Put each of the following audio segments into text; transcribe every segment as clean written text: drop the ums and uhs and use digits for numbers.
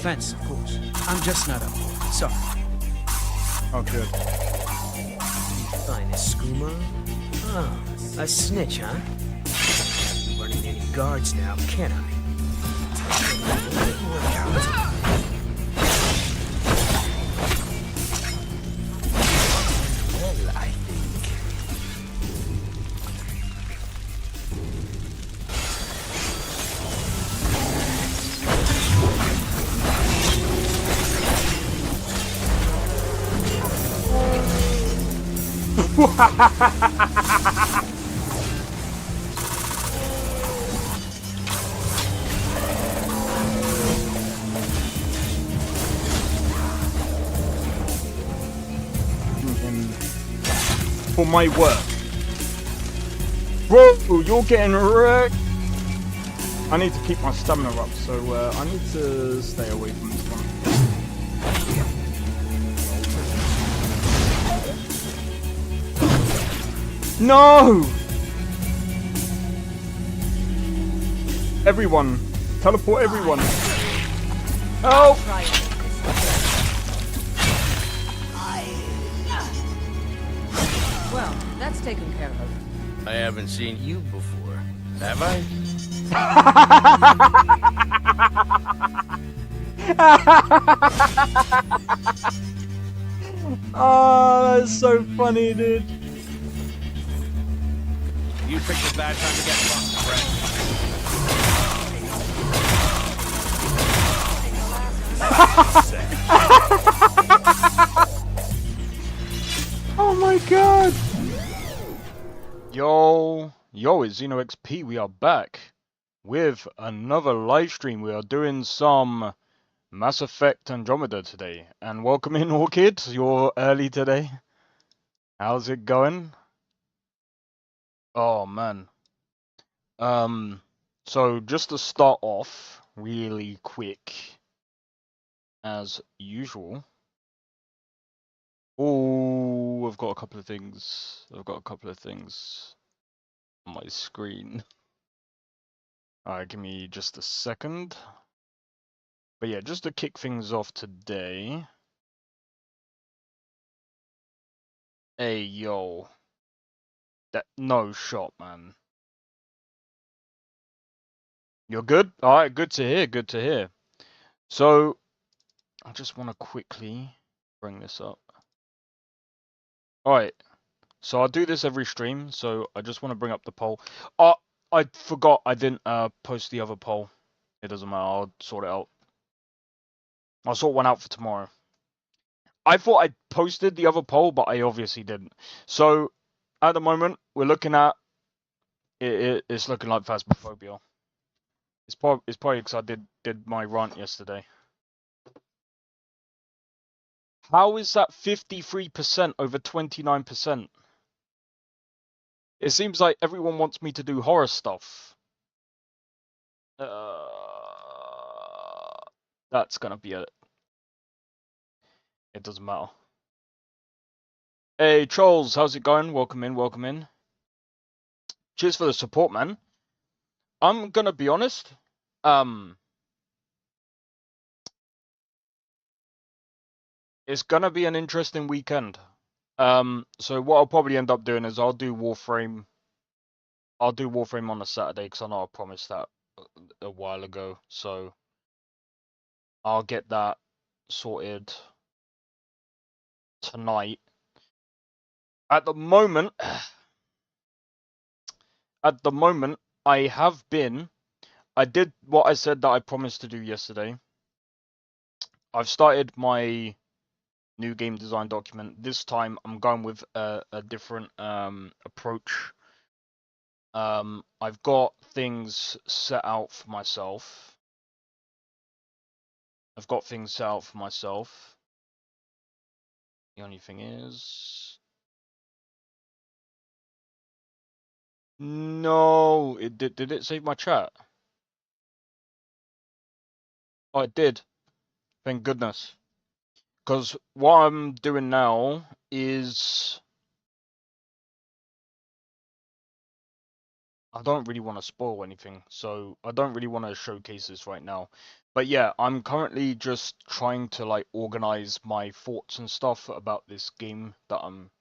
offense, of course. I'm just not up for it. Sorry. Oh, good. Finest skooma? Oh, a snitch, huh? Can't be running any guards now, can I? Work out. Well, I think. For my work. Bro, you're getting wrecked. I need to keep my stamina up, so I need to stay away from this one. No! Everyone. Teleport everyone. Help! Well, that's taken care of. I haven't seen you before, have I? Oh, that's so funny, dude. You picked a bad time to get fucked, Oh my god! Yo, it's XP. We are back with another live stream. We are doing some Mass Effect Andromeda today. And welcome in, Orchid. You're early today. How's it going? Oh man. So just to start off really quick, as usual. Oh, I've got a couple of things. On my screen. Alright, give me just a second. But yeah, just to kick things off today. Hey, yo. That no shot, man. You're good? Alright, good to hear. So, I just want to quickly bring this up. Alright, so I'll do this every stream, so I just want to bring up the poll. I forgot I didn't post the other poll. It doesn't matter, I'll sort it out. I'll sort one out for tomorrow. I thought I posted the other poll, but I obviously didn't. So, at the moment, we're looking at... It's looking like Phasmophobia. It's probably because I did my rant yesterday. How is that 53% over 29%? It seems like everyone wants me to do horror stuff. That's gonna be it. It doesn't matter. Hey, Trolls, how's it going? Welcome in. Cheers for the support, man. I'm gonna be honest. It's gonna be an interesting weekend. So what I'll probably end up doing is I'll do Warframe on a Saturday, because I know I promised that a while ago. So I'll get that sorted tonight. At the moment, I did what I said that I promised to do yesterday. I've started my new game design document. This time I'm going with a different approach. I've got things set out for myself. The only thing is... No, did it save my chat? Oh, it did. Thank goodness. Because what I'm doing now is... I don't really want to spoil anything, so I don't really want to showcase this right now. But yeah, I'm currently just trying to like organize my thoughts and stuff about this game that I'm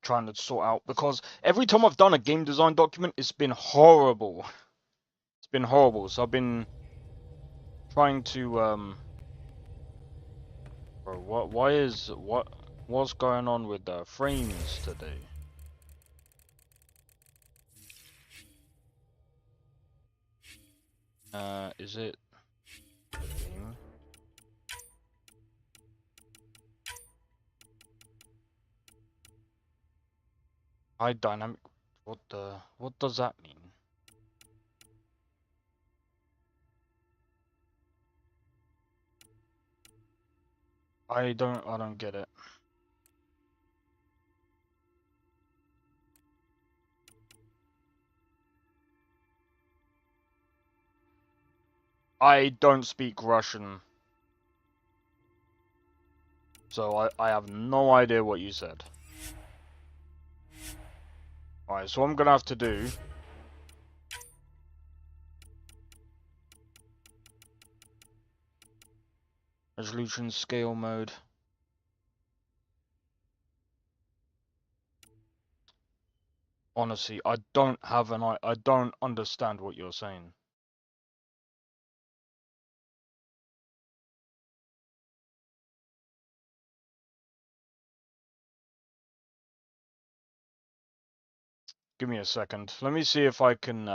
trying to sort out, because every time I've done a game design document, it's been horrible. It's been horrible. So I've been trying to bro, what's going on with the frames today? Is it game? High dynamic, what does that mean? I don't get it. I don't speak Russian, so I have no idea what you said. Alright, so what I'm gonna have to do... Resolution scale mode. Honestly, I don't understand what you're saying. Give me a second. Let me see if I can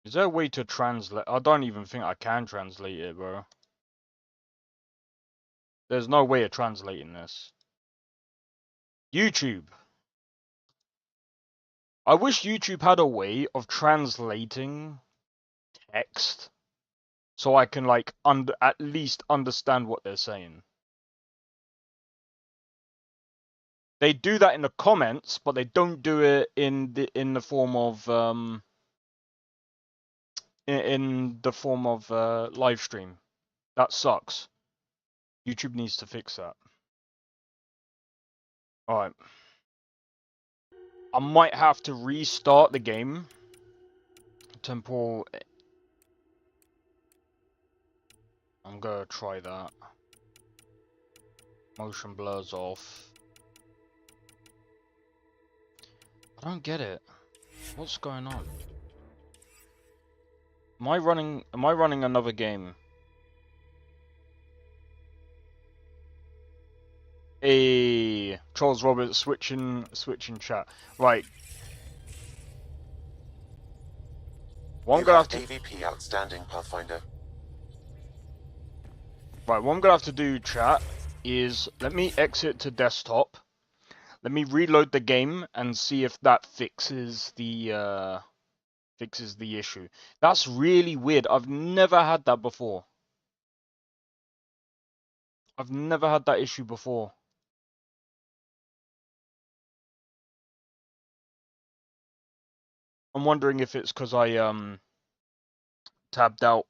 is there a way to translate? I don't even think I can translate it, bro. There's no way of translating this. YouTube. I wish YouTube had a way of translating text so I can like at least understand what they're saying. They do that in the comments, but they don't do it in the form of in the form of live stream. That sucks. YouTube needs to fix that. Alright. I might have to restart the game. Temporal. I'm gonna try that. Motion blurs off. I don't get it. What's going on? Am I running another game? Hey, Charles Roberts switching chat. Right. What I'm gonna have to AVP outstanding, Pathfinder. Right, what I'm gonna have to do, chat, is let me exit to desktop. Let me reload the game and see if that fixes the issue. That's really weird. I've never had that before. I've never had that issue before. I'm wondering if it's because I tabbed out.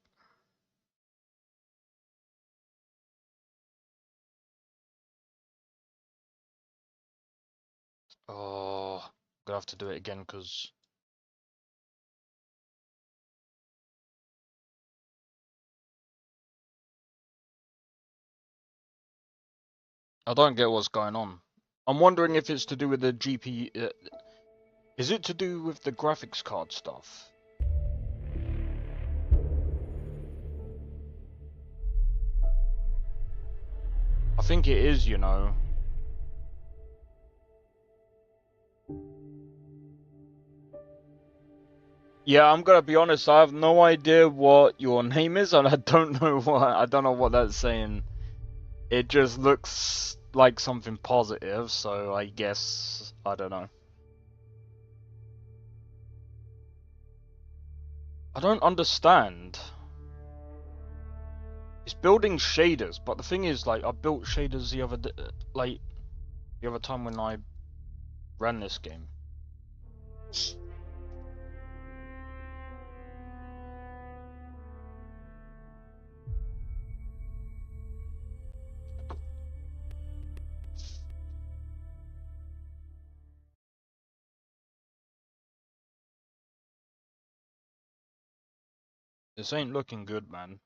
Oh, I'm gonna have to do it again because I don't get what's going on. I'm wondering if it's to do with the GPU. Is it to do with the graphics card stuff? I think it is, you know. Yeah, I'm gonna be honest, I have no idea what your name is, and I don't know what that's saying. It just looks like something positive, so I guess I don't know. I don't understand. It's building shaders, but the thing is, like, I built shaders the other time when I ran this game. This ain't looking good, man.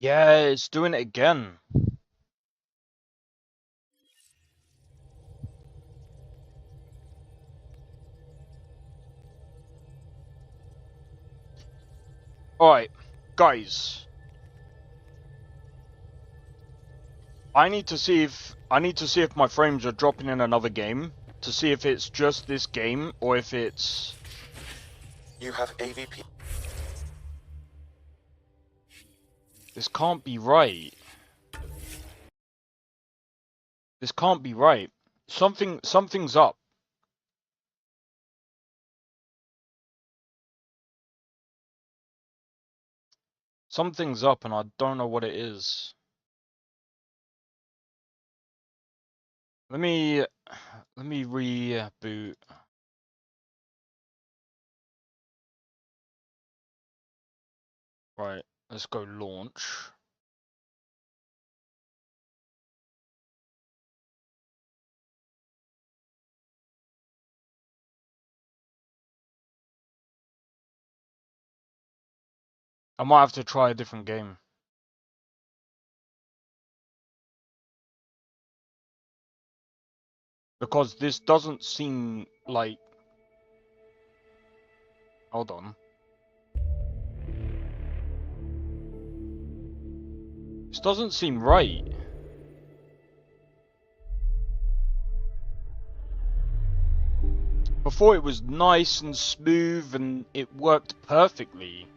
Yeah, it's doing it again. Alright, guys. I need to see if my frames are dropping in another game to see if it's just this game or if it's You have AVP. this can't be right. This can't be right. Something's up. Something's up and I don't know what it is. Let me reboot. Right, let's go launch. I might have to try a different game. Because this doesn't seem like... Hold on. This doesn't seem right. Before it was nice and smooth and it worked perfectly.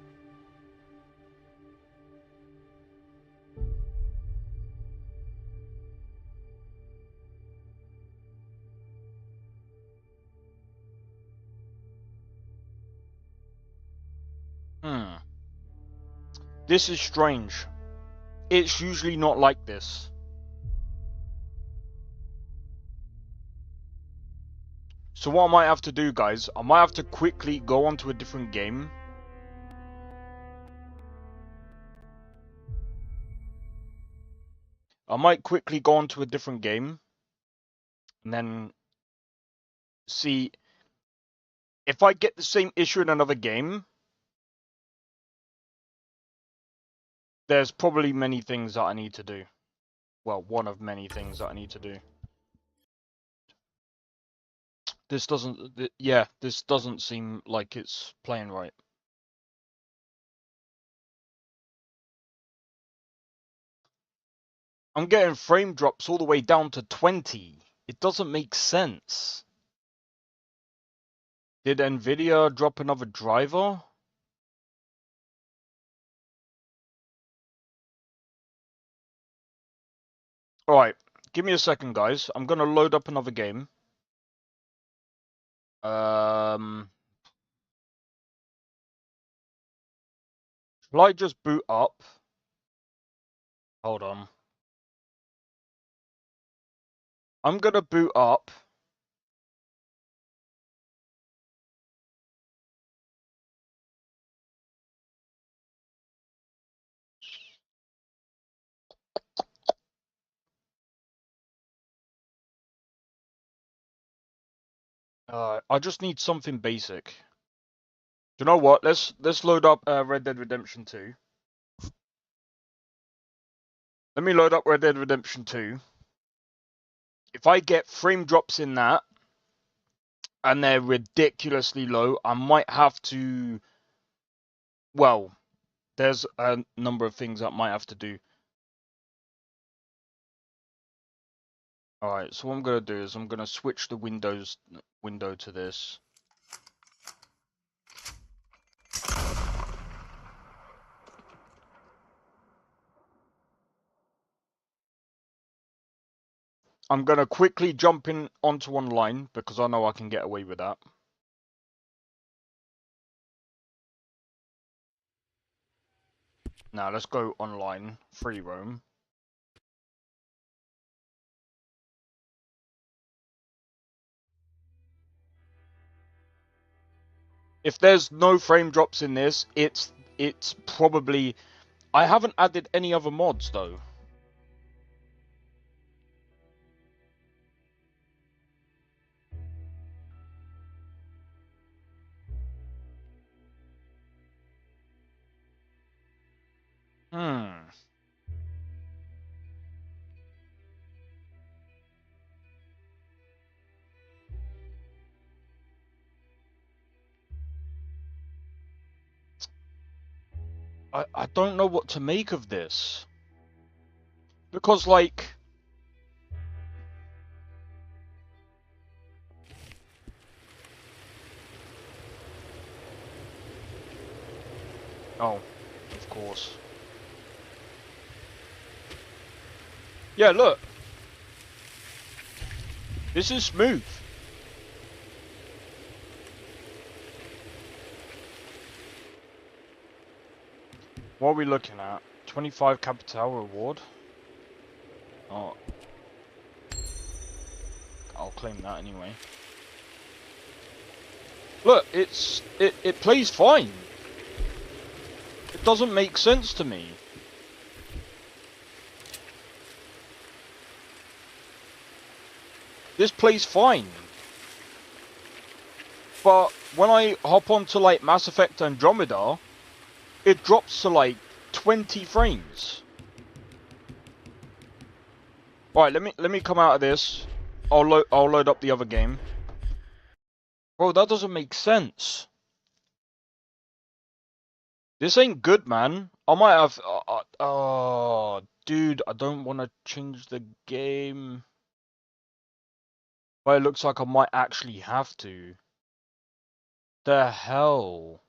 This is strange. It's usually not like this. So what I might have to do, guys, I might have to quickly go onto a different game. I might quickly go onto a different game. And then see if I get the same issue in another game. There's probably many things that I need to do. Well, one of many things that I need to do. This doesn't, yeah, this doesn't seem like it's playing right. I'm getting frame drops all the way down to 20. It doesn't make sense. Did Nvidia drop another driver? Alright, give me a second, guys. I'm gonna load up another game. Shall I just boot up? Hold on. I'm gonna boot up. I just need something basic. Do you know what? Let's load up Red Dead Redemption 2. Let me load up Red Dead Redemption 2. If I get frame drops in that, and they're ridiculously low, I might have to... Well, there's a number of things I might have to do. Alright, so what I'm going to do is I'm going to switch the window to this. I'm going to quickly jump in onto online because I know I can get away with that. Now let's go online, free roam. If there's no frame drops in this, it's probably... I haven't added any other mods though. Hmm. I don't know what to make of this. Because, like... Oh, of course. Yeah, look. This is smooth. What are we looking at? 25 Capital reward? Oh. I'll claim that anyway. Look, it plays fine. It doesn't make sense to me. This plays fine. But when I hop onto like Mass Effect Andromeda, it drops to like 20 frames. Right, let me come out of this. I'll load up the other game. Bro, that doesn't make sense. This ain't good, man. I might have. Oh, dude, I don't want to change the game. But it looks like I might actually have to. The hell.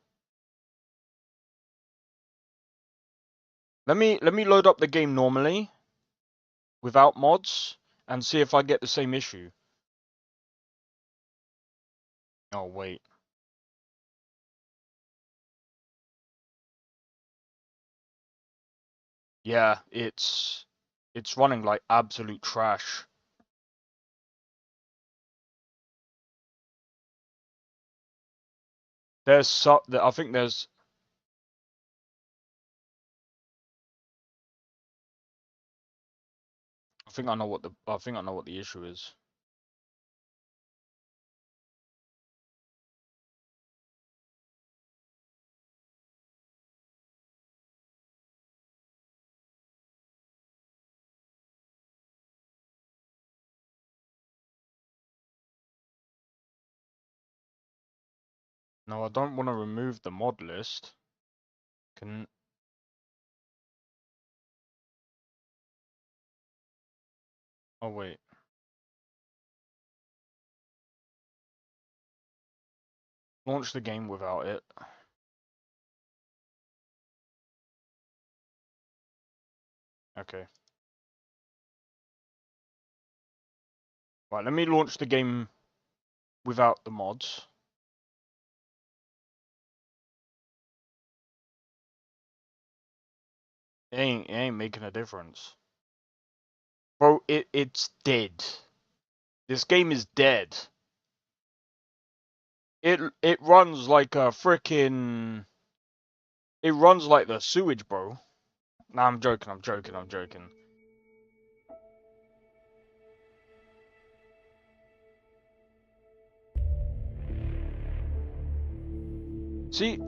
Let me load up the game normally, without mods, and see if I get the same issue. Oh wait. Yeah, it's running like absolute trash. I think there's. I think I know what the issue is. No, I don't want to remove the mod list. Can. Oh wait. Launch the game without it. Okay. Right, let me launch the game without the mods. It ain't making a difference. Bro, it's dead. This game is dead. It runs like a frickin'. It runs like the sewage, bro. Nah, I'm joking. See,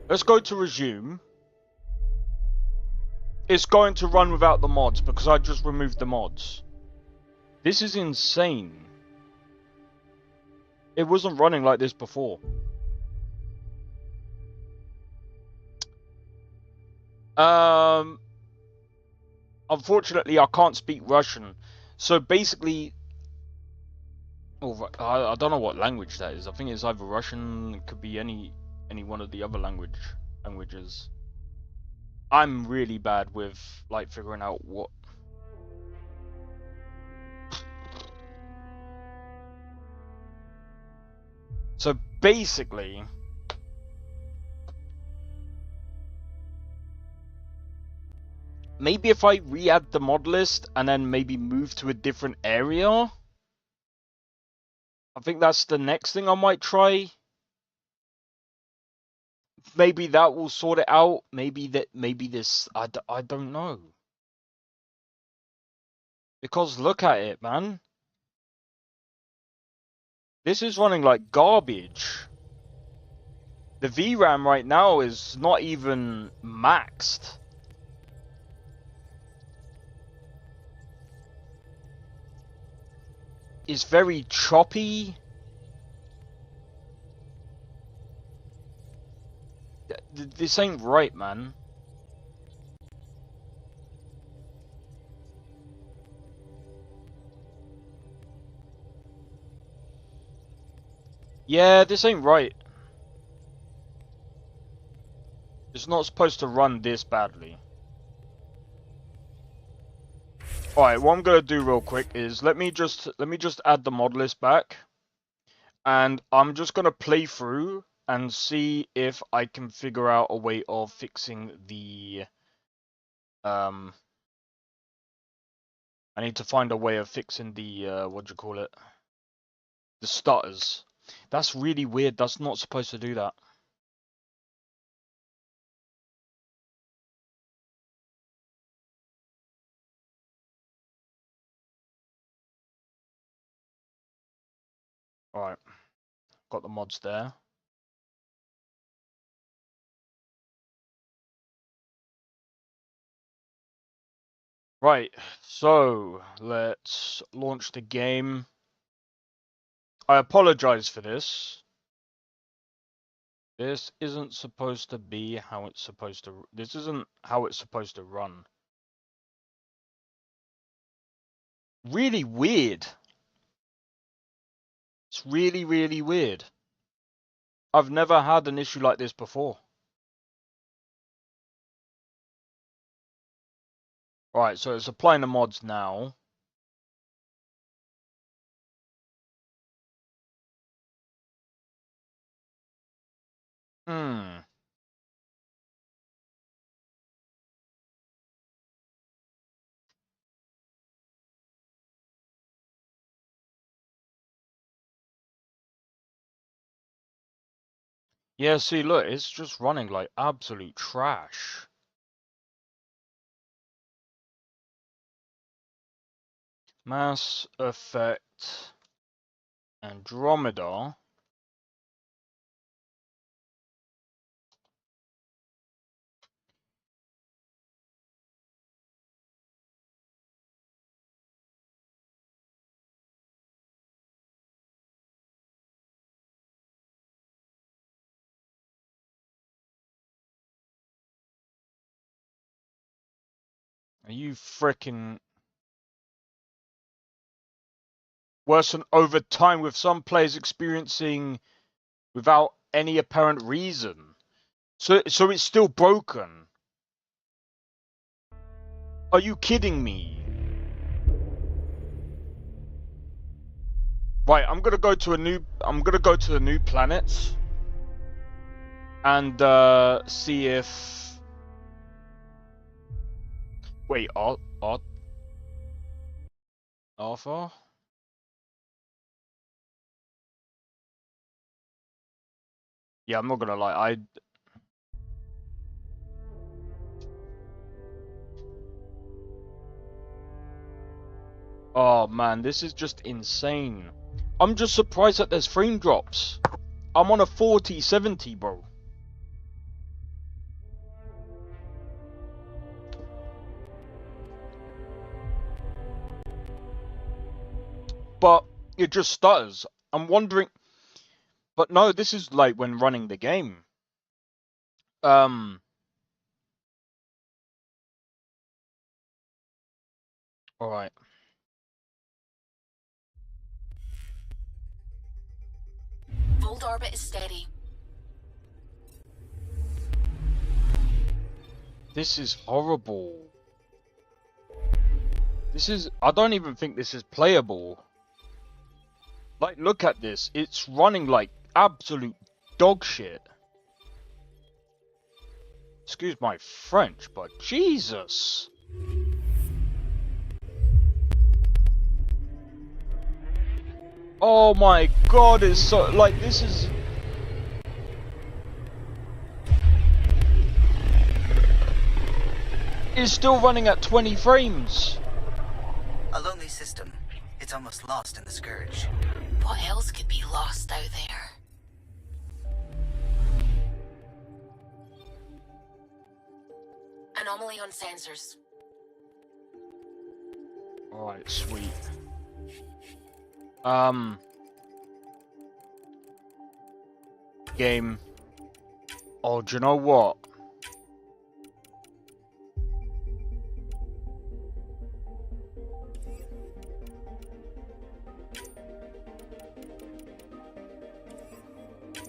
let's go to resume. It's going to run without the mods because I just removed the mods. This is insane. It wasn't running like this before. Unfortunately, I can't speak Russian. So basically, I don't know what language that is. I think it's either Russian. It could be any one of the other languages. I'm really bad with like figuring out what. So basically, maybe if I re-add the mod list and then maybe move to a different area, I think that's the next thing I might try. Maybe that will sort it out. Maybe this. I don't know. Because look at it, man. This is running like garbage. The VRAM right now is not even maxed. It's very choppy. This ain't right, man. Yeah, this ain't right. It's not supposed to run this badly. Alright, what I'm gonna do real quick is let me just add the mod list back. And I'm just gonna play through and see if I can figure out a way of fixing the I need to find a way of fixing the what do you call it? The stutters. That's really weird. That's not supposed to do that. Alright. Got the mods there. Right, so let's launch the game. I apologize for this. This isn't supposed to be how it's supposed to. This isn't how it's supposed to run. Really weird. It's really, really weird. I've never had an issue like this before. Right, so it's applying the mods now. Yeah, see, look, it's just running like absolute trash. Mass Effect Andromeda. Are you frickin' worsen over time with some players experiencing without any apparent reason? So it's still broken. Are you kidding me? Right, I'm gonna go to the new planets and see if. Wait, Alpha? Yeah, I'm not gonna lie, oh man, this is just insane. I'm just surprised that there's frame drops. I'm on a 4070, bro. But it just stutters. I'm wondering, but no, this is like when running the game. All right. Fold orbit is steady. This is horrible. I don't even think this is playable. Like, look at this. It's running like absolute dog shit. Excuse my French, but Jesus. Oh my god, it's so, like, this is... It's still running at 20 frames. A lonely system. It's almost lost in the Scourge. What else could be lost out there? Anomaly on sensors. Alright, sweet. Game. Oh, do you know what?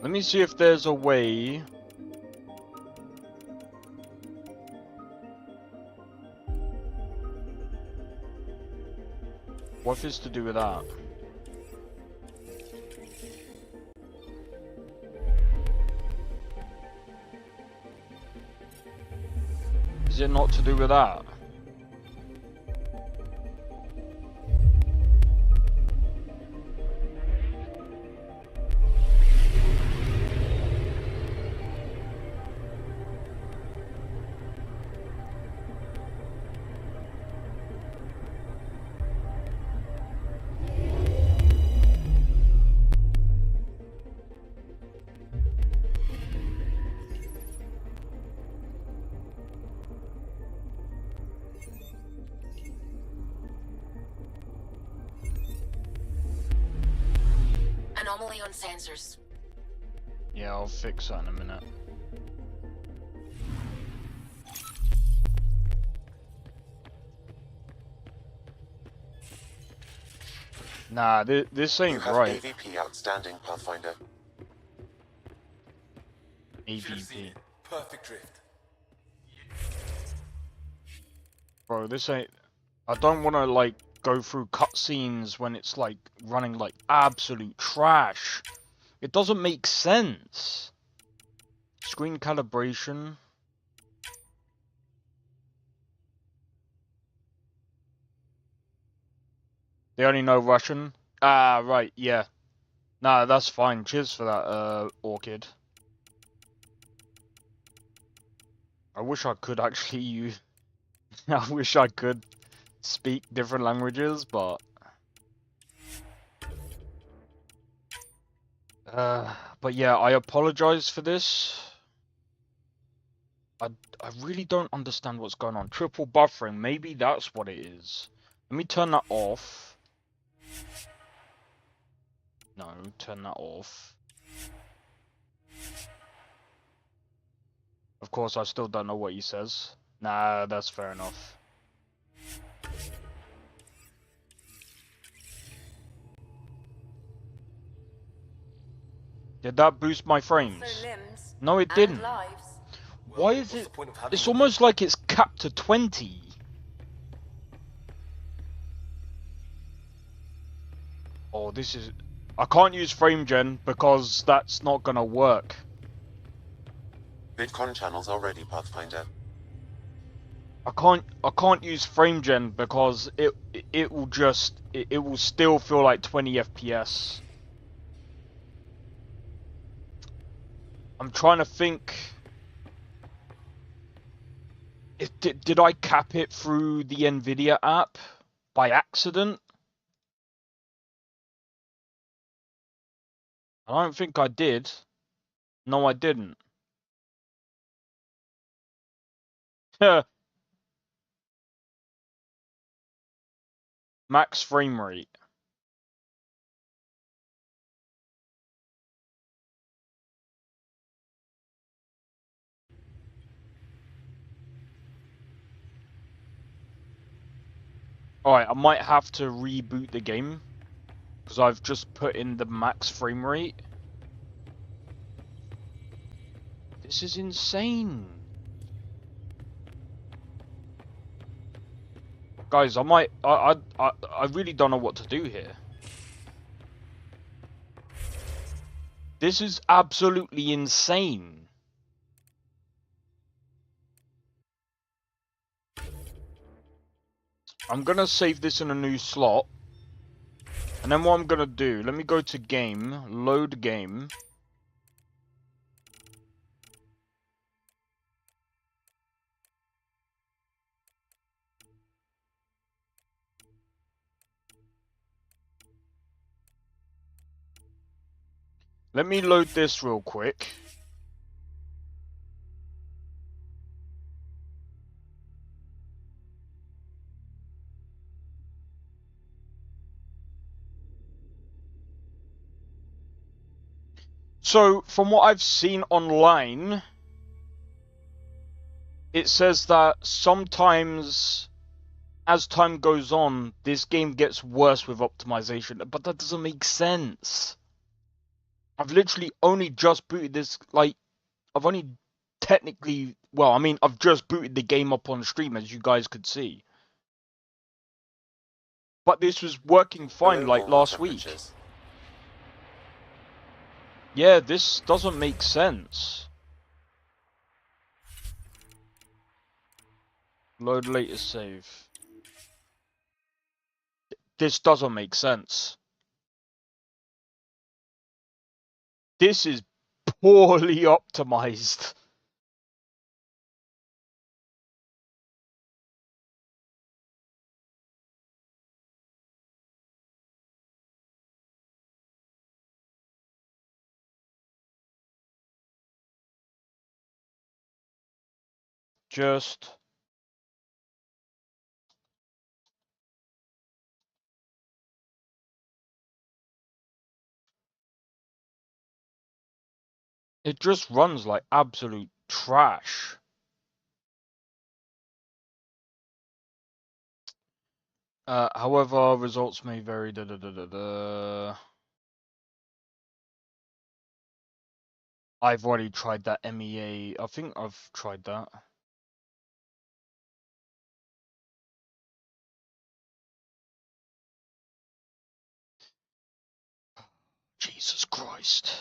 Let me see if there's a way. What if it's to do with that? Is it not to do with that? Anomaly on sensors. Yeah, I'll fix that in a minute. Nah, this You ain't have right. AVP outstanding, Pathfinder. AVP. Perfect drift. Bro, this ain't... I don't want to, like, go through cutscenes when it's, like, running like absolute trash. It doesn't make sense. Screen calibration. They only know Russian? Ah, right, yeah. Nah, that's fine. Cheers for that, Orchid. I wish I could actually use... I wish I could speak different languages, but... But yeah, I apologize for this. I really don't understand what's going on. Triple buffering, maybe that's what it is. Let me turn that off. No, turn that off. Of course, I still don't know what he says. Nah, that's fair enough. Did that boost my frames? No, it didn't. Why is it... It's almost like it's capped to 20. Oh, this is... I can't use frame gen because that's not gonna work. Vidcon channels are ready, Pathfinder. I can't use frame gen because it will just... It will still feel like 20 FPS. I'm trying to think... Did I cap it through the Nvidia app by accident? I don't think I did. No, I didn't. Max frame rate. Alright, I might have to reboot the game. Because I've just put in the max frame rate. This is insane. Guys, I really don't know what to do here. This is absolutely insane. I'm gonna save this in a new slot. And then what I'm gonna do, let me go to game, load game. Let me load this real quick. So, from what I've seen online, it says that sometimes, as time goes on, this game gets worse with optimization, but that doesn't make sense. I've literally only just booted this, like, I've only technically, well, I mean, I've just booted the game up on stream, as you guys could see. But this was working fine, like, Below last water week. bridges. Yeah, this doesn't make sense. Load latest save. This doesn't make sense. This is poorly optimized. Just it just runs like absolute trash. However, results may vary. I've already tried that MEA. I think I've tried that. Jesus Christ.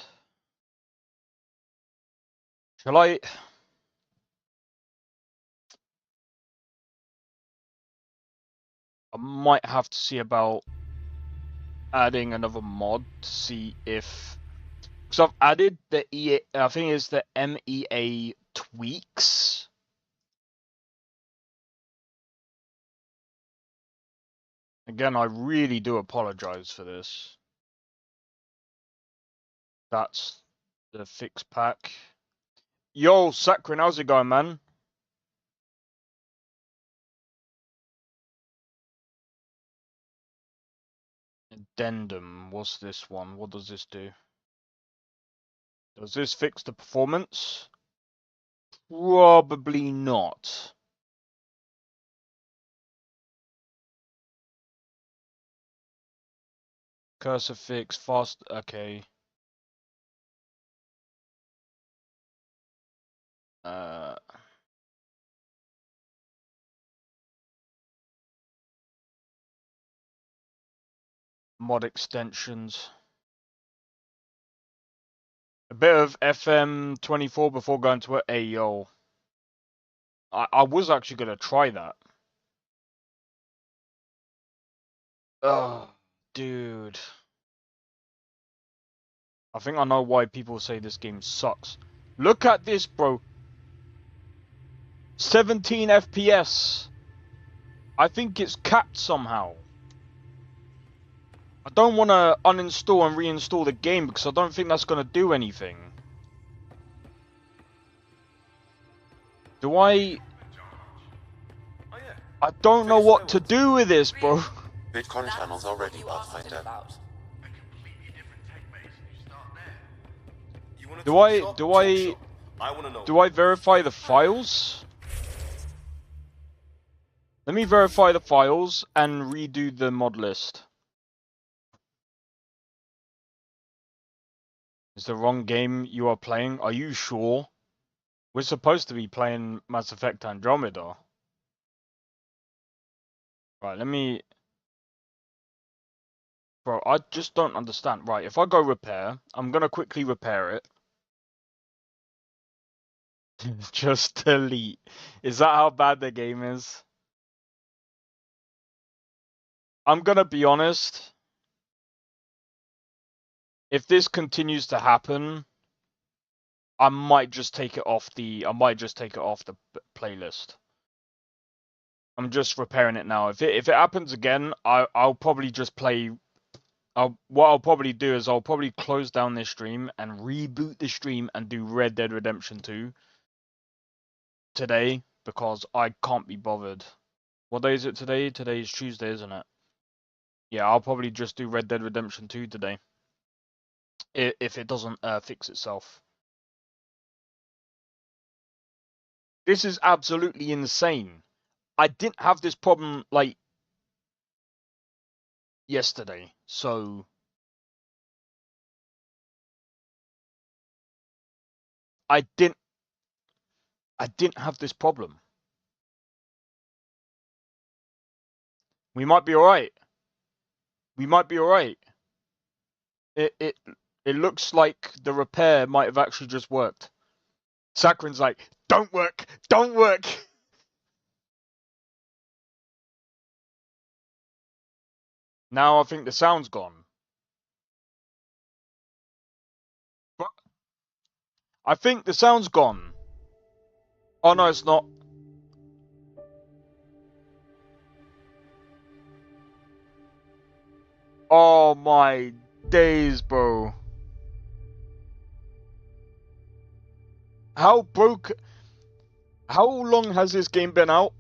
Shall I? I might have to see about adding another mod to see if. Because I've added the EA. I think it's the MEA tweaks. Again, I really do apologize for this. That's the fix pack. Yo, Sakrin, how's it going, man? Addendum. What's this one? What does this do? Does this fix the performance? Probably not. Cursor fix, fast. Okay. Mod extensions. A bit of FM24 before going to it. Hey, yo. I was actually going to try that. Oh, dude. I think I know why people say this game sucks. Look at this, bro. 17 FPS. I think it's capped somehow. I don't want to uninstall and reinstall the game because I don't think that's going to do anything. Do I... I don't know what to do with this, bro. Bitcoin channels are ready, Pathfinder. Do I verify the files? Let me verify the files and redo the mod list. Is the wrong game you are playing? Are you sure? We're supposed to be playing Mass Effect Andromeda. Right, let me... Bro, I just don't understand. Right, if I go repair, I'm gonna quickly repair it. Just delete. Is that how bad the game is? I'm gonna be honest. If this continues to happen, I might just take it off the playlist. I'm just repairing it now. If it happens again, I'll probably just play. What I'll probably do is I'll probably close down this stream and reboot the stream and do Red Dead Redemption 2 today because I can't be bothered. What day is it today? Today is Tuesday, isn't it? Yeah, I'll probably just do Red Dead Redemption 2 today. if it doesn't fix itself. This is absolutely insane. I didn't have this problem like yesterday, so I didn't have this problem. We might be all right. We might be all right. It looks like the repair might have actually just worked. Sakharin's like, don't work, don't work. Now I think the sound's gone. But I think the sound's gone. Oh no, it's not. Oh my days, bro. How long has this game been out?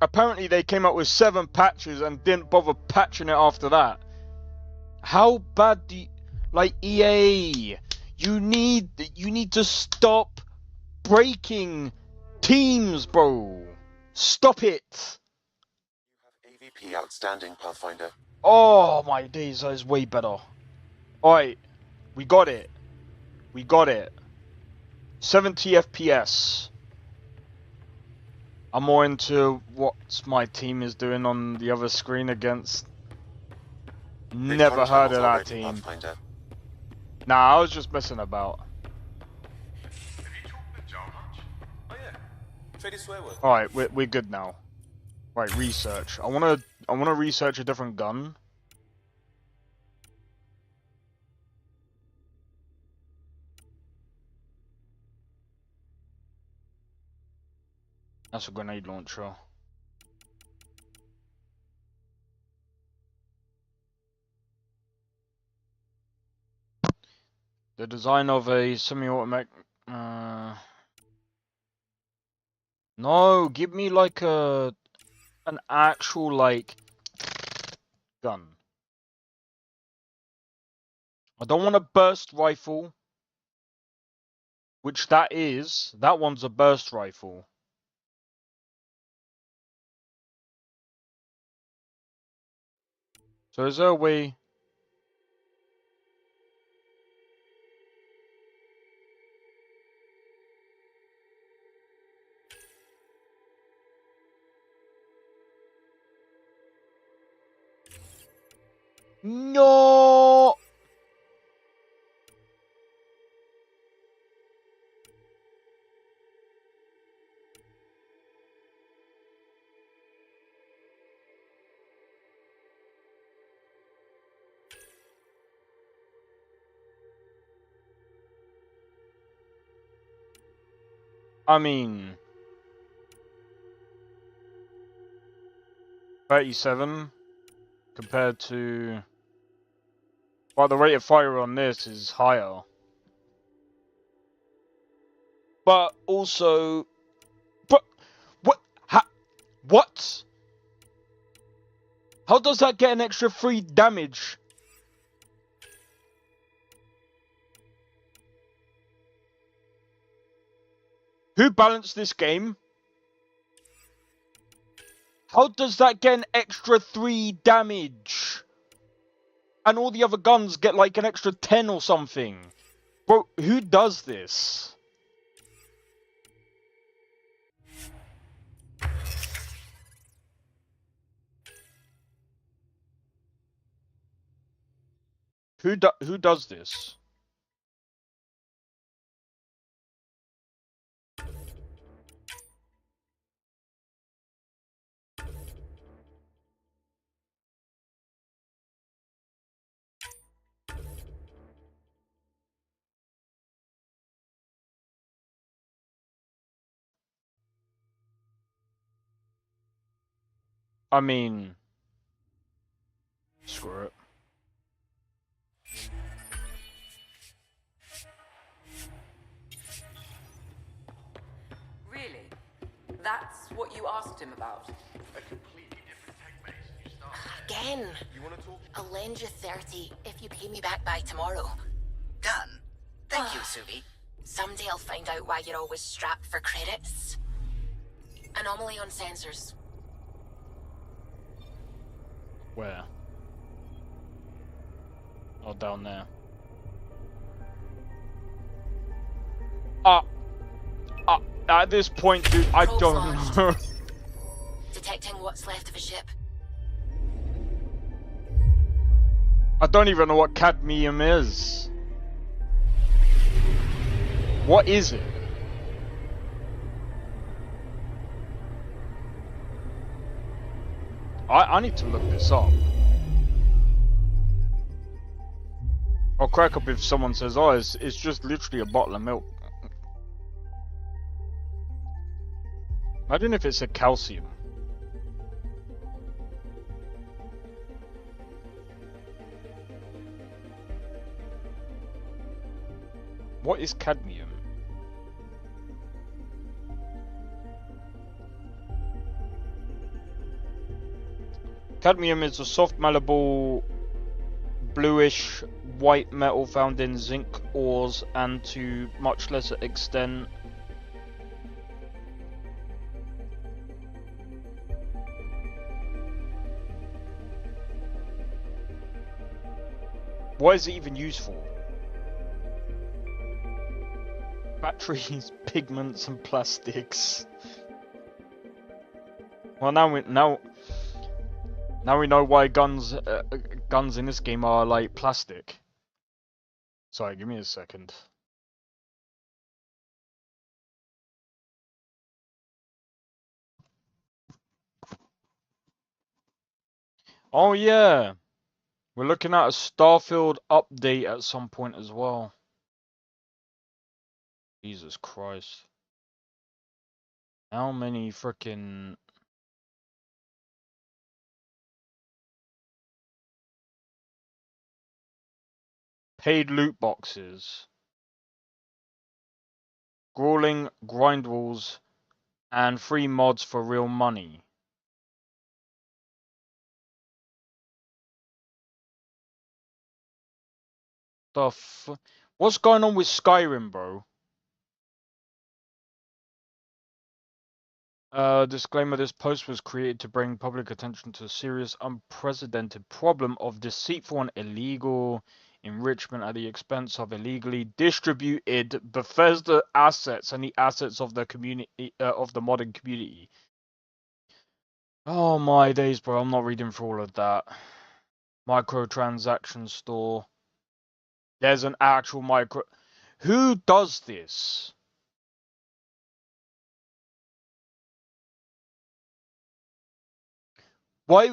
Apparently they came out with 7 patches and didn't bother patching it after that. How bad do you, like, EA, you need to stop breaking teams, bro. Stop it. AVP outstanding, Pathfinder. Oh my days, that is way better. Alright, we got it. We got it. 70 FPS. I'm more into what my team is doing on the other screen against. Never heard of that team. Pathfinder. Nah, I was just messing about. Alright, we're good now. Right, research. I wanna research a different gun. That's a grenade launcher. The design of a semi-automatic. No, give me like an actual like gun. I don't want a burst rifle, which that is. That one's a burst rifle. So is there a way? No. I mean, 37 compared to. Well, the rate of fire on this is higher. But also, but what? What? How does that get an extra 3 damage? Who balanced this game? How does that get an extra 3 damage? And all the other guns get like an extra 10 or something. Bro, who does this? Who does this? I mean, screw it. Really? That's what you asked him about? A completely different tech base. You start Again. You want to talk? I'll lend you 30 if you pay me back by tomorrow. Done. Thank you, Suvi. Someday I'll find out why you're always strapped for credits. Anomaly on sensors. Where? Oh, down there. At this point, dude, I Probe don't launched. know. Detecting what's left of a ship. I don't even know what cadmium is. What is it? I need to look this up. I'll crack up if someone says, oh, it's just literally a bottle of milk. Imagine if it's a calcium. What is cadmium? Cadmium is a soft, malleable, bluish white metal found in zinc ores and to much lesser extent what is it even used for? Batteries, pigments, and plastics. Well, now we know why guns in this game are like plastic. Sorry, give me a second. Oh yeah, we're looking at a Starfield update at some point as well. Jesus Christ. How many frickin' paid loot boxes, grueling grind walls, and free mods for real money? What's going on with Skyrim, bro? Disclaimer, this post was created to bring public attention to a serious, unprecedented problem of deceitful and illegal enrichment at the expense of illegally distributed Bethesda assets and the assets of the community, of the modding community. Oh my days, bro, I'm not reading through all of that. Microtransaction store. There's an actual micro... Who does this? Why,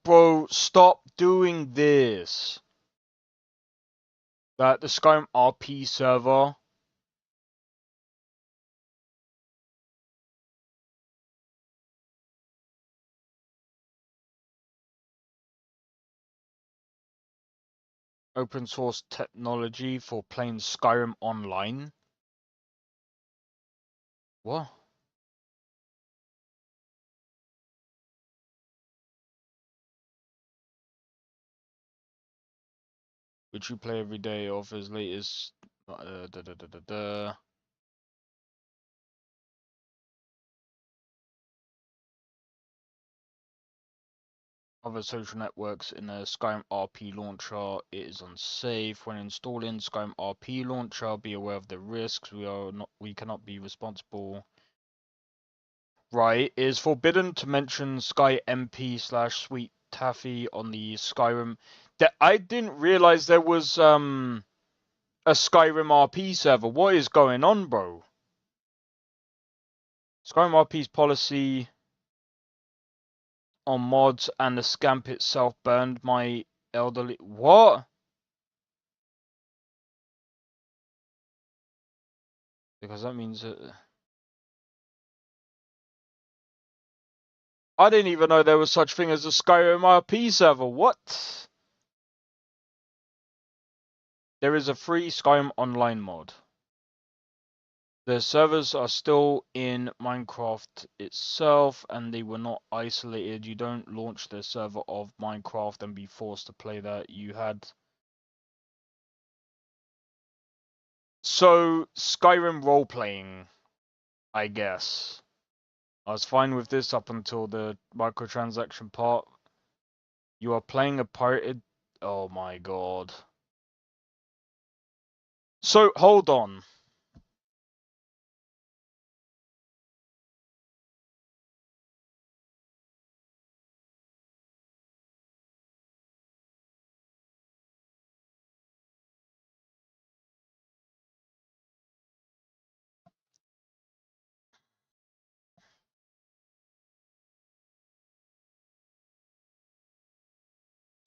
bro, stop doing this. The Skyrim RP server. Open source technology for playing Skyrim online. What? Which you play every day, offers latest other social networks in a Skyrim RP launcher. It is unsafe when installing Skyrim RP launcher. Be aware of the risks. We cannot be responsible. Right, it is forbidden to mention SkyMP/Sweet Taffy on the Skyrim. I didn't realize there was a Skyrim RP server. What is going on, bro? Skyrim RP's policy on mods and the scamp itself burned my elderly... What? Because that means that... I didn't even know there was such thing as a Skyrim RP server. What? There is a free Skyrim Online mod. The servers are still in Minecraft itself, and they were not isolated. You don't launch the server of Minecraft and be forced to play that. You had... So, Skyrim role-playing, I guess. I was fine with this up until the microtransaction part. You are playing a pirated... Oh my god. So, hold on.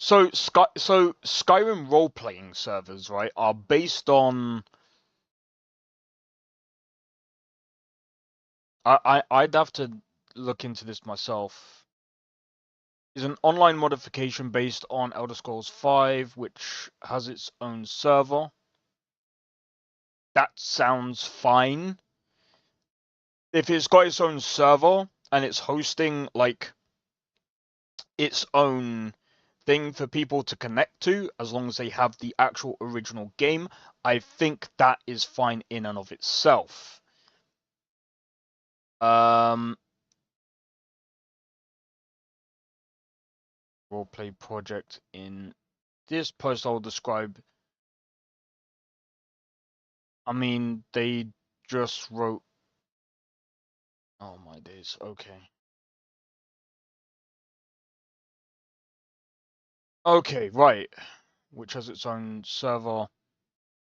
So Skyrim role-playing servers, right, are based on... I'd have to look into this myself. Is an online modification based on Elder Scrolls V, which has its own server. That sounds fine. If it's got its own server and it's hosting like its own thing for people to connect to, as long as they have the actual original game, I think that is fine in and of itself. Roleplay project in this post I'll describe. I mean, they just wrote... Oh my days, okay. Okay, right. Which has its own server.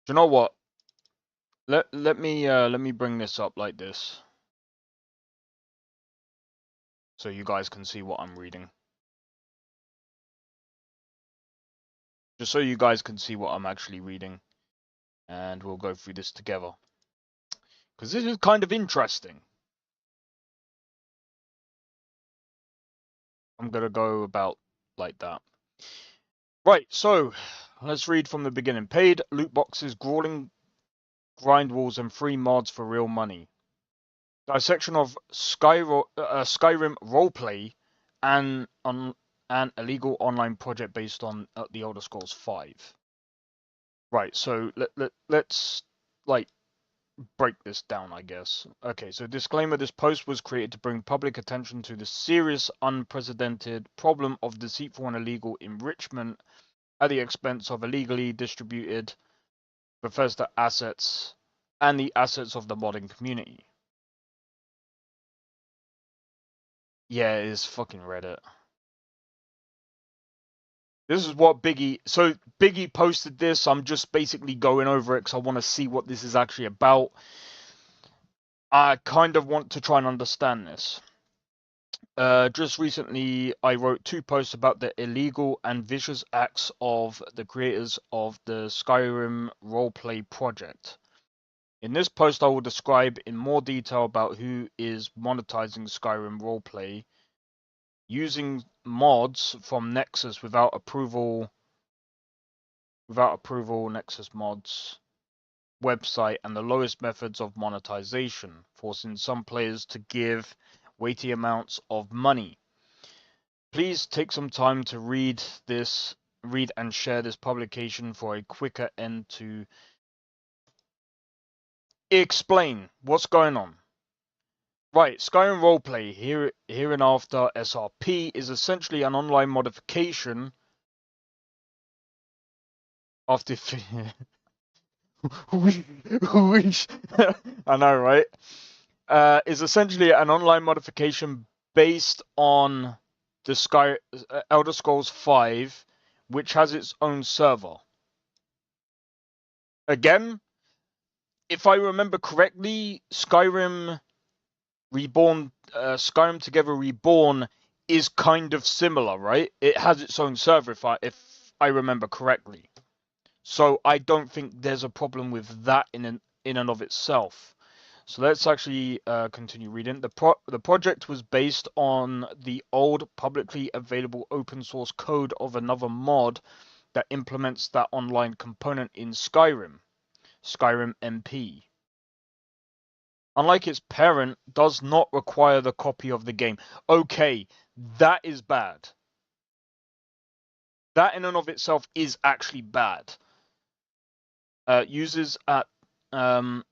Do you know what? Let me bring this up like this, so you guys can see what I'm reading. Just so you guys can see what I'm actually reading, and we'll go through this together. Because this is kind of interesting. I'm gonna go about like that. Right, so let's read from the beginning. Paid loot boxes, grueling grind walls, and free mods for real money. Dissection of Skyrim roleplay and an illegal online project based on the Elder Scrolls V. Right, so let's like break this down, I guess. Okay, so disclaimer: this post was created to bring public attention to the serious, unprecedented problem of deceitful and illegal enrichment at the expense of illegally distributed Bethesda assets and the assets of the modding community. Yeah, it is fucking Reddit. This is what Biggie... So, Biggie posted this. I'm just basically going over it because I want to see what this is actually about. I kind of want to try and understand this. Just recently, I wrote 2 posts about the illegal and vicious acts of the creators of the Skyrim roleplay project. In this post, I will describe in more detail about who is monetizing Skyrim roleplay, using mods from Nexus without approval, Nexus mods website, and the lowest methods of monetization, forcing some players to give weighty amounts of money. Please take some time to read and share this publication for a quicker end to explain what's going on. Right, Skyrim Roleplay, hereinafter SRP, is essentially an online modification of the... I know, right? Is essentially an online modification based on the Elder Scrolls V, which has its own server. Again, if I remember correctly, Skyrim Together Reborn is kind of similar, right? It has its own server, if I remember correctly. So I don't think there's a problem with that in and of itself. So let's actually continue reading. The project was based on the old publicly available open source code of another mod that implements that online component in Skyrim MP. unlike its parent, does not require the copy of the game. Okay, that is bad. That in and of itself is actually bad. Users at the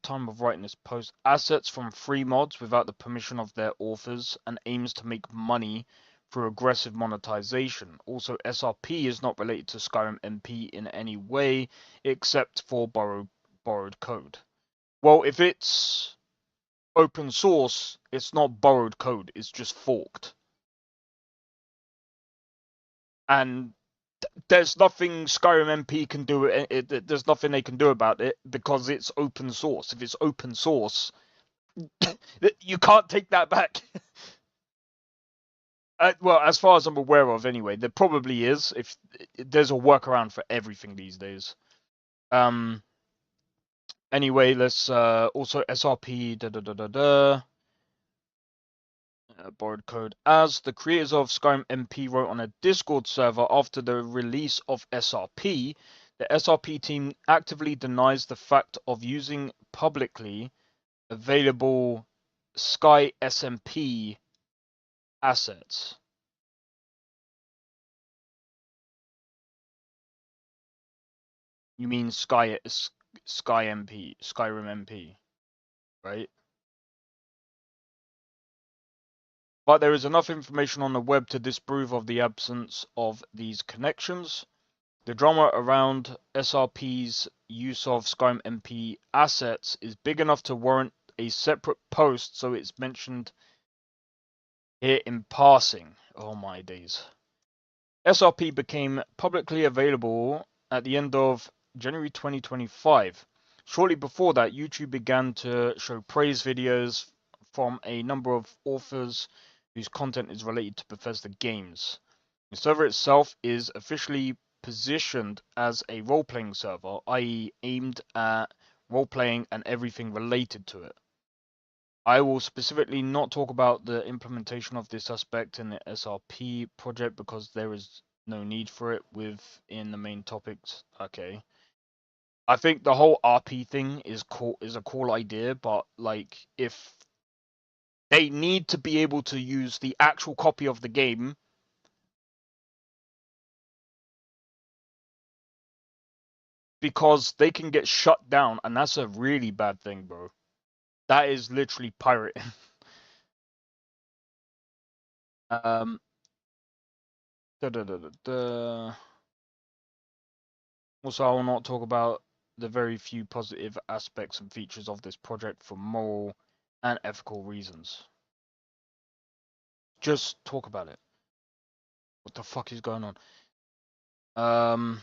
time of writing this post assets from free mods without the permission of their authors and aims to make money through aggressive monetization. Also, SRP is not related to Skyrim MP in any way except for borrowed code. Well, if it's open source, it's not borrowed code, it's just forked. And there's nothing Skyrim MP can do. There's nothing they can do about it because it's open source. If it's open source, you can't take that back. Well, as far as I'm aware of, anyway, there probably is. If there's a workaround for everything these days. Anyway, let's also SRP. Borrowed code. As the creators of Skyrim MP wrote on a Discord server after the release of SRP, the SRP team actively denies the fact of using publicly available Sky SMP assets. You mean Sky MP, Skyrim MP, right? But there is enough information on the web to disprove of the absence of these connections. The drama around SRP's use of Skyrim MP assets is big enough to warrant a separate post, so it's mentioned here in passing. Oh my days. SRP became publicly available at the end of January 2025. Shortly before that, YouTube began to show praise videos from a number of authors whose content is related to Bethesda games. The server itself is officially positioned as a role-playing server, i.e. aimed at role-playing and everything related to it. I will specifically not talk about the implementation of this aspect in the SRP project because there is no need for it within the main topics. Okay. I think the whole RP thing is a cool idea, but like if they need to be able to use the actual copy of the game because they can get shut down, and that's a really bad thing, bro. That is literally pirating. um Also, I will not talk about the very few positive aspects and features of this project for moral and ethical reasons. Just talk about it. What the fuck is going on?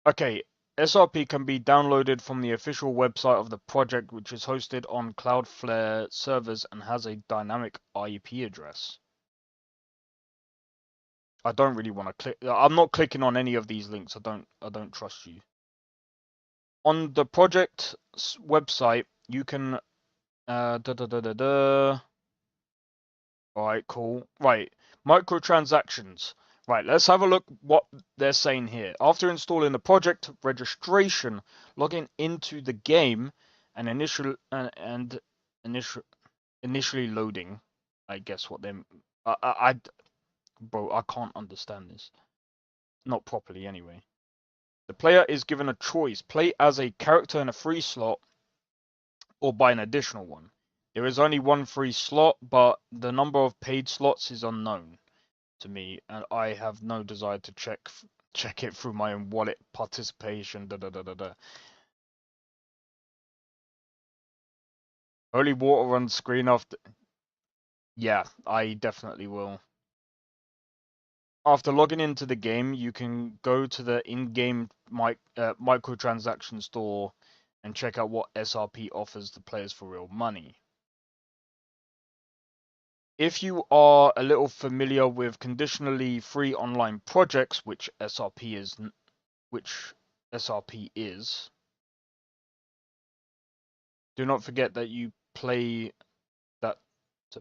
Okay, SRP can be downloaded from the official website of the project, which is hosted on Cloudflare servers and has a dynamic IP address. I don't really want to click. I'm not clicking on any of these links. I don't trust you. On the project's website, you can Alright, cool. Right, microtransactions. Right, let's have a look what they're saying here. After installing the project registration, logging into the game and initially loading. I guess what they're bro, I can't understand this. Not properly anyway. The player is given a choice: play as a character in a free slot or buy an additional one. There is only one free slot, but the number of paid slots is unknown to me, and I have no desire to check it through my own wallet participation. Holy water on screen after. Yeah, I definitely will. After logging into the game, you can go to the in-game microtransaction store and check out what SRP offers the players for real money. If you are a little familiar with conditionally free online projects, which SRP is, do not forget that to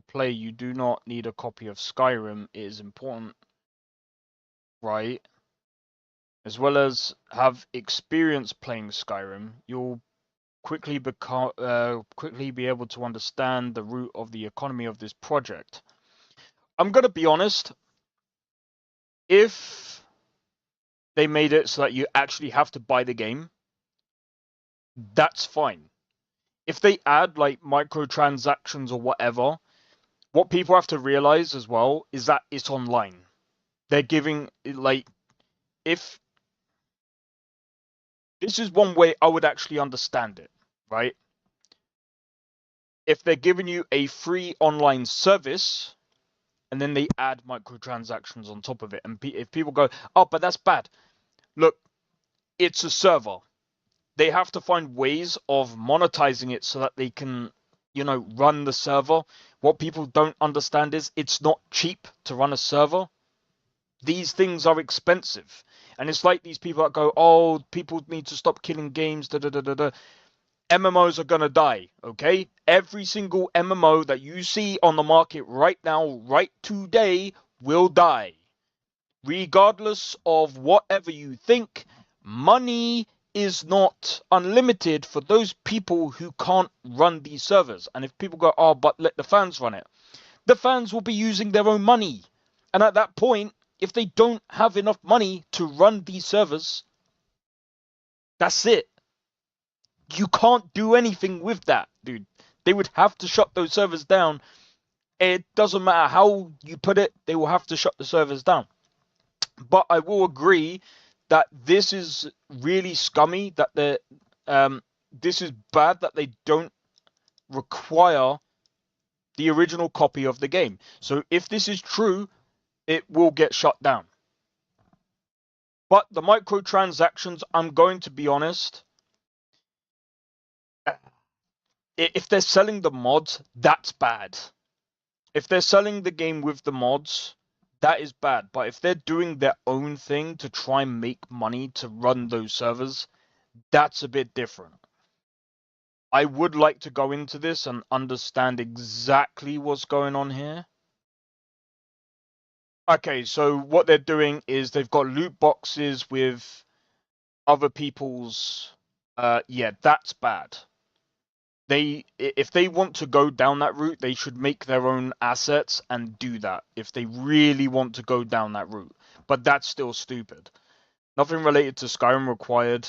play you do not need a copy of Skyrim. It is important, right? As well as have experience playing Skyrim, you'll quickly be able to understand the root of the economy of this project. I'm gonna be honest. If they made it so that you actually have to buy the game, that's fine. If they add like microtransactions or whatever, what people have to realize as well is that it's online. They're giving like, if this is one way I would actually understand it, right? If they're giving you a free online service and then they add microtransactions on top of it, and if people go, oh, but that's bad. Look, it's a server. They have to find ways of monetizing it so that they can, run the server. What people don't understand is it's not cheap to run a server. These things are expensive. And it's like these people that go, oh, people need to stop killing games, da da da da da. MMOs are gonna die, okay? Every single MMO that you see on the market right now, right today, will die. Regardless of whatever you think, money is not unlimited for those people who can't run these servers. And if people go, oh, but let the fans run it, the fans will be using their own money. And at that point, if they don't have enough money to run these servers, that's it. You can't do anything with that, dude. They would have to shut those servers down. It doesn't matter how you put it, they will have to shut the servers down. But I will agree that this is really scummy, that this is bad that they don't require the original copy of the game. So if this is true, it will get shut down. But the microtransactions, I'm going to be honest, if they're selling the mods, that's bad. If they're selling the game with the mods, that is bad. But if they're doing their own thing to try and make money to run those servers, that's a bit different. I would like to go into this and understand exactly what's going on here. Okay, so what they're doing is they've got loot boxes with other people's... yeah, that's bad. If they want to go down that route, they should make their own assets and do that if they really want to go down that route. But that's still stupid. Nothing related to Skyrim required.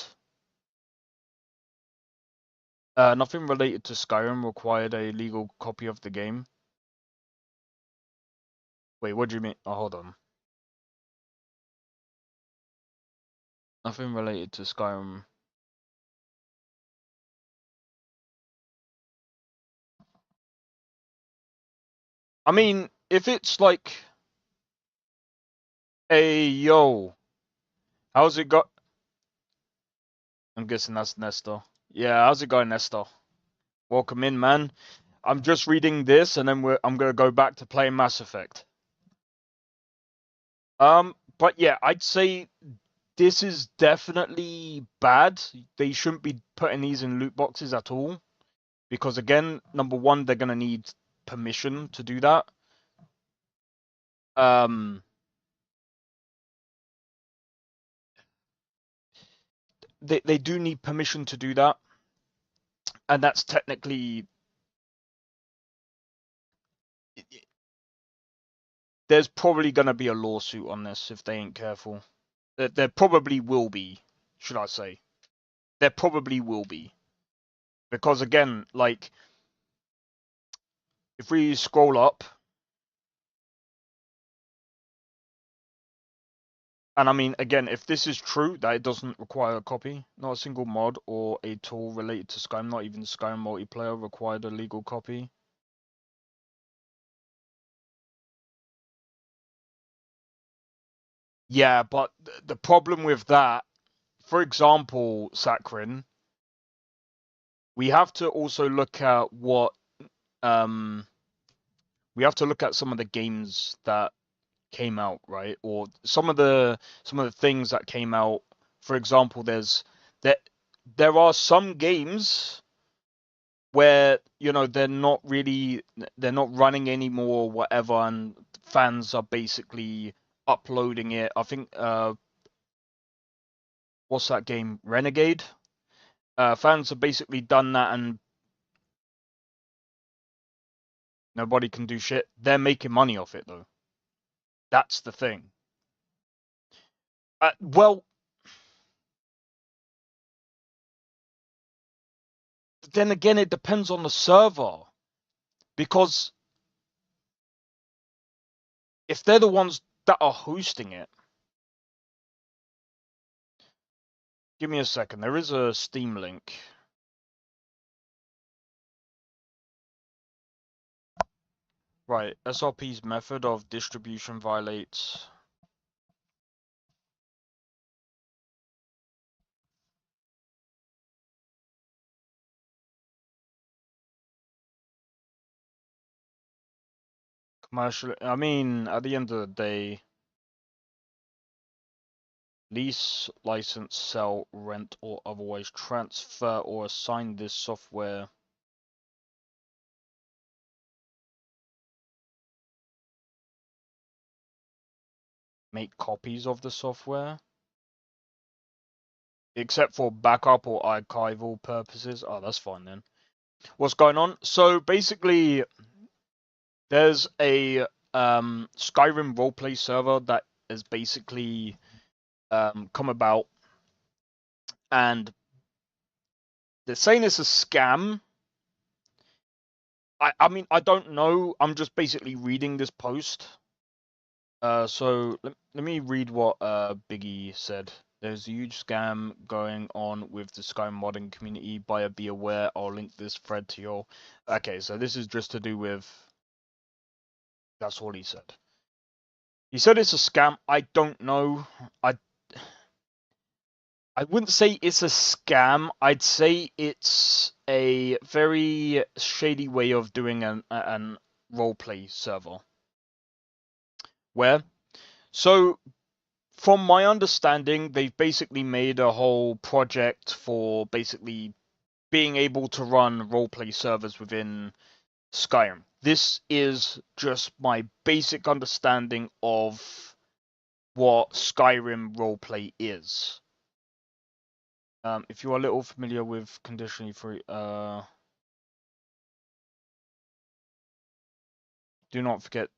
Nothing related to Skyrim required a legal copy of the game. Wait, what do you mean? Oh, hold on. Nothing related to Skyrim. I mean, if it's like, hey, yo, how's it got? I'm guessing that's Nestor. Yeah, how's it going, Nestor? Welcome in, man. I'm just reading this, and then I'm gonna go back to playing Mass Effect. But yeah, I'd say this is definitely bad. They shouldn't be putting these in loot boxes at all, because again, number one, they're gonna need permission to do that. They do need permission to do that, and that's technically... There's probably gonna be a lawsuit on this if they ain't careful. There probably will be, should I say. There probably will be. Because again, like, if we scroll up, and I mean, again, if this is true, that it doesn't require a copy, not a single mod or a tool related to Skyrim, not even Skyrim multiplayer required a legal copy. Yeah, but the problem with that, for example, Sakrin, we have to also look at what we have to look at some of the games that came out, right? Or some of the things that came out. For example, there are some games where they're not running anymore or whatever, and fans are basically uploading it. I think what's that game? Renegade? Fans have basically done that, and nobody can do shit. They're making money off it, though. That's the thing. Well, then again, it depends on the server. Because if they're the ones that are hosting it... Give me a second. There is a Steam link. Right. SRP's method of distribution violates... commercial... I mean, at the end of the day... Lease, license, sell, rent, or otherwise transfer or assign this software... Make copies of the software. Except for backup or archival purposes. Oh, that's fine then. What's going on? So basically, there's a Skyrim roleplay server that has basically come about, and they're saying it's a scam. I mean, I don't know. I'm just basically reading this post. So let me read what Biggie said. There's a huge scam going on with the Skyrim modding community. Buyer be aware. I'll link this thread to your... Okay, so this is just to do with... That's all he said. He said it's a scam. I don't know. I wouldn't say it's a scam. I'd say it's a very shady way of doing an roleplay server. Where? So, from my understanding, they've basically made a whole project for basically being able to run roleplay servers within Skyrim. This is just my basic understanding of what Skyrim roleplay is. If you are a little familiar with conditionally free, do not forget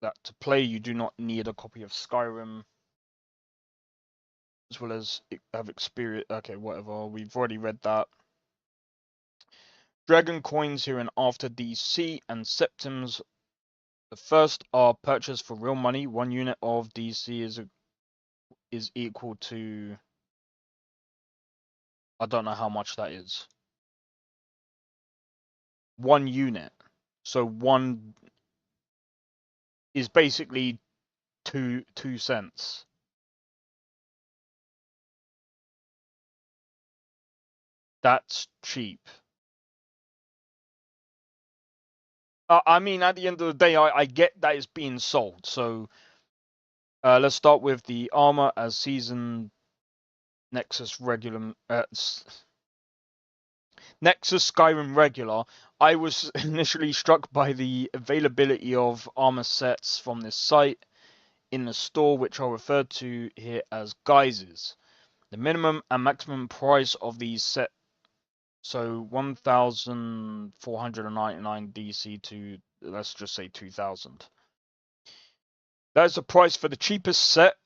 that to play you do not need a copy of Skyrim, as well as have experience. Okay, whatever. We've already read that. Dragon coins here and after DC and septims. The first are purchased for real money. 1 unit of DC is equal to... I don't know how much that is. 1 unit. So 1 is basically 2 cents. That's cheap. I mean, at the end of the day, I get that it's being sold. So let's start with the armor as season Nexus regular. Nexus Skyrim regular. I was initially struck by the availability of armor sets from this site in the store, which are referred to here as guises. The minimum and maximum price of these sets. So 1,499 DC to, let's just say 2,000. That is the price for the cheapest set,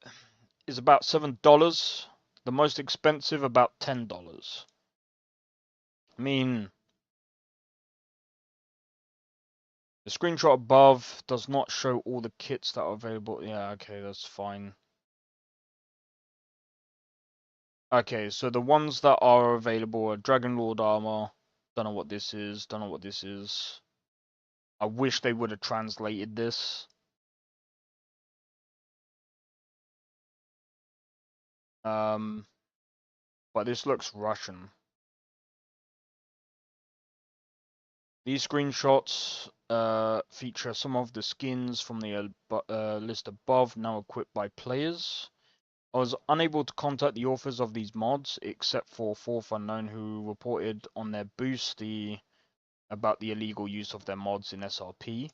is about $7. The most expensive, about $10. I mean, the screenshot above does not show all the kits that are available. Yeah, okay, that's fine. Okay, so the ones that are available are Dragon Lord armor. Don't know what this is. Don't know what this is. I wish they would have translated this. But this looks Russian. These screenshots feature some of the skins from the list above, now equipped by players. I was unable to contact the authors of these mods, except for Fourth Unknown, who reported on their boost about the illegal use of their mods in SRP.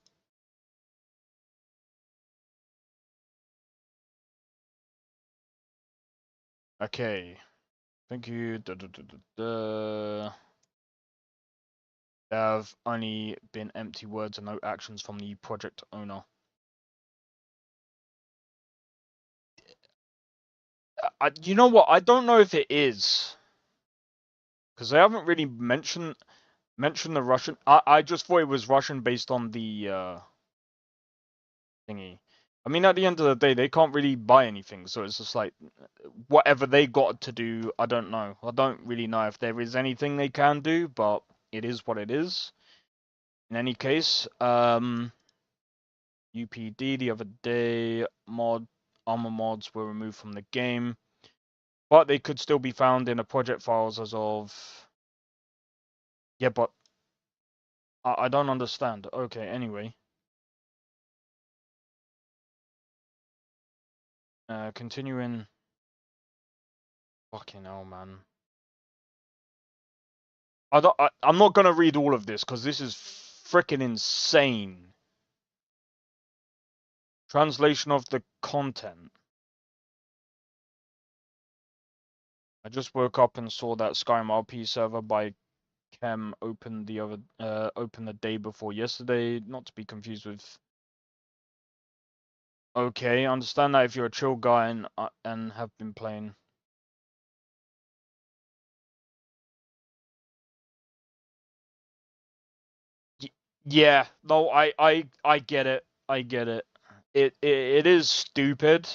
Okay, Thank you. There have only been empty words and no actions from the project owner. You know what? I don't know if it is, because they haven't really mentioned the Russian. I just thought it was Russian based on the thingy. I mean, at the end of the day, they can't really buy anything, so it's just like whatever they got to do. I don't know. I don't really know if there is anything they can do, but it is what it is. In any case, UPD the other day, armor mods were removed from the game, but they could still be found in the project files as of. Yeah, but I don't understand. Okay, anyway. Continuing. Fucking hell, man. I'm not gonna read all of this because this is freaking insane. Translation of the content. I just woke up and saw that Skyrim RP server by Chem opened the day before yesterday. Not to be confused with. Okay, understand that if you're a chill guy and have been playing. Yeah, no, I get it. I get it. It is stupid.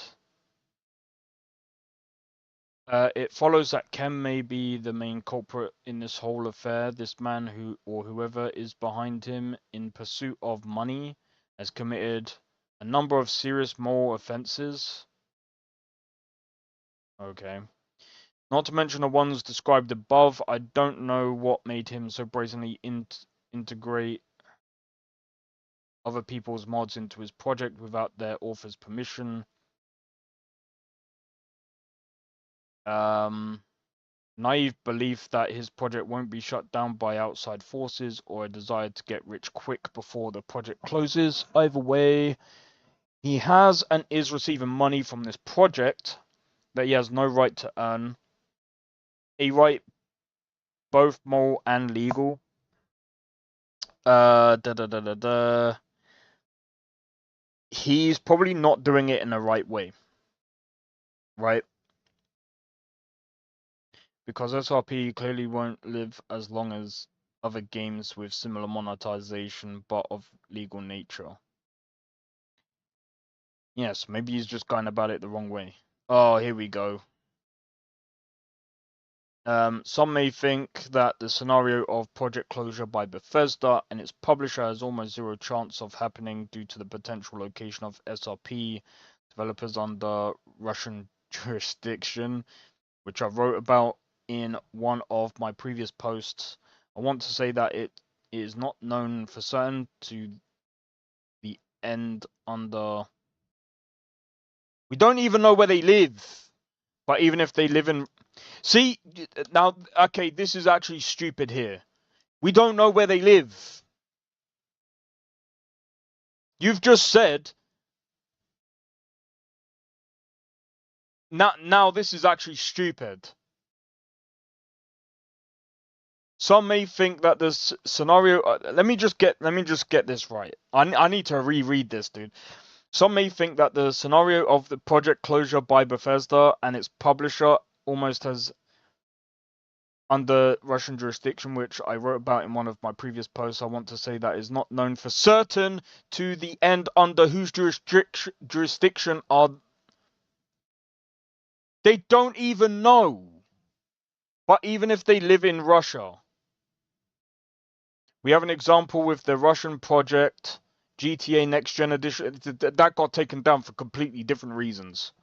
It follows that Kem may be the main culprit in this whole affair. This man whoever is behind him in pursuit of money has committed a number of serious moral offenses. Okay. Not to mention the ones described above. I don't know what made him so brazenly integrate other people's mods into his project without their author's permission. Naive belief that his project won't be shut down by outside forces or a desire to get rich quick before the project closes. Either way, he has and is receiving money from this project that he has no right to earn. A right both moral and legal. He's probably not doing it in the right way. Right? Because SRP clearly won't live as long as other games with similar monetization but of legal nature. Yes, maybe he's just going about it the wrong way. Oh, here we go. Some may think that the scenario of project closure by Bethesda and its publisher has almost zero chance of happening due to the potential location of SRP developers under Russian jurisdiction, which I wrote about in one of my previous posts. I want to say that it is not known for certain to the end under. We don't even know where they live. But even if they live in. See, now, okay, this is actually stupid here. We don't know where they live. You've just said. Now this is actually stupid. Some may think that this scenario. Let me just get this right. I need to reread this, dude. Some may think that the scenario of the project closure by Bethesda and its publisher almost has under Russian jurisdiction, which I wrote about in one of my previous posts. I want to say that is not known for certain to the end under whose jurisdiction are. They don't even know. But even if they live in Russia, we have an example with the Russian project GTA Next Gen Edition that got taken down for completely different reasons.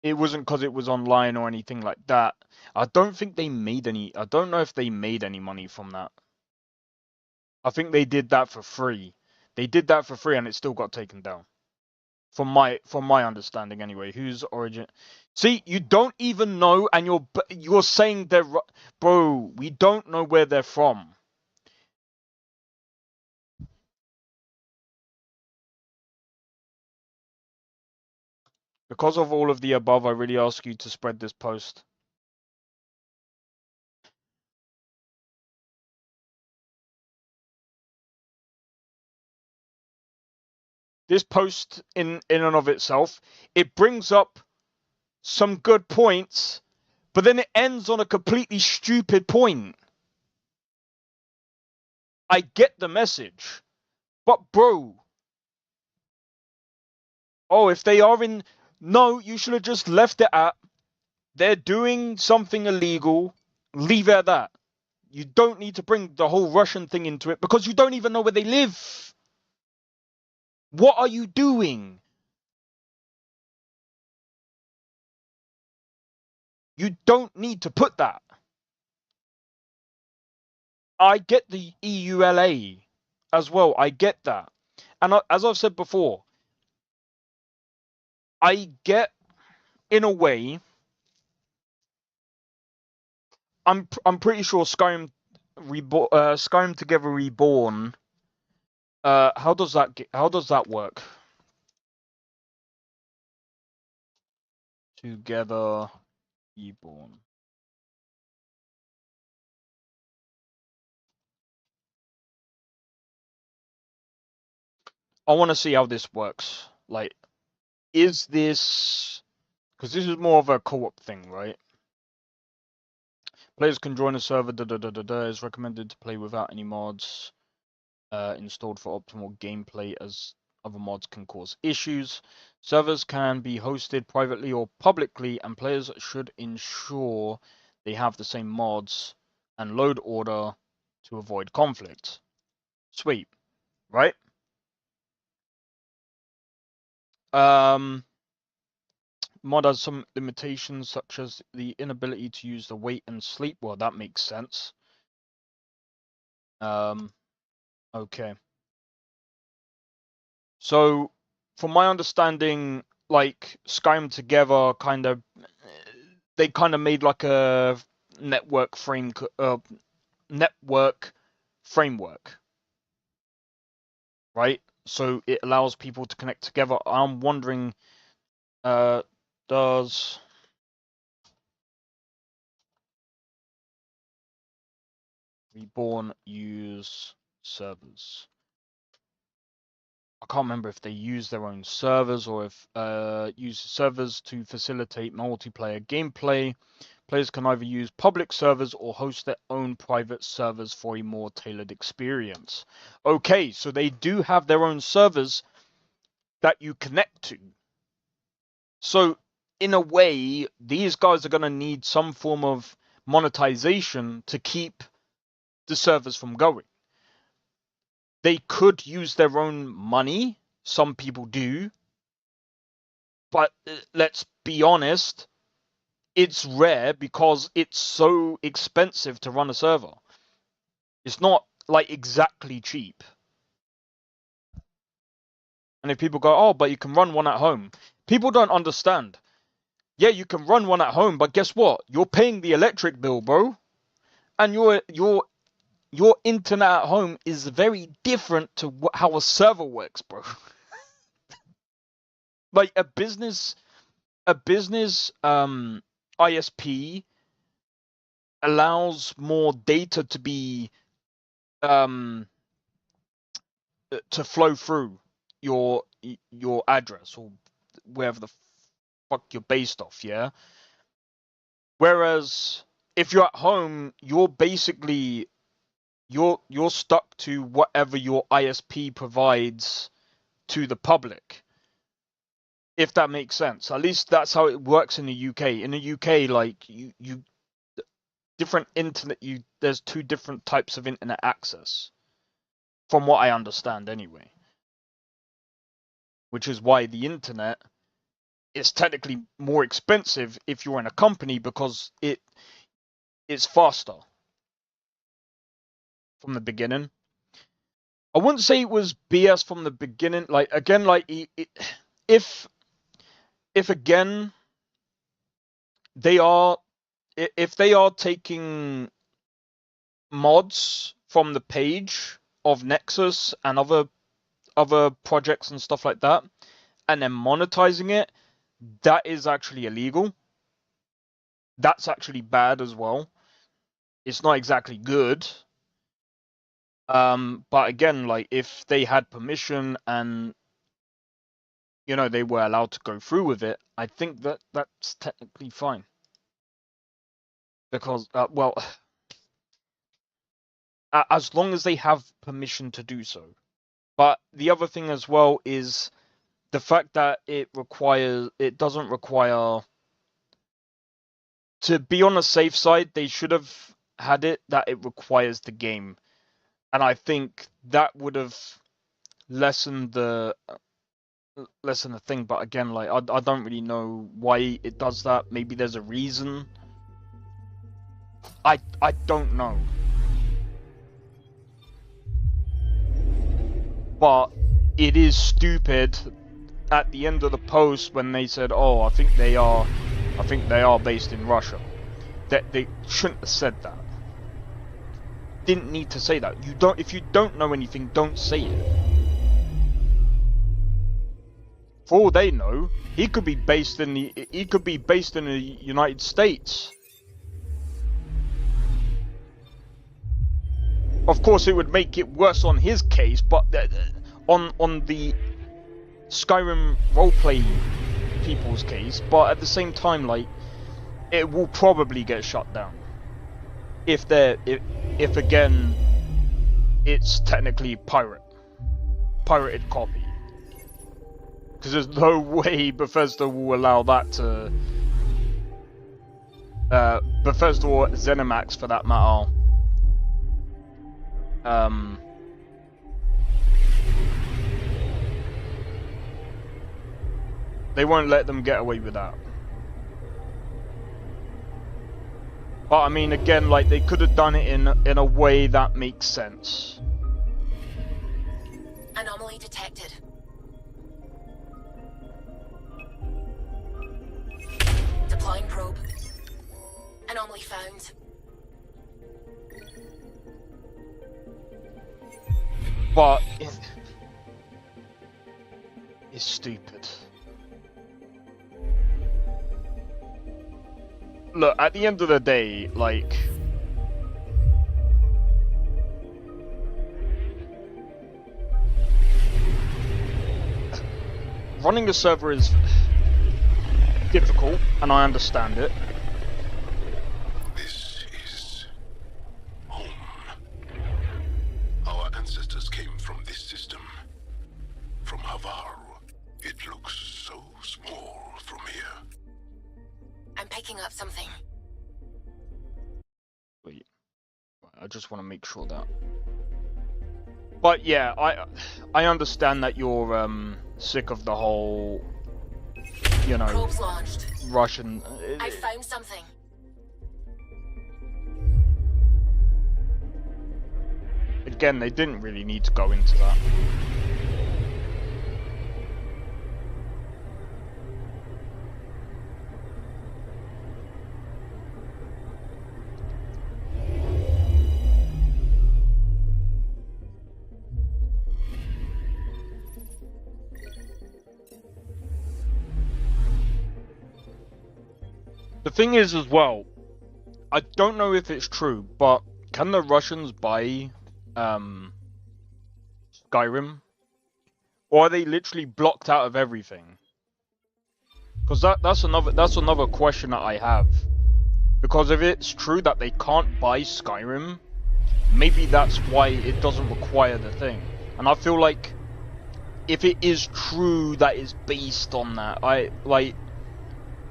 It wasn't because it was online or anything like that. I don't think they made any. I don't know if they made any money from that. I think they did that for free. They did that for free and it still got taken down. From my understanding anyway. Whose origin? See, you don't even know and you're saying they're. Bro, we don't know where they're from. Because of all of the above, I really ask you to spread this post. This post in and of itself, it brings up some good points, but then it ends on a completely stupid point. I get the message, but bro, oh, if they are in, no, you should have just left it at, they're doing something illegal, leave it at that. You don't need to bring the whole Russian thing into it because you don't even know where they live. What are you doing? You don't need to put that. I get the EULA as well. I get that. And as I've said before, I get, in a way, I'm pretty sure Skyrim Together Reborn. How does that work? Together Reborn. I want to see how this works. Like, is this, because this is more of a co-op thing, right? Players can join a server. Is recommended to play without any mods installed for optimal gameplay, as other mods can cause issues. Servers can be hosted privately or publicly, and players should ensure they have the same mods and load order to avoid conflict. Sweet, right? Mod has some limitations, such as the inability to use the wait and sleep. Well, that makes sense. Okay. So, from my understanding, like Skyrim Together they kind of made like a network framework, right? So it allows people to connect together. I'm wondering, does Reborn use servers? I can't remember if they use their own servers or if use servers to facilitate multiplayer gameplay. Players can either use public servers or host their own private servers for a more tailored experience. Okay, so they do have their own servers that you connect to. So in a way, these guys are going to need some form of monetization to keep the servers from going. They could use their own money. Some people do. But let's be honest, it's rare because it's so expensive to run a server. It's not like exactly cheap. And if people go, oh, but you can run one at home. People don't understand. Yeah, you can run one at home, but guess what? You're paying the electric bill, bro. And your internet at home is very different to how a server works, bro. Like a business ISP allows more data to be to flow through your address or wherever the fuck you're based off, yeah? Whereas if you're at home, you're basically you're stuck to whatever your ISP provides to the public. If that makes sense. At least that's how it works in the UK. In the UK, like you different internet there's two different types of internet access. From what I understand anyway. Which is why the internet is technically more expensive if you're in a company because it's faster from the beginning. I wouldn't say it was BS from the beginning. Like again, like if again if they are taking mods from the page of Nexus and other projects and stuff like that, and then monetizing it, that is actually illegal. That's actually bad as well. It's not exactly good. But again, like, if they had permission and, you know, they were allowed to go through with it, I think that that's technically fine. Because, well, as long as they have permission to do so. But the other thing as well is the fact that it doesn't require, to be on the safe side, they should have had it that it requires the game. And I think that would have lessened the thing. But again, like, I don't really know why it does that. Maybe there's a reason. I don't know. But it is stupid at the end of the post when they said, "Oh, I think they are based in Russia." That they shouldn't have said that. Didn't need to say that. If you don't know anything, don't say it. For all they know, he could be based in the United States. Of course, it would make it worse on his case, but on the Skyrim roleplay people's case. But at the same time, like, it will probably get shut down if again it's technically pirated copy. Because there's no way Bethesda will allow that to Bethesda or ZeniMax for that matter. They won't let them get away with that. But I mean, again, like, they could have done it in a way that makes sense. Anomaly detected. Deploying probe. Anomaly found. But it's stupid. Look, at the end of the day, like, running a server is difficult, and I understand it. This is home. Our ancestors came from this system. From Havar. It looks so small from here. I'm picking up something. Wait, I just want to make sure that. But yeah, I understand that you're sick of the whole, you know, Probes launched. Russian. I found something. Again, they didn't really need to go into that. The thing is as well, I don't know if it's true, but can the Russians buy Skyrim? Or are they literally blocked out of everything? Because that's another question that I have. Because if it's true that they can't buy Skyrim, maybe that's why it doesn't require the thing. And I feel like if it is true that it's based on that,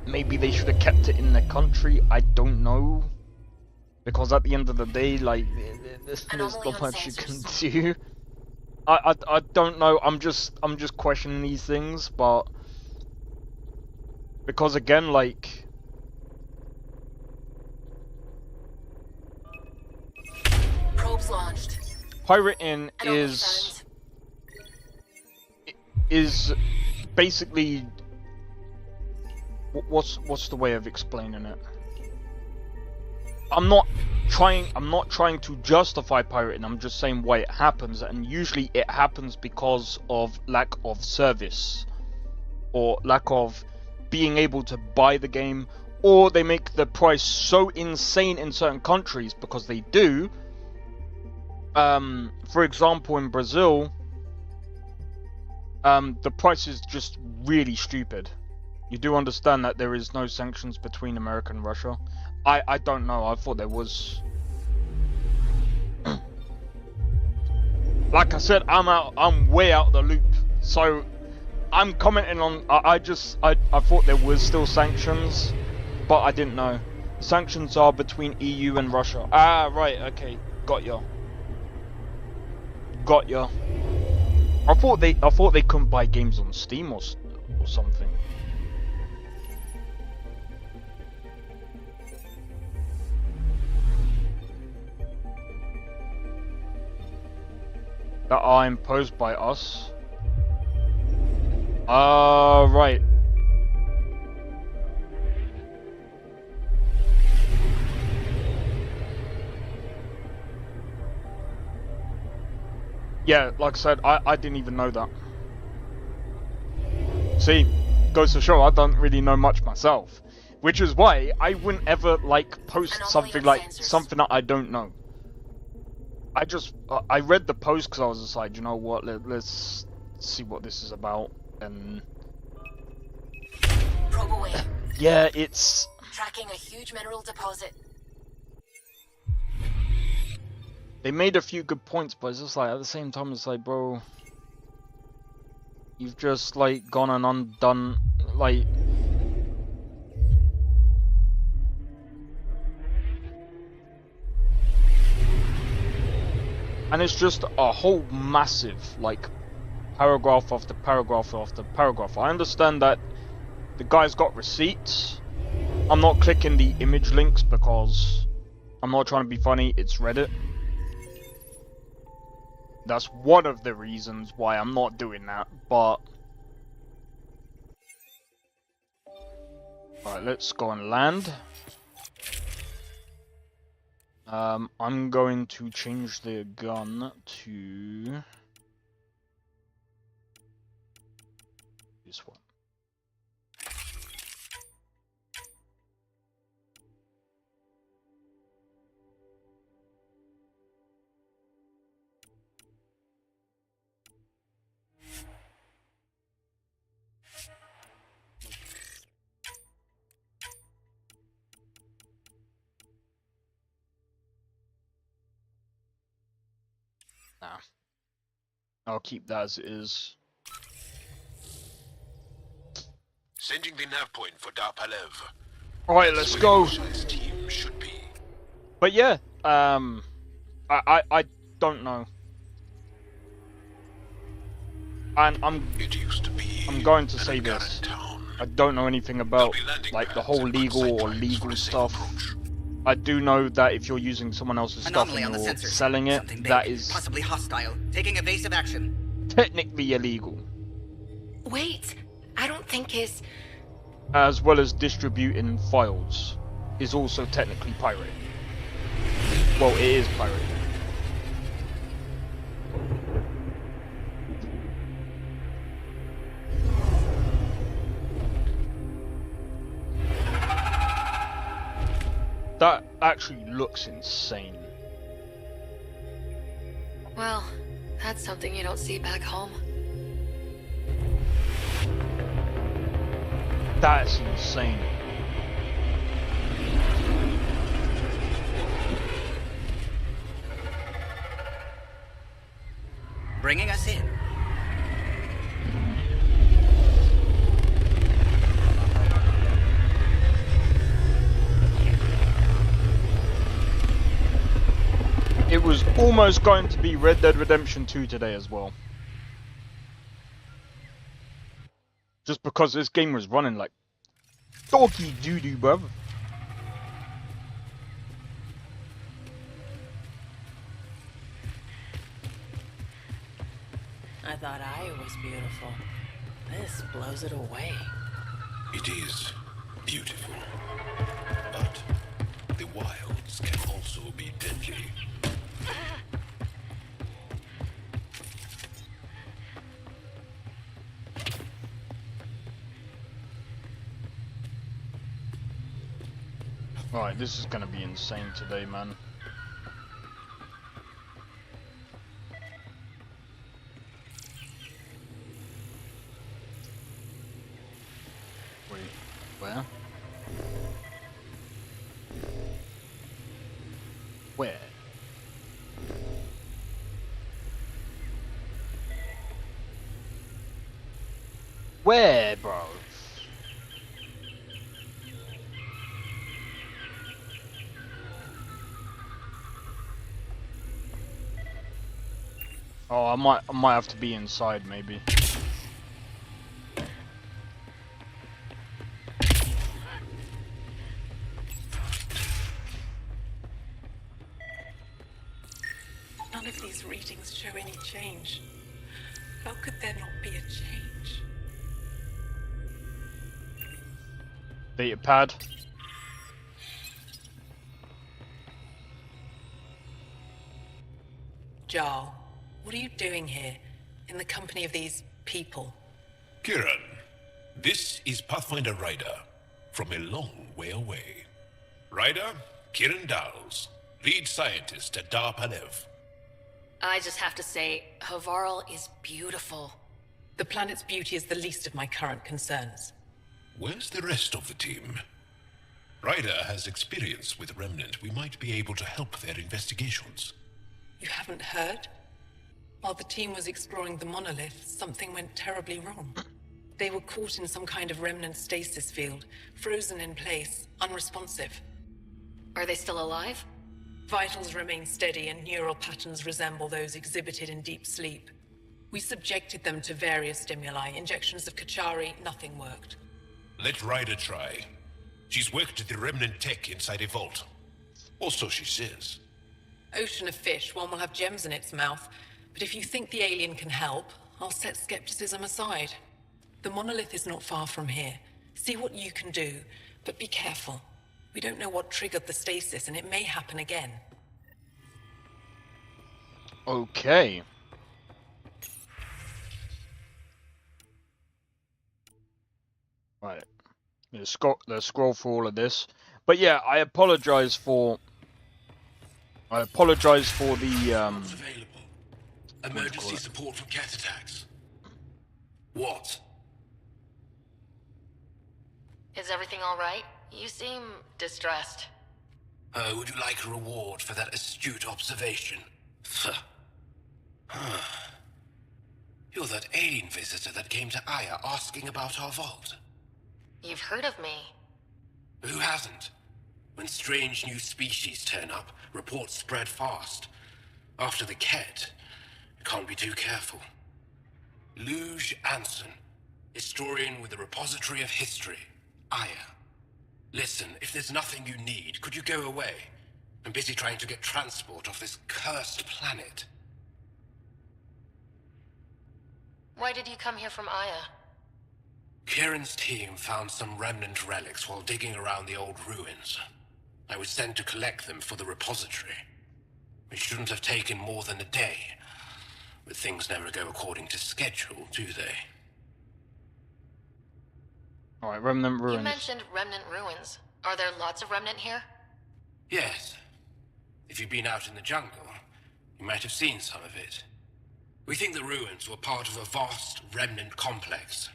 maybe they should have kept it in the country. I don't know, because at the end of the day, like, there's not much you can do. I don't know. I'm just questioning these things, but because again, like, Probes launched. pirating is basically, what's the way of explaining it? I'm not trying to justify pirating. I'm just saying why it happens, and usually it happens because of lack of service or lack of being able to buy the game, or they make the price so insane in certain countries, because they do. For example, in Brazil, the price is just really stupid. You do understand that there is no sanctions between America and Russia? I don't know. I thought there was. Like I said, I'm way out of the loop. So I'm commenting on. I thought there was still sanctions, but I didn't know. Sanctions are between EU and Russia. Ah, right. Okay, got ya. Got ya. I thought they couldn't buy games on Steam or something. That are imposed by us. Right. Yeah, like I said, I didn't even know that. See, goes to show I don't really know much myself. Which is why I wouldn't ever, like, post something like, something that I don't know. I just, I read the post because I was just like, you know what, let's see what this is about, and... Probe away. Yeah, it's... Tracking a huge mineral deposit. They made a few good points, but it's just like, at the same time, it's like, bro... You've just, like, gone and undone, like... And it's just a whole massive, like, paragraph after paragraph after paragraph. I understand that the guy's got receipts. I'm not clicking the image links because I'm not trying to be funny, it's Reddit. That's one of the reasons why I'm not doing that, but... Alright, let's go and land. I'm going to change the gun to this one. Nah. I'll keep that as it is. Sending the nav point for Darpalev. Alright, let's go. Team should be. But yeah, I don't know. And I'm going to say this. I don't know anything about like the whole legal or legal stuff. I do know that if you're using someone else's stuff and you're selling it, that is possibly hostile, taking evasive action. Technically illegal. Wait, I don't think his... As well as distributing files is also technically pirated. Well, it is pirated. That actually looks insane. Well, that's something you don't see back home. That's insane. Bringing us in. It was almost going to be Red Dead Redemption 2 today as well. Just because this game was running like doggy doo-doo, bruv. I thought I was beautiful. This blows it away. It is beautiful. But the wilds can also be deadly. Right, this is gonna be insane today, man. Wait, where? Where? Where, bro? Oh, I might have to be inside, maybe. None of these readings show any change. How could there not be a change? Data pad. Jarl, what are you doing here, in the company of these people? Kieran, this is Pathfinder Ryder, from a long way away. Ryder, Kieran Dowles, lead scientist at Dar Panev. I just have to say, Havarl is beautiful. The planet's beauty is the least of my current concerns. Where's the rest of the team? Ryder has experience with Remnant. We might be able to help their investigations. You haven't heard? While the team was exploring the monolith, something went terribly wrong. They were caught in some kind of remnant stasis field, frozen in place, unresponsive. Are they still alive? Vitals remain steady and neural patterns resemble those exhibited in deep sleep. We subjected them to various stimuli, injections of Kachari, nothing worked. Let Ryder try. She's worked at the Remnant tech inside a vault. Or so she says. Ocean of fish, one will have gems in its mouth. But if you think the alien can help, I'll set skepticism aside. The monolith is not far from here. See what you can do, but be careful. We don't know what triggered the stasis, and it may happen again. Okay. Right. Let's scroll through all of this. But yeah, I apologize for the Available. Emergency support from cat attacks. What? Is everything all right? You seem distressed. Would you like a reward for that astute observation? You're that alien visitor that came to Aya asking about our vault. You've heard of me. Who hasn't? When strange new species turn up, reports spread fast. After the Ket, you can't be too careful. Luge Anson, historian with the Repository of History, Aya. Listen, if there's nothing you need, could you go away? I'm busy trying to get transport off this cursed planet. Why did you come here from Aya? Kieran's team found some remnant relics while digging around the old ruins. I was sent to collect them for the repository. It shouldn't have taken more than a day, but things never go according to schedule, do they? Alright, Remnant Ruins. You mentioned remnant ruins. Are there lots of remnant here? Yes. If you've been out in the jungle, you might have seen some of it. We think the ruins were part of a vast remnant complex.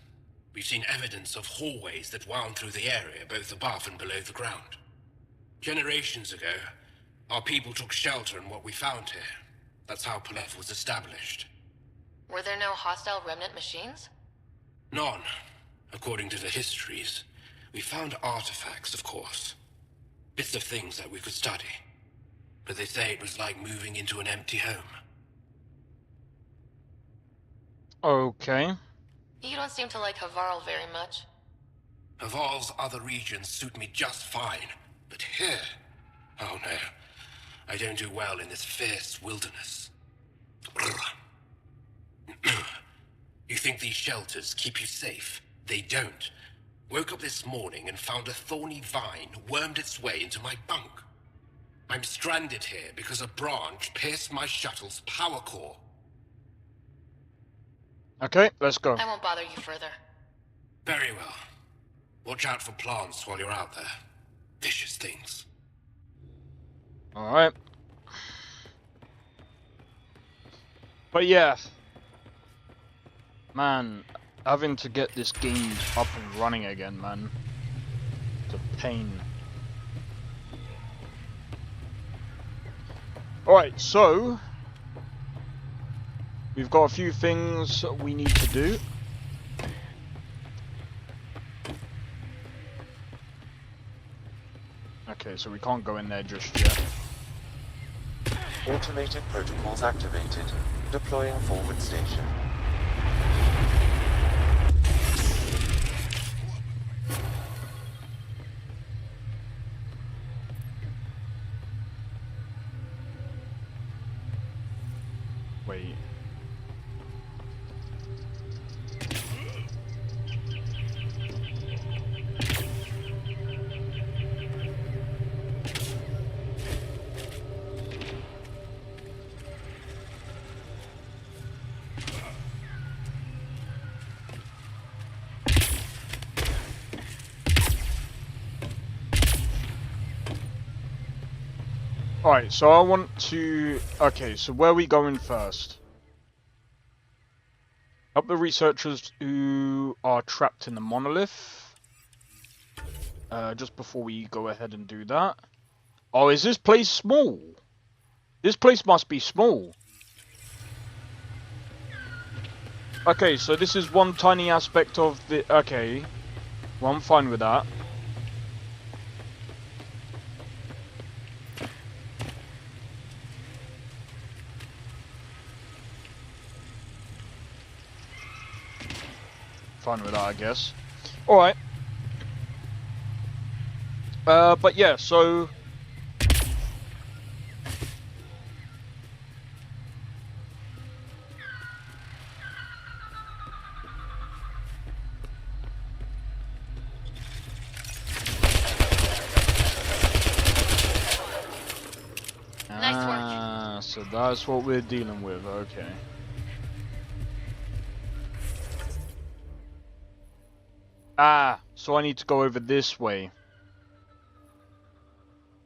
We've seen evidence of hallways that wound through the area, both above and below the ground. Generations ago, our people took shelter in what we found here. That's how Panev was established. Were there no hostile remnant machines? None, according to the histories. We found artifacts, of course. Bits of things that we could study. But they say it was like moving into an empty home. Okay. You don't seem to like Havarl very much. Havarl's other regions suit me just fine. But here... oh no. I don't do well in this fierce wilderness. You think these shelters keep you safe? They don't. Woke up this morning and found a thorny vine wormed its way into my bunk. I'm stranded here because a branch pierced my shuttle's power core. Okay, let's go. I won't bother you further. Very well. Watch out for plants while you're out there. Vicious things. Alright. But yeah. Man, having to get this game up and running again, man. It's a pain. Alright, so we've got a few things we need to do. Okay, so we can't go in there just yet. Automated protocols activated. Deploying forward station. Wait. Alright, so I want to... Okay, so where are we going first? Help the researchers who are trapped in the monolith. Just before we go ahead and do that. Oh, is this place small? This place must be small. Okay, so this is one tiny aspect of the... Okay. Well, I'm fine with that. Fine with that, I guess. Alright. But yeah, so... Nice work. So that's what we're dealing with, okay. Ah, so I need to go over this way.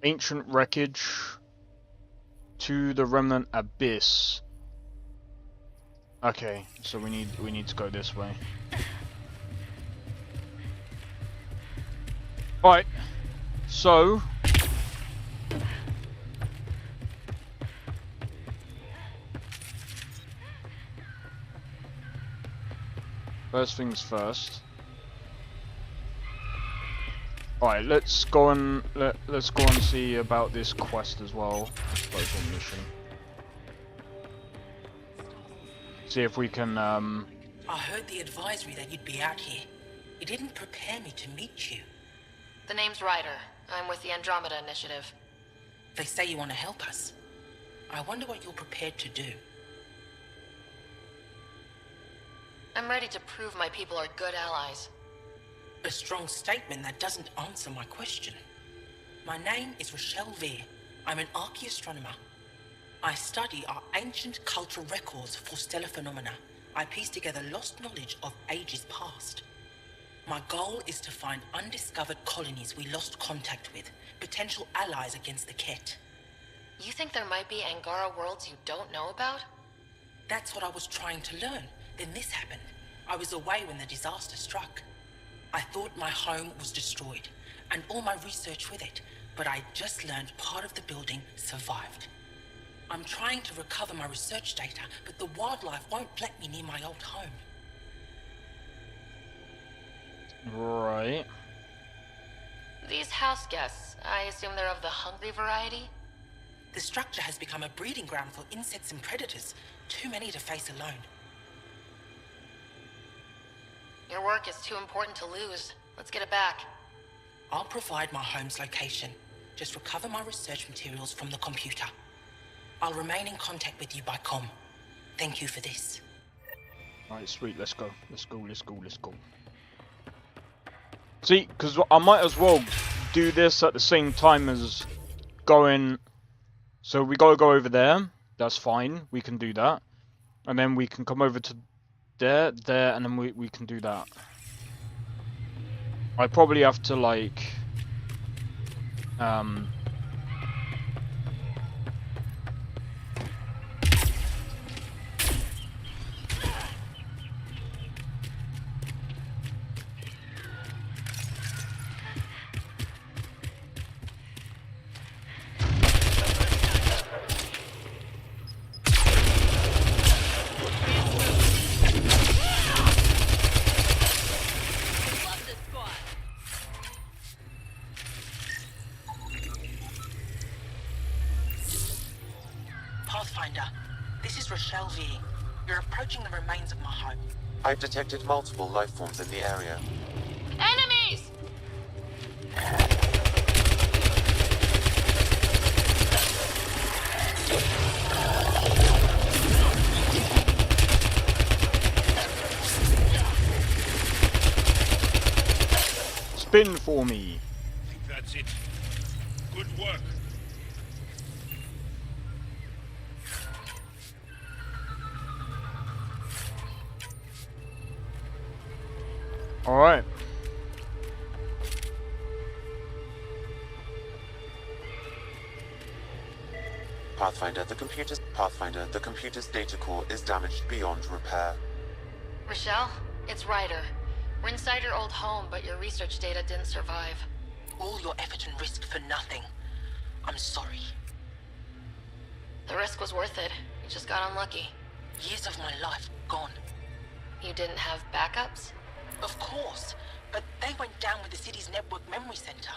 Ancient wreckage to the remnant abyss. Okay, so we need to go this way. Alright. So first things first. Alright, let's go and see about this quest as well. Disposal mission. See if we can I heard the advisory that you'd be out here. It didn't prepare me to meet you. The name's Ryder. I'm with the Andromeda Initiative. They say you want to help us. I wonder what you're prepared to do. I'm ready to prove my people are good allies. A strong statement that doesn't answer my question. My name is Rochelle Veer. I'm an archaeoastronomer. I study our ancient cultural records for stellar phenomena. I piece together lost knowledge of ages past. My goal is to find undiscovered colonies we lost contact with, potential allies against the Ket. You think there might be Angara worlds you don't know about? That's what I was trying to learn. Then this happened. I was away when the disaster struck. I thought my home was destroyed, and all my research with it, but I just learned part of the building survived. I'm trying to recover my research data, but the wildlife won't let me near my old home. right. These house guests, I assume they're of the hungry variety? The structure has become a breeding ground for insects and predators, too many to face alone. Your work is too important to lose. Let's get it back. I'll provide my home's location. Just recover my research materials from the computer. I'll remain in contact with you by comm. Thank you for this. Alright, sweet, let's go. Let's go. See, because I might as well do this at the same time as going... So we gotta go over there. That's fine. We can do that. And then we can come over to there, and then we can do that. I probably have to, like... Pathfinder, this is Rochelle V. You're approaching the remains of my home. I've detected multiple life forms in the area. Enemies! Spin for me. I think that's it. Good work. Alright. Pathfinder, the computer's data core is damaged beyond repair. Rochelle, it's Ryder. We're inside your old home, but your research data didn't survive. All your effort and risk for nothing. I'm sorry. The risk was worth it. You just got unlucky. Years of my life gone. You didn't have backups? Of course, but they went down with the city's network memory center.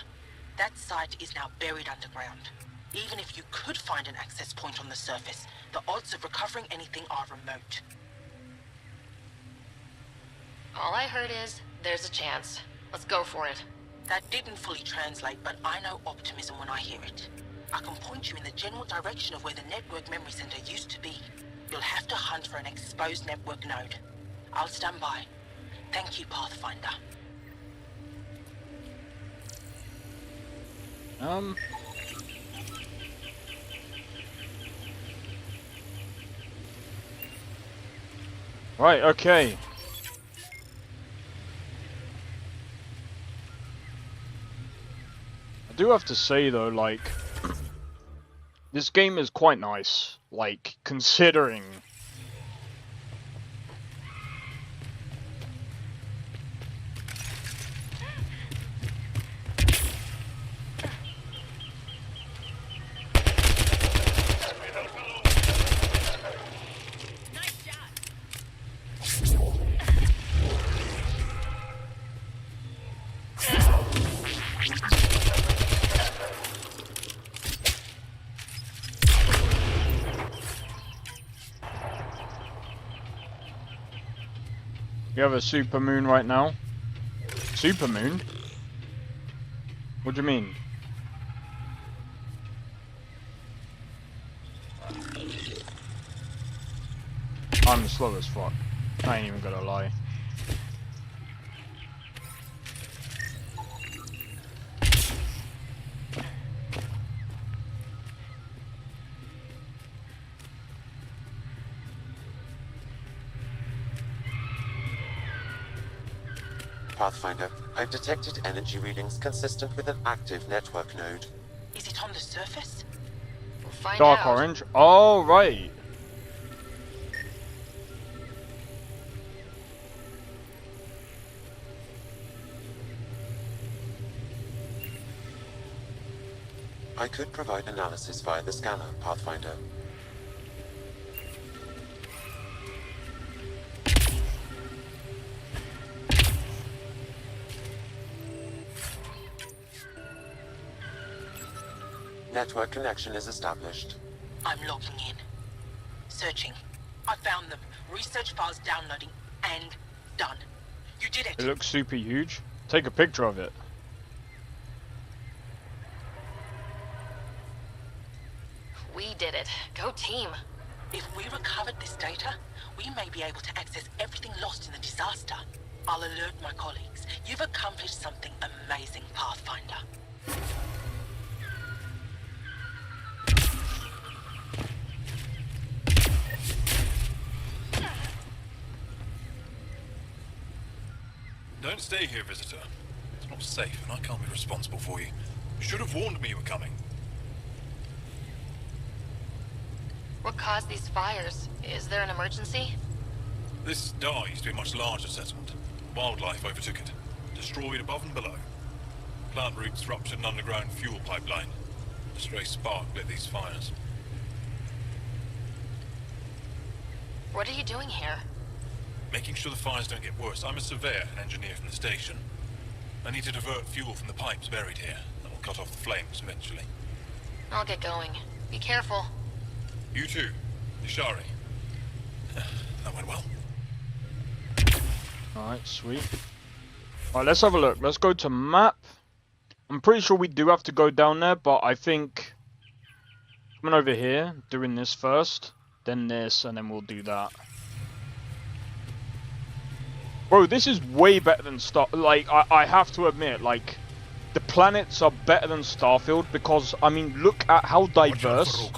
That site is now buried underground. Even if you could find an access point on the surface, the odds of recovering anything are remote. All I heard is, there's a chance. Let's go for it. That didn't fully translate, but I know optimism when I hear it. I can point you in the general direction of where the network memory center used to be. You'll have to hunt for an exposed network node. I'll stand by. Thank you, Pathfinder. Right, okay. I do have to say though, like, this game is quite nice, like, considering. You have a supermoon right now? Supermoon? What do you mean? I'm slow as fuck. I ain't even gonna lie. Pathfinder, I've detected energy readings consistent with an active network node. Is it on the surface? We'll find Dark out. orange? Oh, right. I could provide analysis via the scanner, Pathfinder. Network connection is established. I'm logging in. Searching. I found them. Research files downloading and done. You did it. It looks super huge. Take a picture of it. We did it. Go team. If we recovered this data, we may be able to access everything lost in the disaster. I'll alert my colleagues. You've accomplished something amazing, Pathfinder. Don't stay here, visitor. It's not safe, and I can't be responsible for you. should have warned me you were coming. What caused these fires? Is there an emergency? This star used to be a much larger settlement. Wildlife overtook it, destroyed above and below. Plant roots ruptured an underground fuel pipeline. A stray spark lit these fires. What are you doing here? Making sure the fires don't get worse. I'm a surveyor and engineer from the station. I need to divert fuel from the pipes buried here. That will cut off the flames eventually. I'll get going. Be careful. You too, Ishari. That went well. Alright, sweet. Alright, let's have a look. Let's go to map. I'm pretty sure we do have to go down there, but I think coming over here, doing this first, then this, and then we'll do that. Bro, this is way better than like, I have to admit, like, the planets are better than Starfield because, I mean, look at how diverse.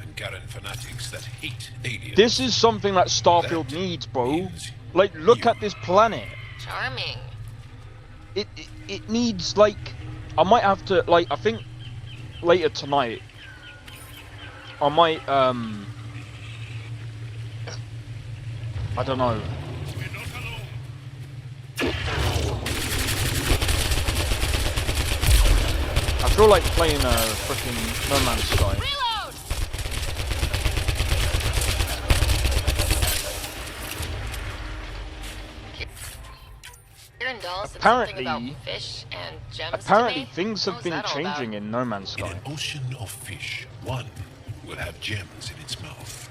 And Garen fanatics that hate aliens. This is something that Starfield needs, bro. Like, look at this planet. Charming. It needs, like, I might have to, like, I think later tonight I might I don't know. I feel like playing a freaking No Man's Sky. Apparently, fish and gems apparently today? things have What was been that all about? changing in No Man's Sky. In an ocean of fish, one will have gems in its mouth.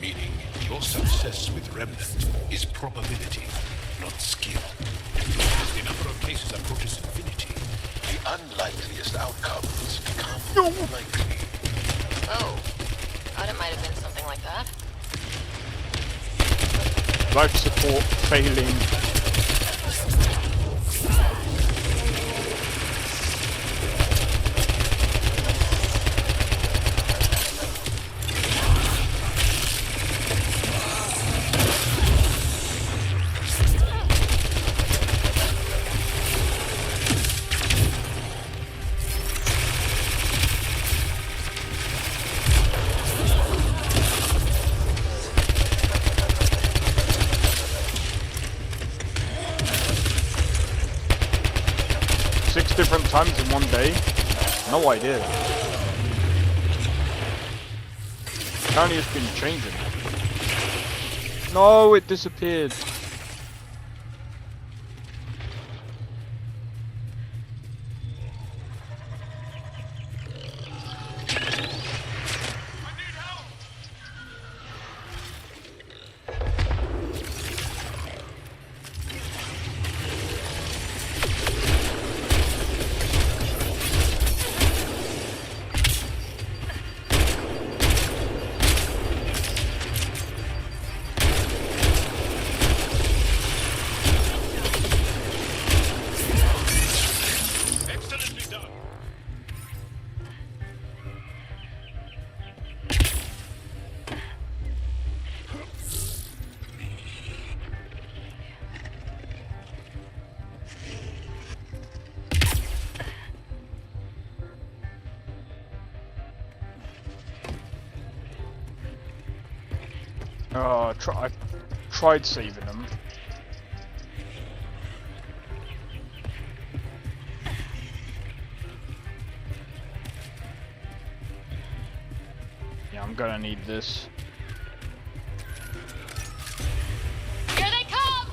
Meaning, your success with Remnant is probability, not skill. As the number of cases approaches infinity, the unlikeliest outcomes become likely. Oh, thought it might have been something like that. Life support failing. Different times in one day? No idea. Apparently it's been changing. No, it disappeared. I tried saving them. Yeah, I'm gonna need this. Here they come!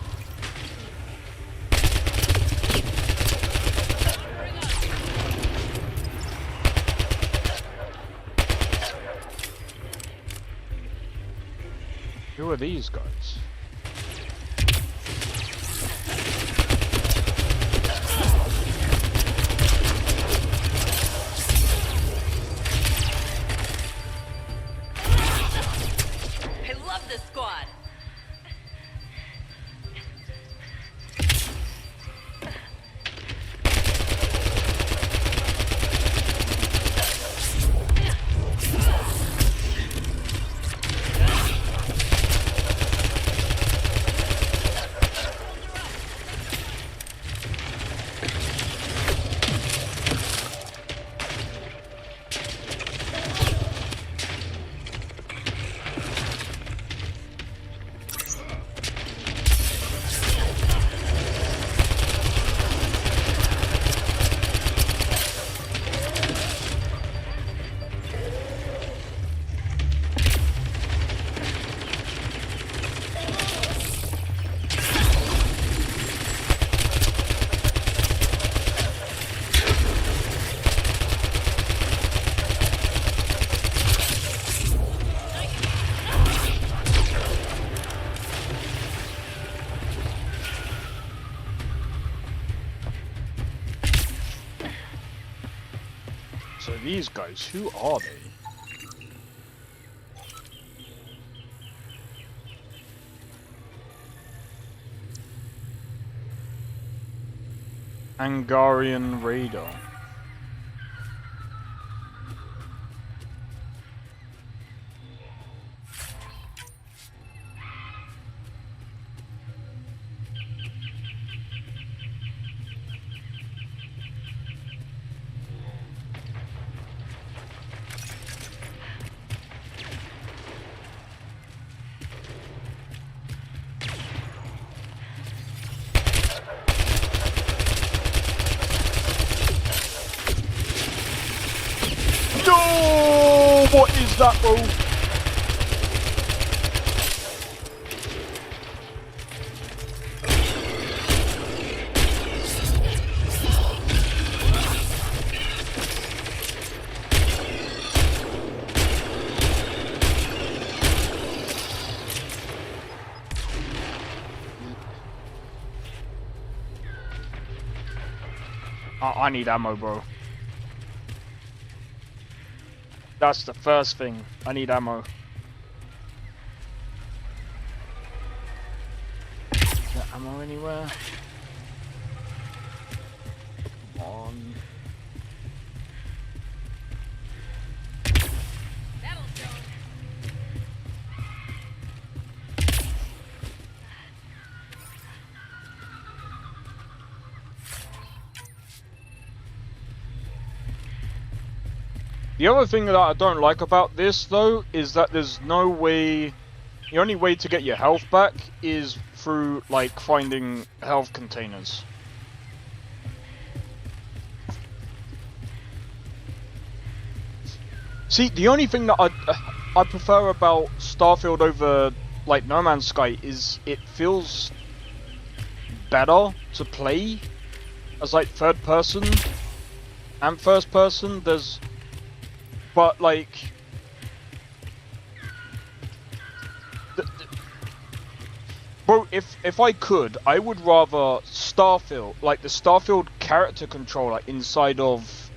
Who are these guys? I love this squad. these guys? Who are they? Angarian Raider. No! What is that, bro? I need ammo, bro. That's the first thing. I need ammo. Is there ammo anywhere? Come on. That'll do. The other thing that I don't like about this, though, is that there's no way... The only way to get your health back is through, like, finding health containers. See, the only thing that I prefer about Starfield over, like, No Man's Sky is it feels better to play as, like, third person and first person. There's... But, like... Bro, if I could, I would rather Starfield, like the Starfield character controller inside of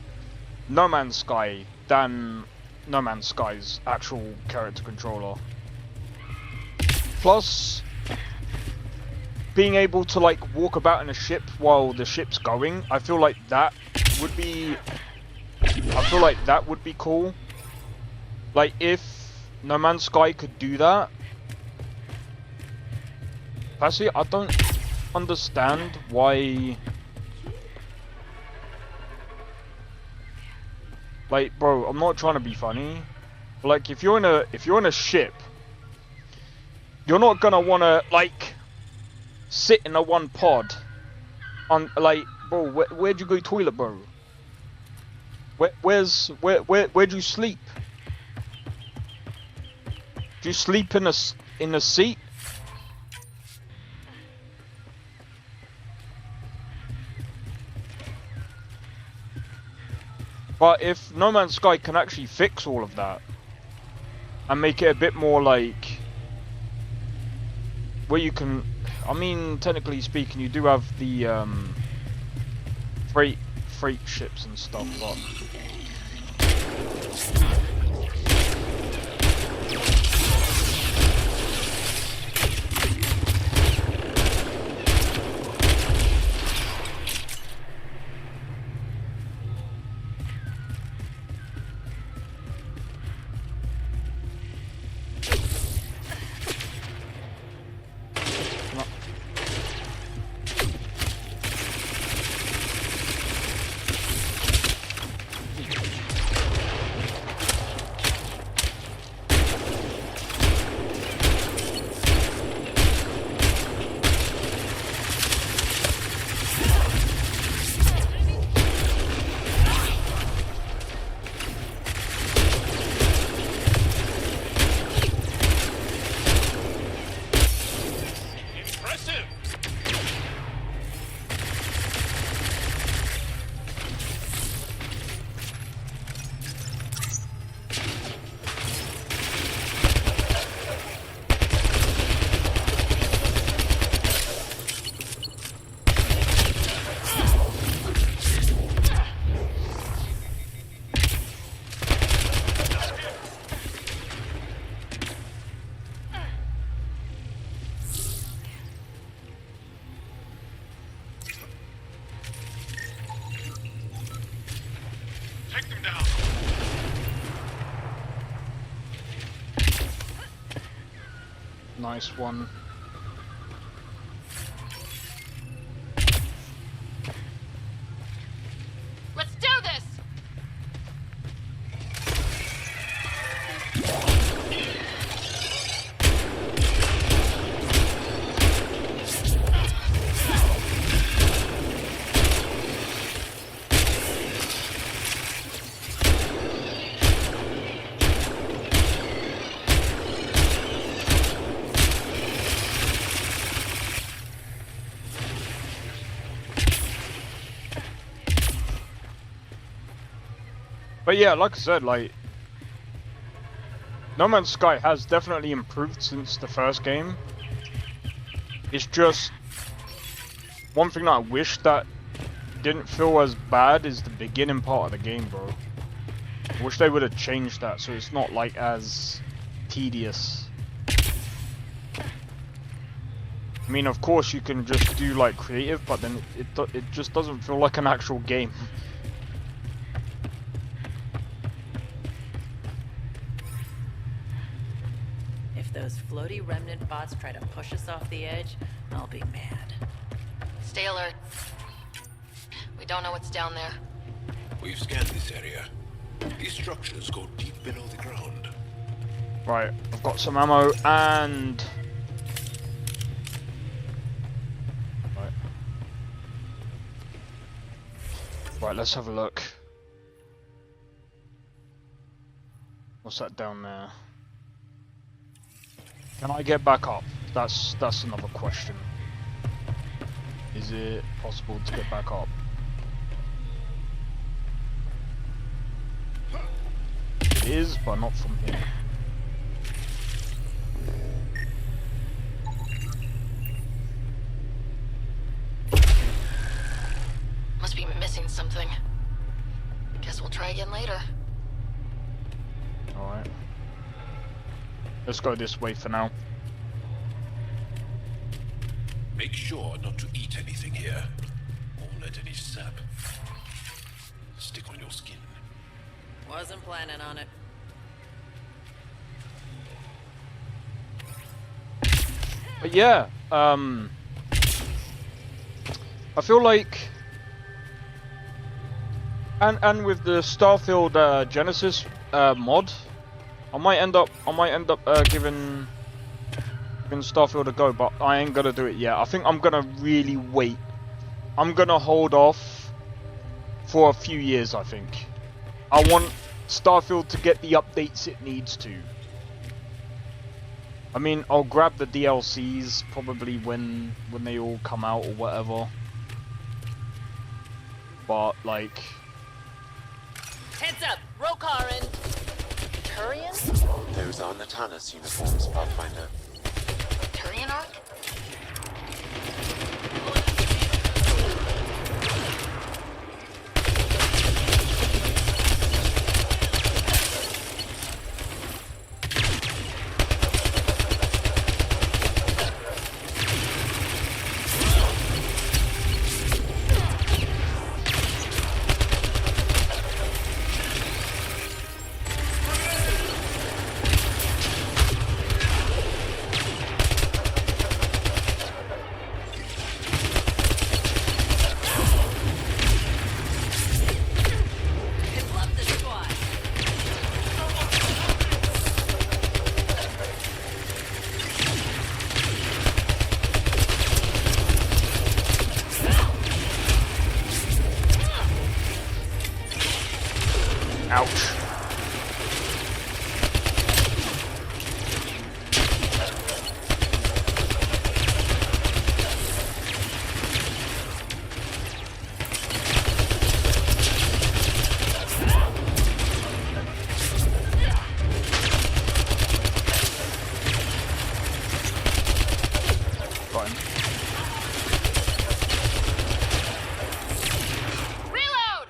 No Man's Sky than No Man's Sky's actual character controller. Plus, being able to, like, walk about in a ship while the ship's going, I feel like that would be... I feel like that would be cool. Like, if No Man's Sky could do that. Actually, I don't understand why... Like, bro, I'm not trying to be funny. But, like, if you're in a ship, you're not gonna wanna, like, sit in a one pod. On, like, bro, where'd you go toilet, bro? Where'd you sleep? Do you sleep in a seat? But if No Man's Sky can actually fix all of that and make it a bit more like where you can, I mean, technically speaking, you do have the freight ships and stuff, but Nice one. Let's do this! But yeah, like I said, like, No Man's Sky has definitely improved since the first game. It's just one thing that I wish that didn't feel as bad is the beginning part of the game, bro. I wish they would have changed that so it's not like as tedious. I mean, of course you can just do like creative, but then it just doesn't feel like an actual game. If those floaty remnant bots try to push us off the edge, I'll be mad. Stay alert. We don't know what's down there. We've scanned this area. These structures go deep below the ground. Right, I've got some ammo and... Right, let's have a look. What's that down there? Can I get back up? That's another question. Is it possible to get back up? It is, but not from here. Must be missing something. Guess we'll try again later. Alright. Let's go this way for now. Make sure not to eat anything here, or let any sap stick on your skin. Wasn't planning on it. But yeah, I feel like, and with the Starfield Genesis mod, I might end up giving Starfield a go, but I ain't gonna do it yet. I think I'm gonna really wait. I'm gonna hold off for a few years. I think I want Starfield to get the updates it needs to. I mean, I'll grab the DLCs probably when they all come out or whatever. But like, Heads up! Rokarin! Turian? Those are Natanus uniforms, Pathfinder. Turian arc? ouch. Got him. Reload!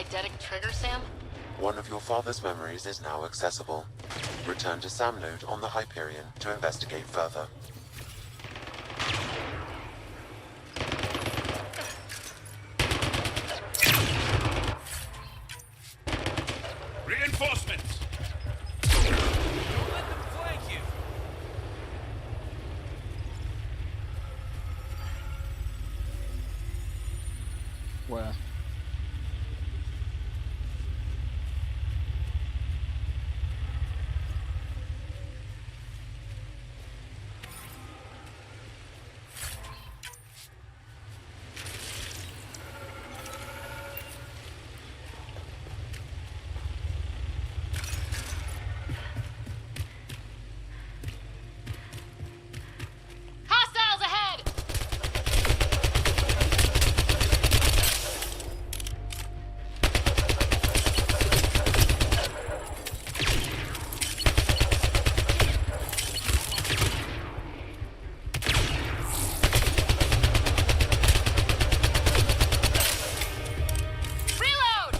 eidetic trigger, Sam? One of your father's memories is now accessible. Return to Sam Node on the Hyperion to investigate further. Reinforcements! Don't let them flank you! Where? Hostiles ahead! Reload!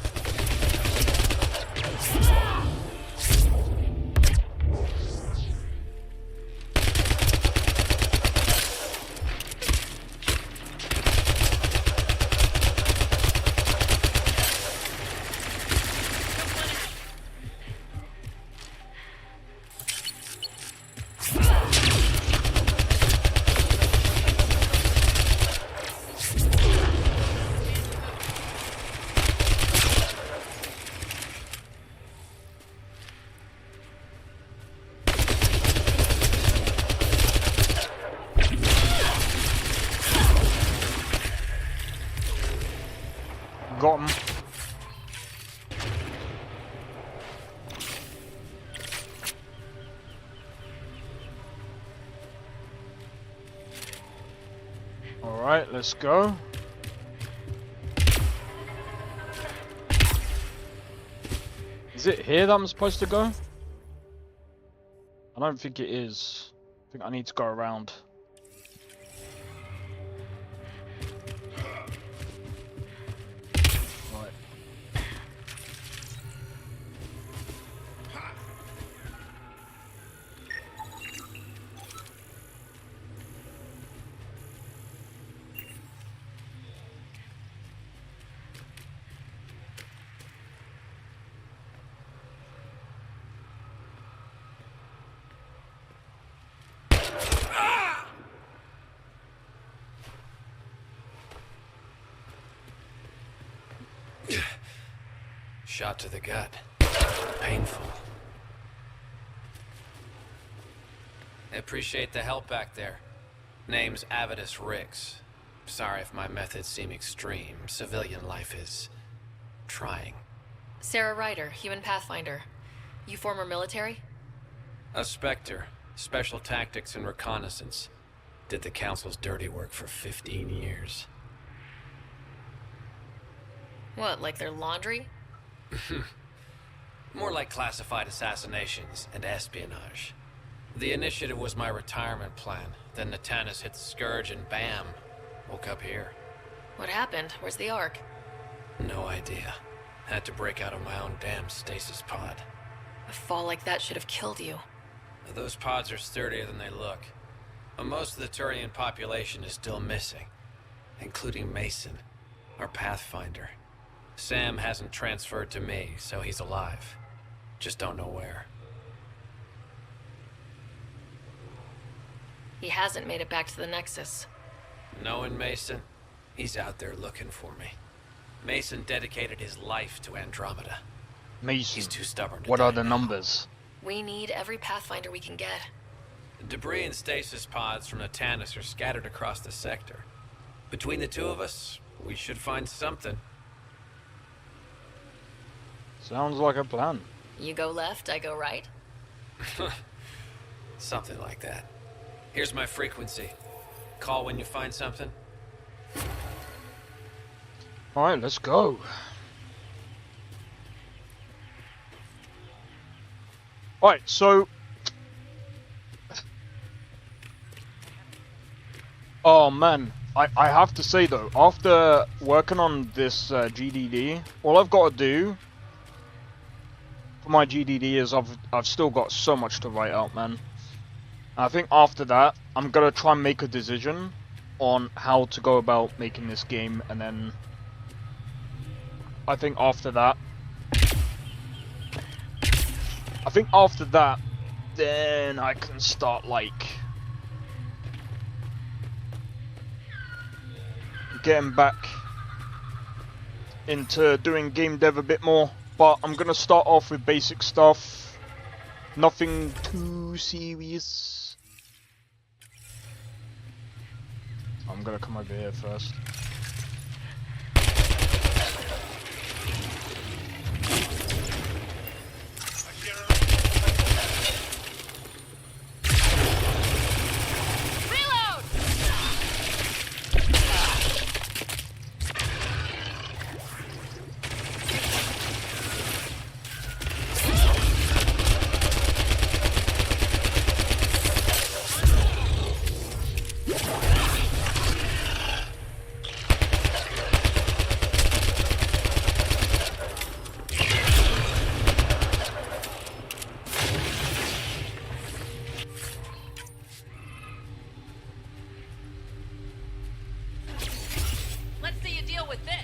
Got him. Alright, let's go. Is it here that I'm supposed to go? I don't think it is. I think I need to go around. Right. Shot to the gut. Painful. I appreciate the help back there. Name's Avidus Rix. Sorry if my methods seem extreme. Civilian life is trying. Sarah Ryder, human pathfinder. You former military? A Spectre. Special tactics and reconnaissance. Did the Council's dirty work for 15 years. What, like their laundry? More like classified assassinations and espionage. The initiative was my retirement plan. Then Natanis hit the Scourge and bam, woke up here. What happened? Where's the Ark? No idea. Had to break out of my own damn stasis pod. A fall like that should have killed you. Those pods are sturdier than they look. But most of the Turian population is still missing, including Mason, our pathfinder. Sam hasn't transferred to me, so he's alive. Just don't know where. He hasn't made it back to the Nexus. Knowing Mason, he's out there looking for me. Mason dedicated his life to Andromeda. Mason. He's too stubborn to What are die the now. numbers? We need every pathfinder we can get. Debris and stasis pods from Natanis are scattered across the sector. Between the two of us, we should find something. Sounds like a plan. You go left, I go right. Something like that. Here's my frequency. Call when you find something. Alright, let's go. Alright, so... Oh man, I have to say though, after working on this GDD, all I've got to do for my GDD is I've still got so much to write out, man. I think after that, I'm gonna try and make a decision on how to go about making this game, and then I think after that, then I can start like getting back into doing game dev a bit more. But I'm gonna start off with basic stuff, nothing too serious. I'm gonna come over here first. Let's see you deal with this.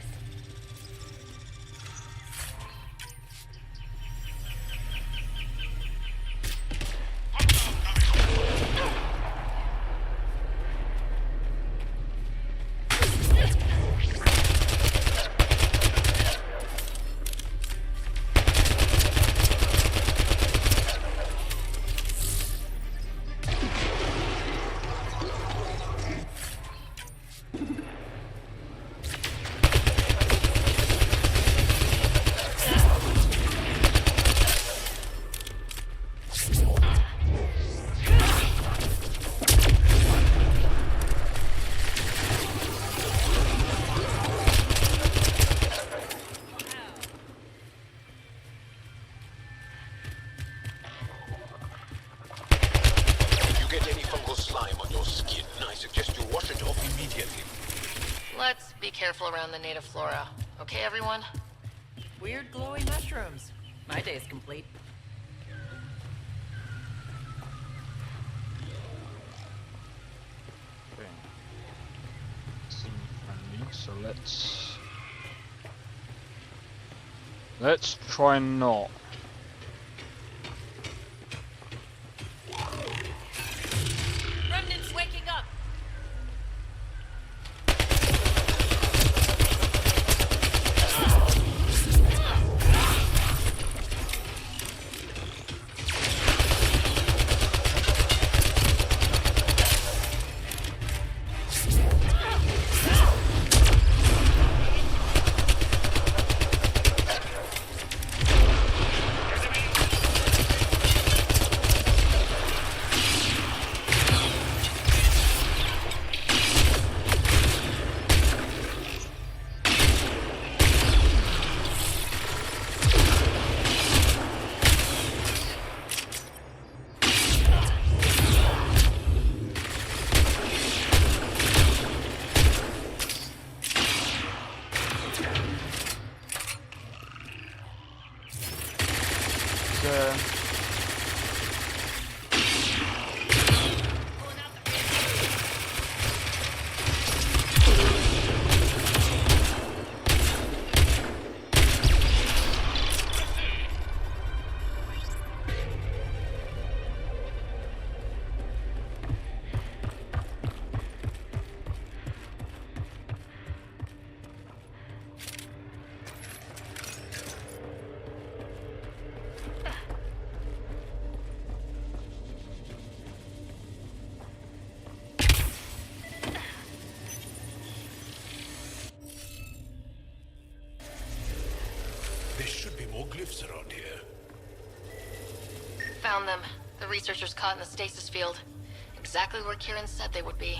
Let's be careful around the native flora. Okay, everyone? Weird glowing mushrooms. My day's complete. Okay. Seem friendly, so let's try not. Remnants waking up. There should be more glyphs around here. Found them. The researchers caught in the stasis field. Exactly where Kieran said they would be.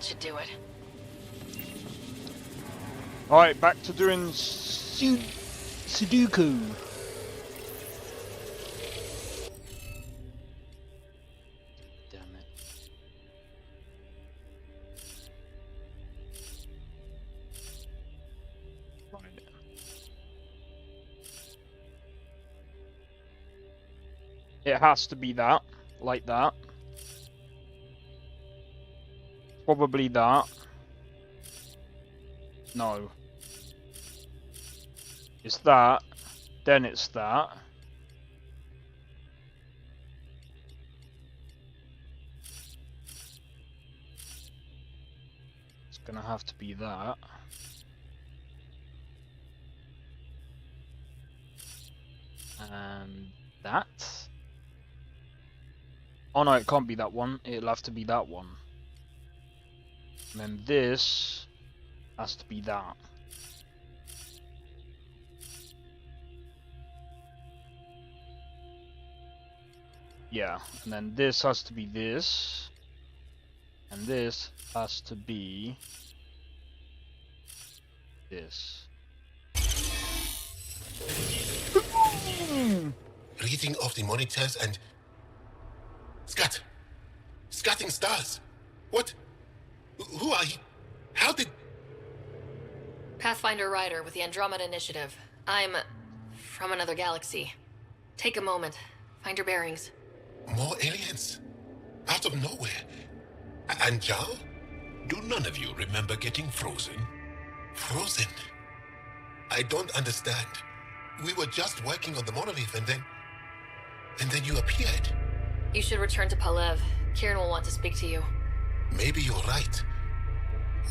That should do it. Alright, back to doing Sudoku. Damn it. Right. It has to be that, like that. Probably that. No. It's that, then it's that. It's gonna have to be that. And that. Oh no, it can't be that one. It'll have to be that one. And then this has to be that. Yeah, and then this has to be this. And this has to be this. Reading of the monitors and... Scat! Scatting stars! What? Who are you? How did... Pathfinder Ryder with the Andromeda Initiative. I'm from another galaxy. Take a moment. Find your bearings. More aliens? Out of nowhere? And Jal? Do none of you remember getting frozen? Frozen? I don't understand. We were just working on the monolith and then you appeared. You should return to Palev. Kieran will want to speak to you. Maybe you're right.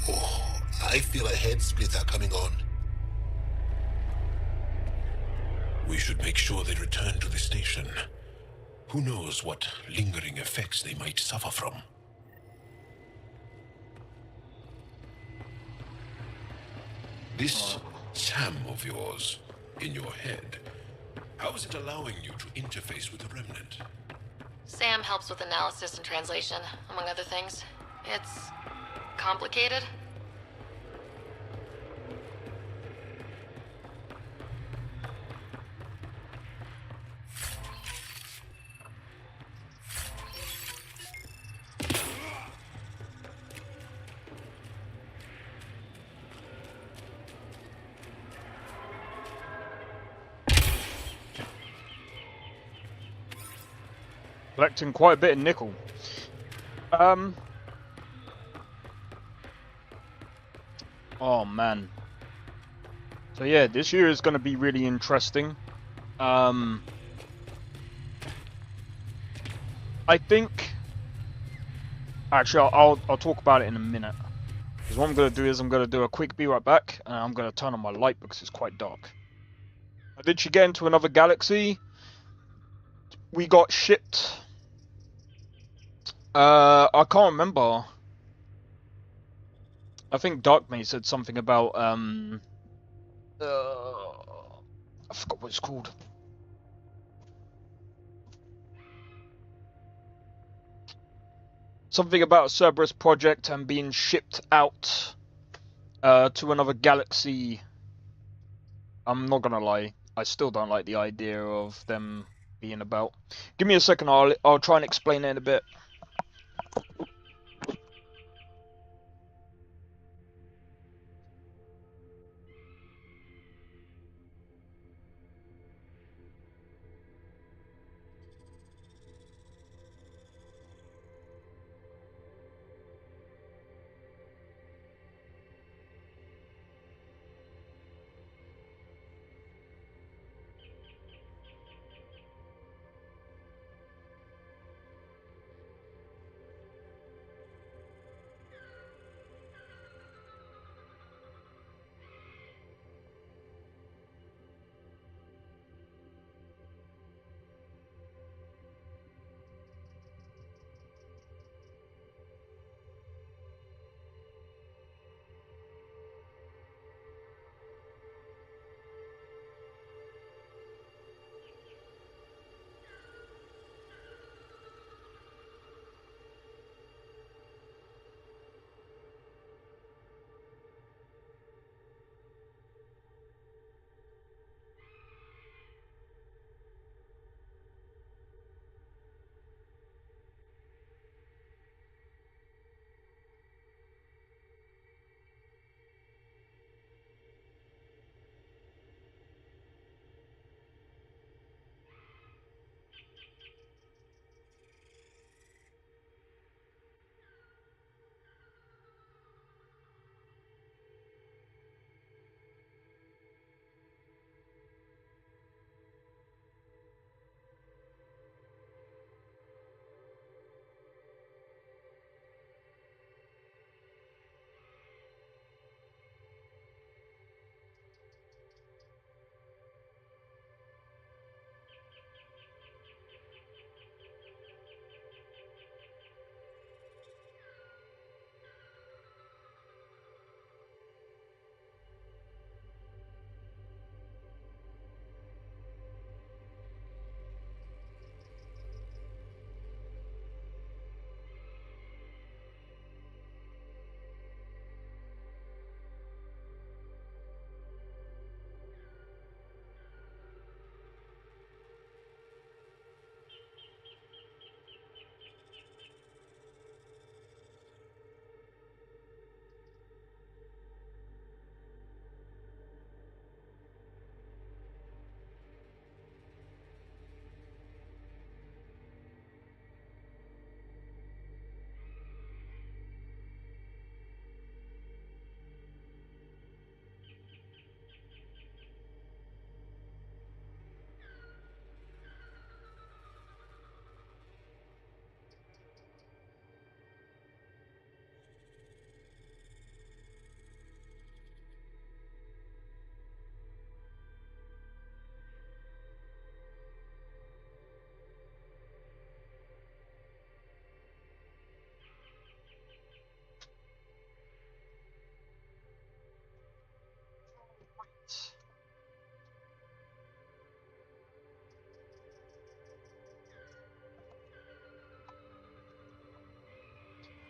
Oh, I feel a head splitter coming on. We should make sure they return to the station. Who knows what lingering effects they might suffer from. This Sam of yours, in your head, how is it allowing you to interface with the Remnant? Sam helps with analysis and translation, among other things. It's complicated. Collecting quite a bit of nickel. Oh man. So yeah, this year is going to be really interesting. I think. Actually, I'll talk about it in a minute. Because what I'm going to do is I'm going to do a quick be right back, and I'm going to turn on my light because it's quite dark. Did she get into another galaxy? We got shipped. I can't remember. I think Darkmay said something about I forgot what it's called. Something about a Cerberus project and being shipped out to another galaxy. I'm not gonna lie, I still don't like the idea of them being about. Give me a second, I'll try and explain it in a bit.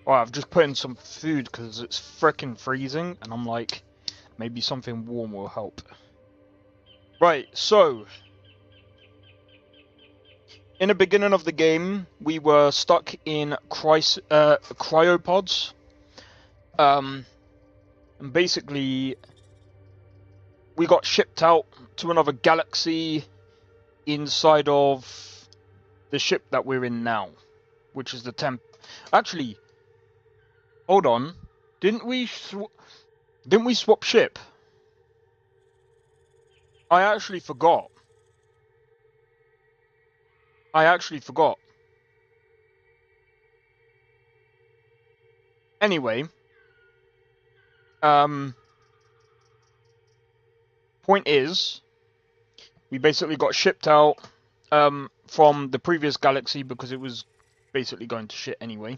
Alright, I've just put in some food because it's frickin' freezing, and I'm like, maybe something warm will help. Right, so in the beginning of the game, we were stuck in cryopods. And basically, we got shipped out to another galaxy inside of the ship that we're in now, which is the temp. Actually, hold on, didn't we swap ship? I actually forgot. Anyway, point is, we basically got shipped out from the previous galaxy because it was basically going to shit anyway.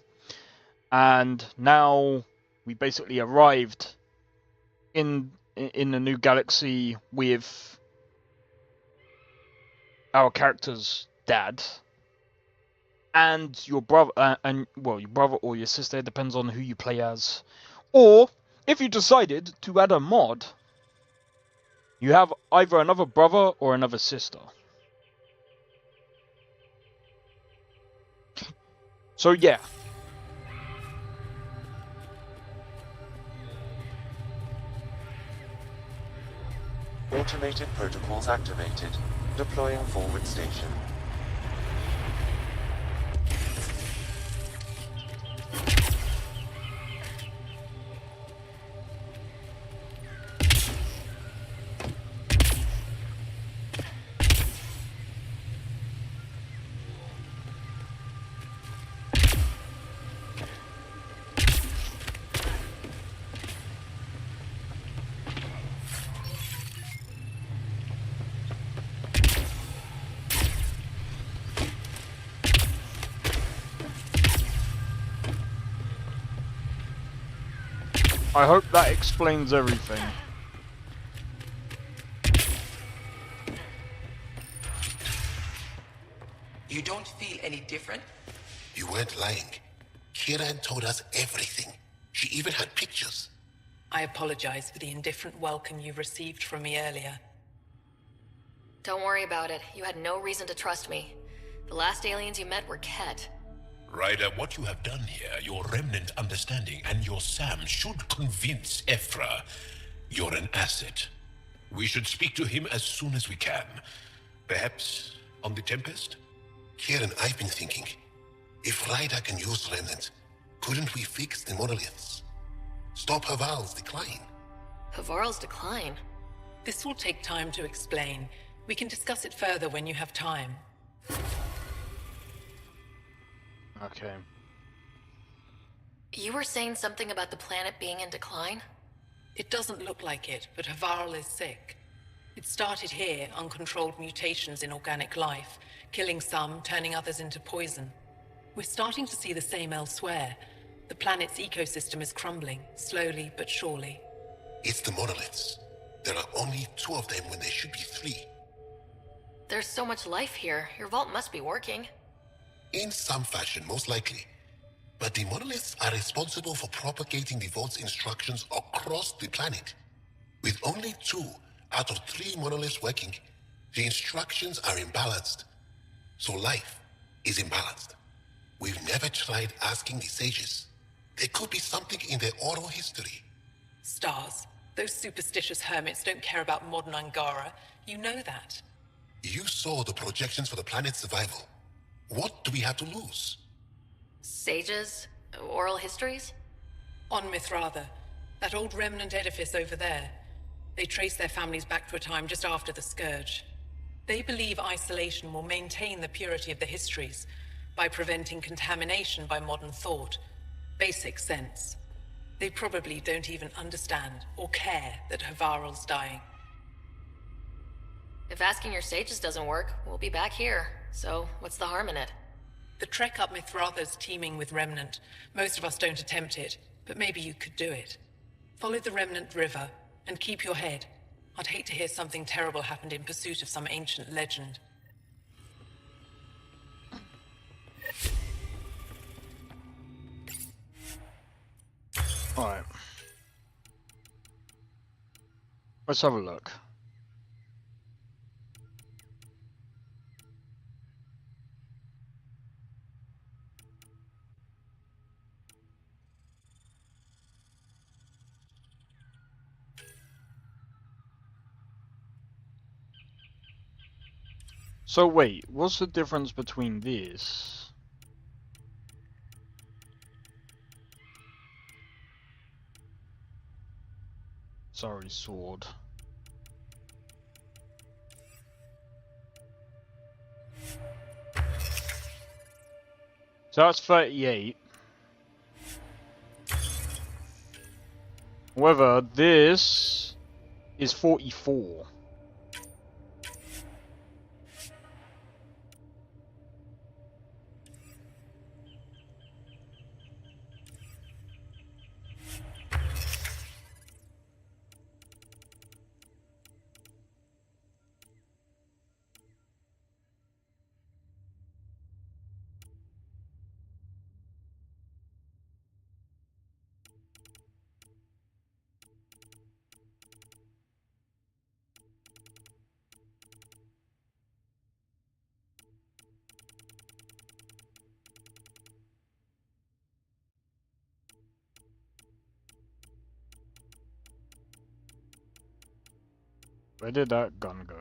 And now we basically arrived in the new galaxy with our character's dad and your brother, your brother or your sister, it depends on who you play as. Or if you decided to add a mod, you have either another brother or another sister. So yeah. Automated protocols activated. Deploying forward station. I hope that explains everything. You don't feel any different? You weren't lying. Kieran told us everything. She even had pictures. I apologize for the indifferent welcome you received from me earlier. Don't worry about it. You had no reason to trust me. The last aliens you met were Ket. Ryder, what you have done here, your remnant understanding and your Sam should convince Ephra you're an asset. We should speak to him as soon as we can. Perhaps on the Tempest? Kieran, I've been thinking. If Ryder can use remnant, couldn't we fix the monoliths? Stop Haval's decline? Havarl's decline? This will take time to explain. We can discuss it further when you have time. Okay. You were saying something about the planet being in decline? It doesn't look like it, but Havarl is sick. It started here, uncontrolled mutations in organic life, killing some, turning others into poison. We're starting to see the same elsewhere. The planet's ecosystem is crumbling, slowly but surely. It's the monoliths. There are only 2 of them when there should be 3. There's so much life here. Your vault must be working. In some fashion, most likely. But the monoliths are responsible for propagating the vault's instructions across the planet. With only 2 out of 3 monoliths working, the instructions are imbalanced. So life is imbalanced. We've never tried asking the sages. There could be something in their oral history. Stars. Those superstitious hermits don't care about modern Angara. You know that. You saw the projections for the planet's survival. What do we have to lose? Sages? Oral histories? On Mithratha, that old remnant edifice over there. They trace their families back to a time just after the Scourge. They believe isolation will maintain the purity of the histories by preventing contamination by modern thought. Basic sense. They probably don't even understand or care that Havarl's dying. If asking your sages doesn't work, we'll be back here. So, what's the harm in it? The trek up Mithratha's teeming with Remnant. Most of us don't attempt it, but maybe you could do it. Follow the Remnant River, and keep your head. I'd hate to hear something terrible happened in pursuit of some ancient legend. Alright. Let's have a look. So wait, what's the difference between this? Sorry, sword. So that's 38. However, this is 44. Where did that gun go?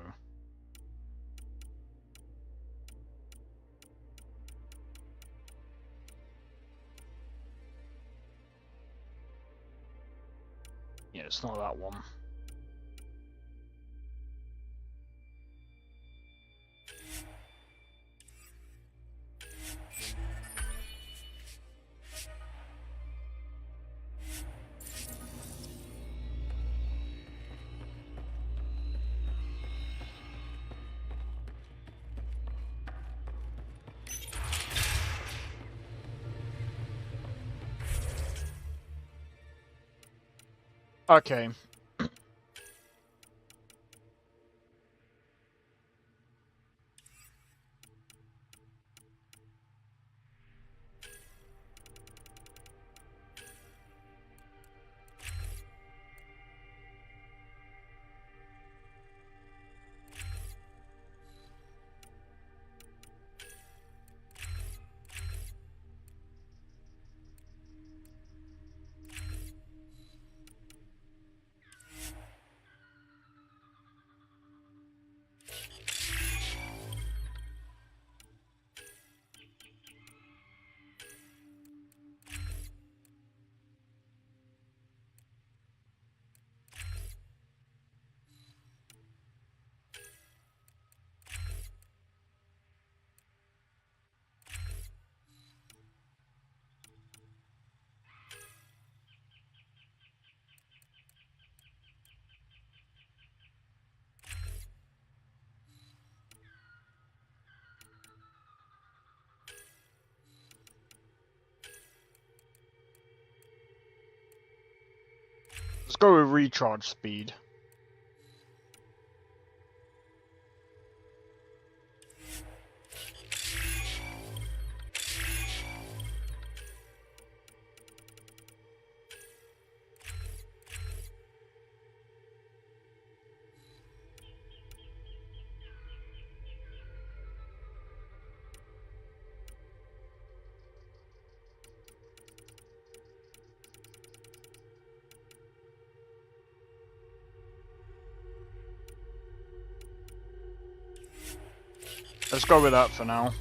Yeah, it's not that one. Okay. Let's go with recharge speed. Let's go with that for now.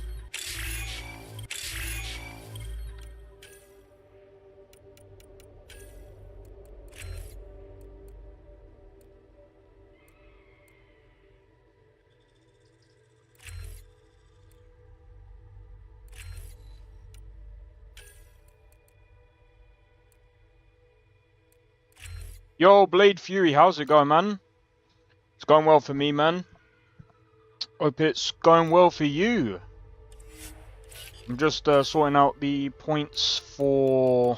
Yo, Blade Fury, how's it going, man? It's going well for me, man. Hope it's going well for you. I'm just sorting out the points for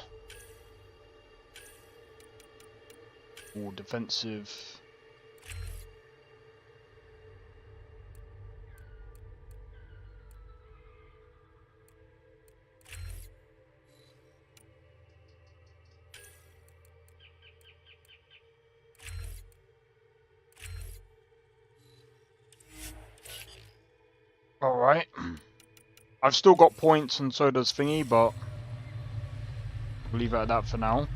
defensive. Alright. I've still got points and so does Thingy, but we'll leave it at that for now.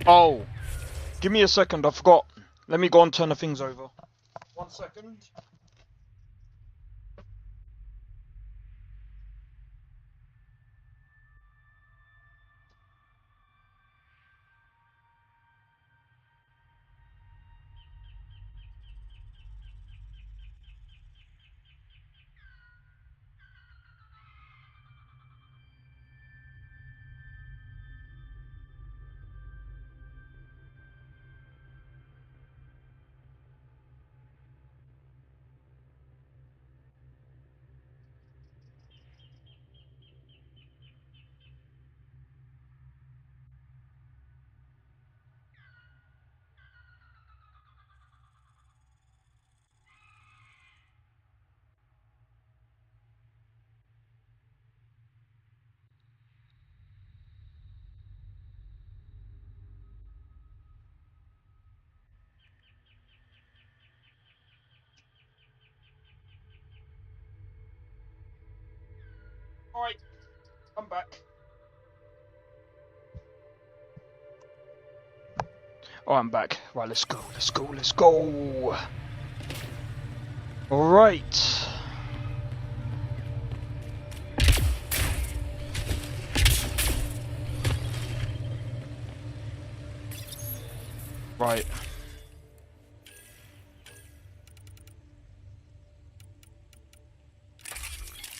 Oh, give me a second, I forgot. Let me go and turn the things over. 1 second. Alright, I'm back. Oh, I'm back. Right, let's go, let's go, let's go. Alright. Right.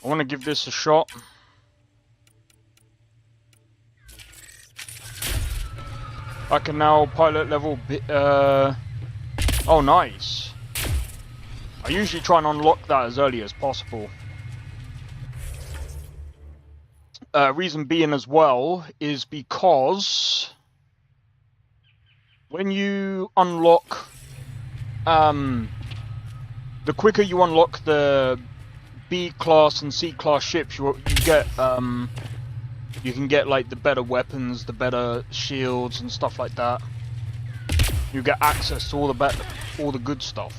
I want to give this a shot. I can now pilot level oh, nice. I usually try and unlock that as early as possible. Reason being as well is because when you unlock, the quicker you unlock the B class and C class ships, you get, you can get like the better weapons, the better shields and stuff like that. You get access to all the good stuff.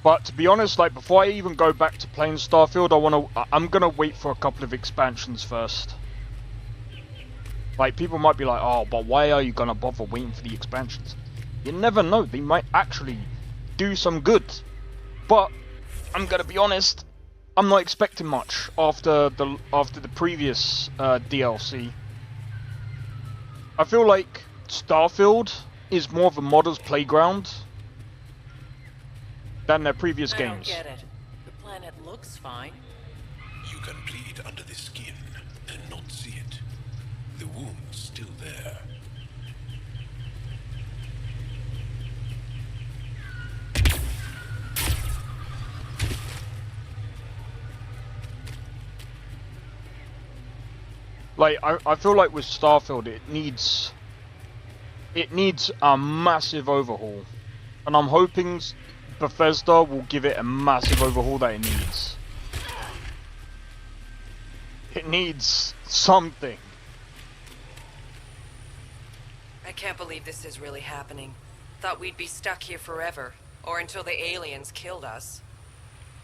But to be honest, like before I even go back to playing Starfield, I'm gonna wait for a couple of expansions first. Like people might be like, oh, but why are you gonna bother waiting for the expansions? You never know, they might actually do some good. But I'm gonna be honest, I'm not expecting much after the previous DLC. I feel like Starfield is more of a modder's playground than their previous games. I don't get it. The planet looks fine. You can bleed under the skin and not see it. The wound's still there. Like I feel like with Starfield it needs a massive overhaul, and I'm hoping Bethesda will give it a massive overhaul that it needs. It needs something. I can't believe this is really happening. Thought we'd be stuck here forever, or until the aliens killed us.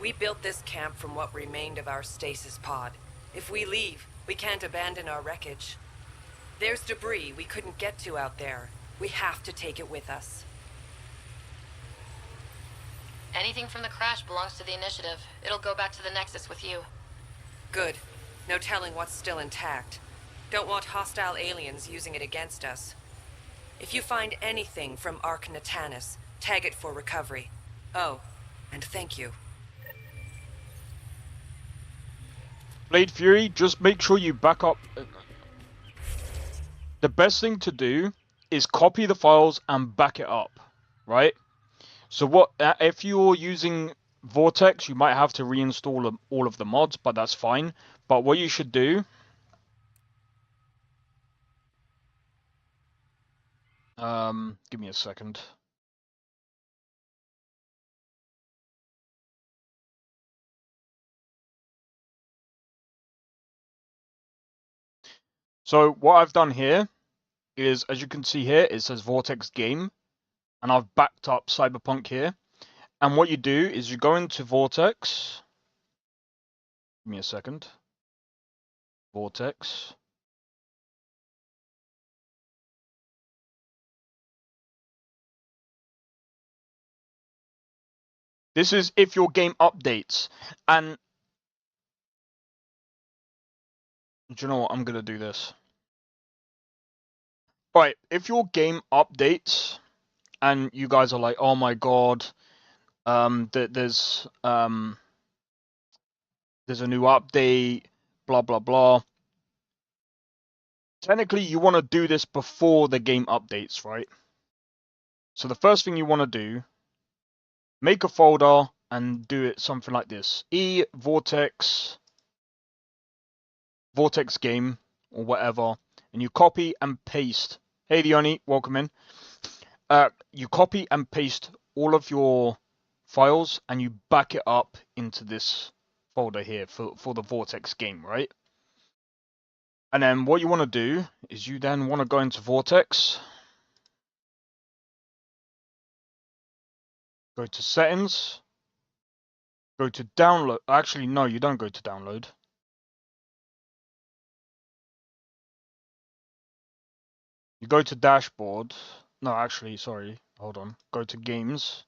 We built this camp from what remained of our stasis pod. If we leave, we can't abandon our wreckage. There's debris we couldn't get to out there. We have to take it with us. Anything from the crash belongs to the Initiative. It'll go back to the Nexus with you. Good. No telling what's still intact. Don't want hostile aliens using it against us. If you find anything from Ark Natanis, tag it for recovery. Oh, and thank you. Blade Fury, just make sure you back up. The best thing to do is copy the files and back it up, right? So what if you're using Vortex, you might have to reinstall all of the mods, but that's fine. But what you should do, give me a second. So what I've done here is, as you can see here, it says Vortex Game. and I've backed up Cyberpunk here. And what you do is you go into Vortex. Give me a second. Vortex. This is if your game updates. And do you know what? I'm going to do this. Alright, if your game updates and you guys are like, oh my god, there's a new update, blah blah blah. Technically, you want to do this before the game updates, right? So the first thing you want to do, make a folder and do it something like this: Vortex game or whatever, and you copy and paste. Hey, Diony, welcome in. You copy and paste all of your files and you back it up into this folder here for the Vortex game, right? And then what you want to do is you then want to go into Vortex, go to settings, go to download. Actually, no, you don't go to download. You go to dashboard. No, actually, sorry. Hold on. Go to games.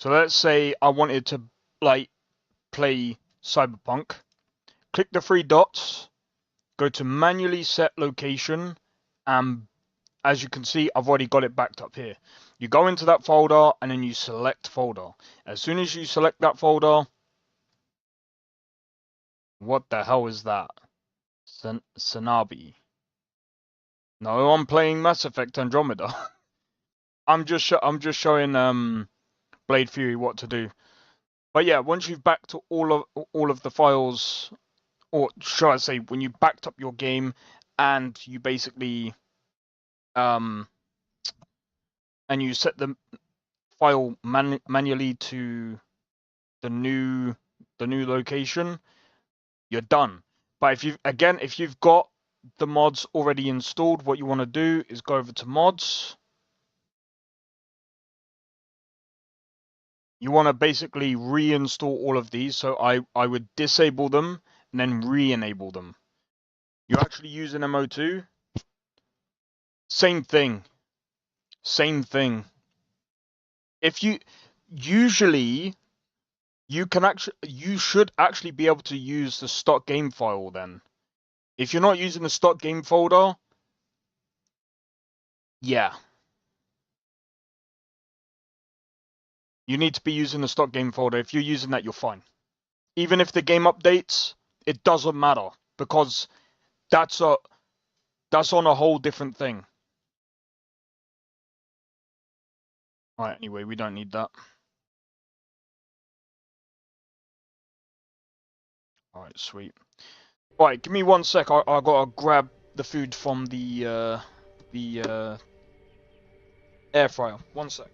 So let's say I wanted to like play Cyberpunk. Click the three dots. Go to manually set location, and as you can see, I've already got it backed up here. You go into that folder and then you select folder. As soon as you select that folder, what the hell is that? Sanabi. No, I'm playing Mass Effect Andromeda. I'm just showing Blade Fury what to do. But yeah, once you've backed all of the files, or should I say, when you backed up your game and you basically and you set the file manually to the new location, you're done. But if you've got the mods already installed, what you want to do is go over to mods. You want to basically reinstall all of these. So I would disable them and then re-enable them. You're actually using MO2. Same thing. If you usually you should actually be able to use the stock game file then. If you're not using the stock game folder, yeah. You need to be using the stock game folder. If you're using that, you're fine. Even if the game updates, it doesn't matter because that's on a whole different thing. Alright, anyway, we don't need that. Alright, sweet. Alright, give me 1 sec. I gotta grab the food from the air fryer. 1 sec.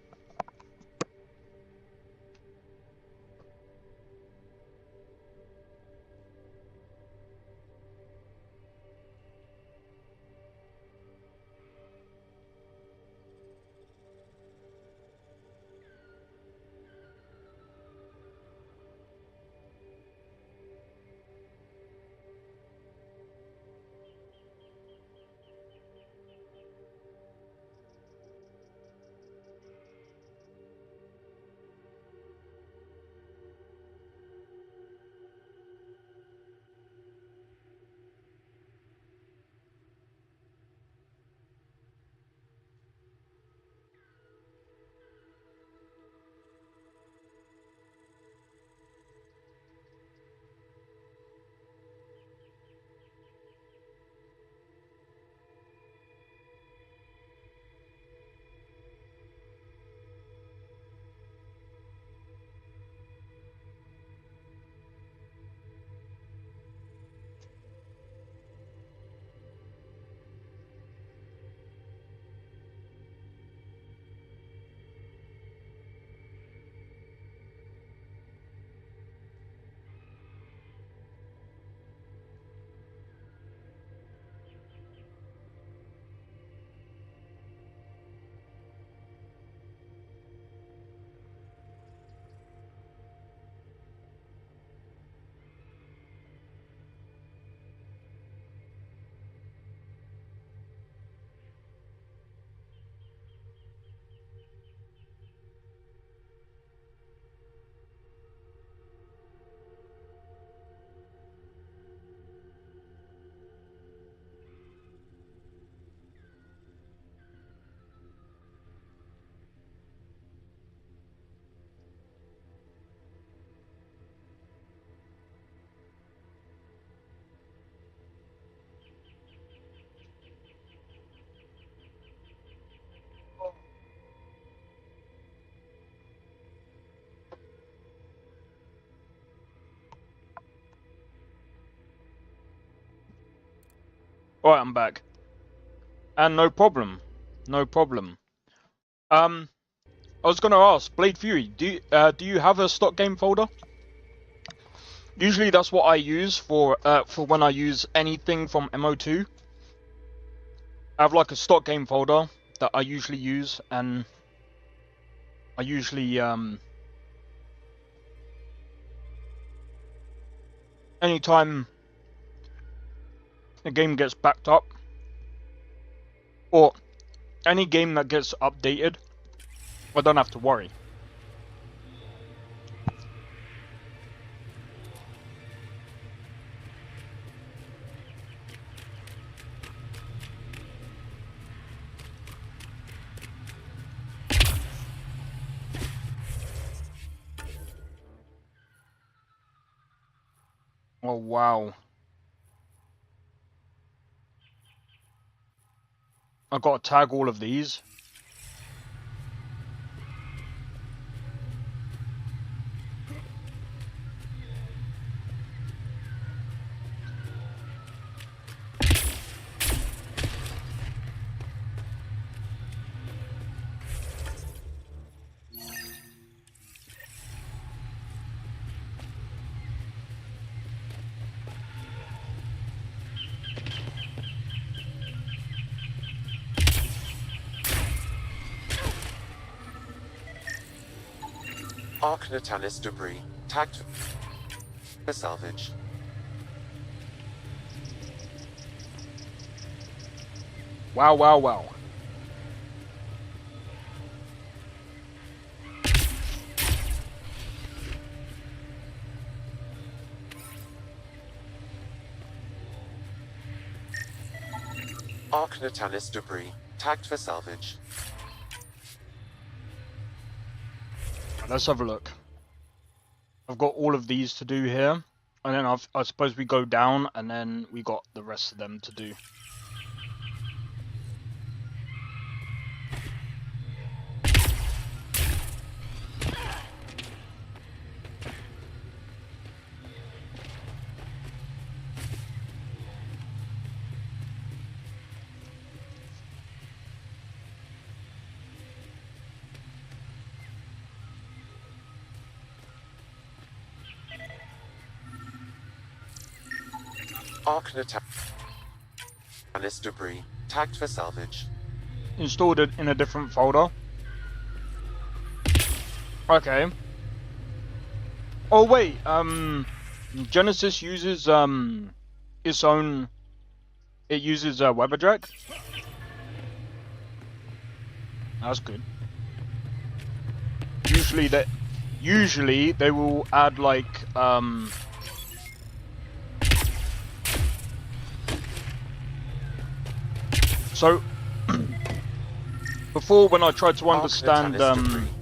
Alright, I'm back. And no problem. No problem. I was gonna ask, Blade Fury, do you have a stock game folder? Usually that's what I use for when I use anything from MO2. I have like a stock game folder that I usually use, and I usually anytime a game gets backed up or any game that gets updated, I don't have to worry. Oh wow. I've got to tag all of these. Arc Natalis debris. Tagged for salvage. Wow, wow, wow. Arc Natalis debris. Tagged for salvage. Let's have a look. I've got all of these to do here, and then I suppose we go down, and then we got the rest of them to do. Arc Natalis debris. Tagged for salvage. Installed it in a different folder. Okay. Oh wait, Genesis uses its own. It uses WebAddress. That's good. Usually they will add like So before, when I tried to understand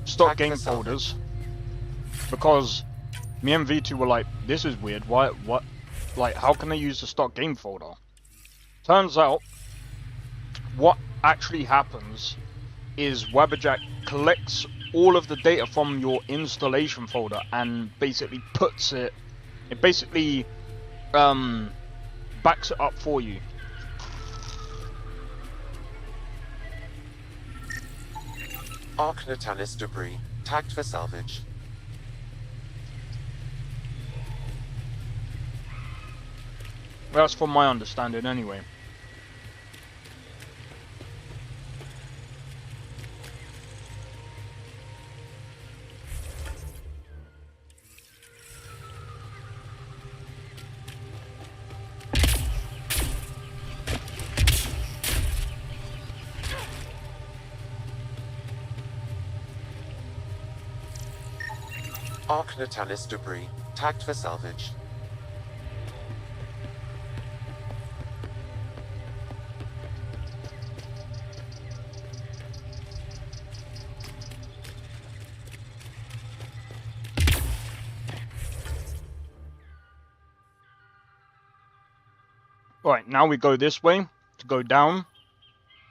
stock game folders, because me and V2 were like, this is weird, what, like, how can they use the stock game folder? Turns out, what actually happens is WebAddress collects all of the data from your installation folder and basically puts it, basically backs it up for you. Arc Natalis debris. Tagged for salvage. That's from my understanding anyway. Arc Natalis debris. Tagged for salvage. Right, now we go this way to go down,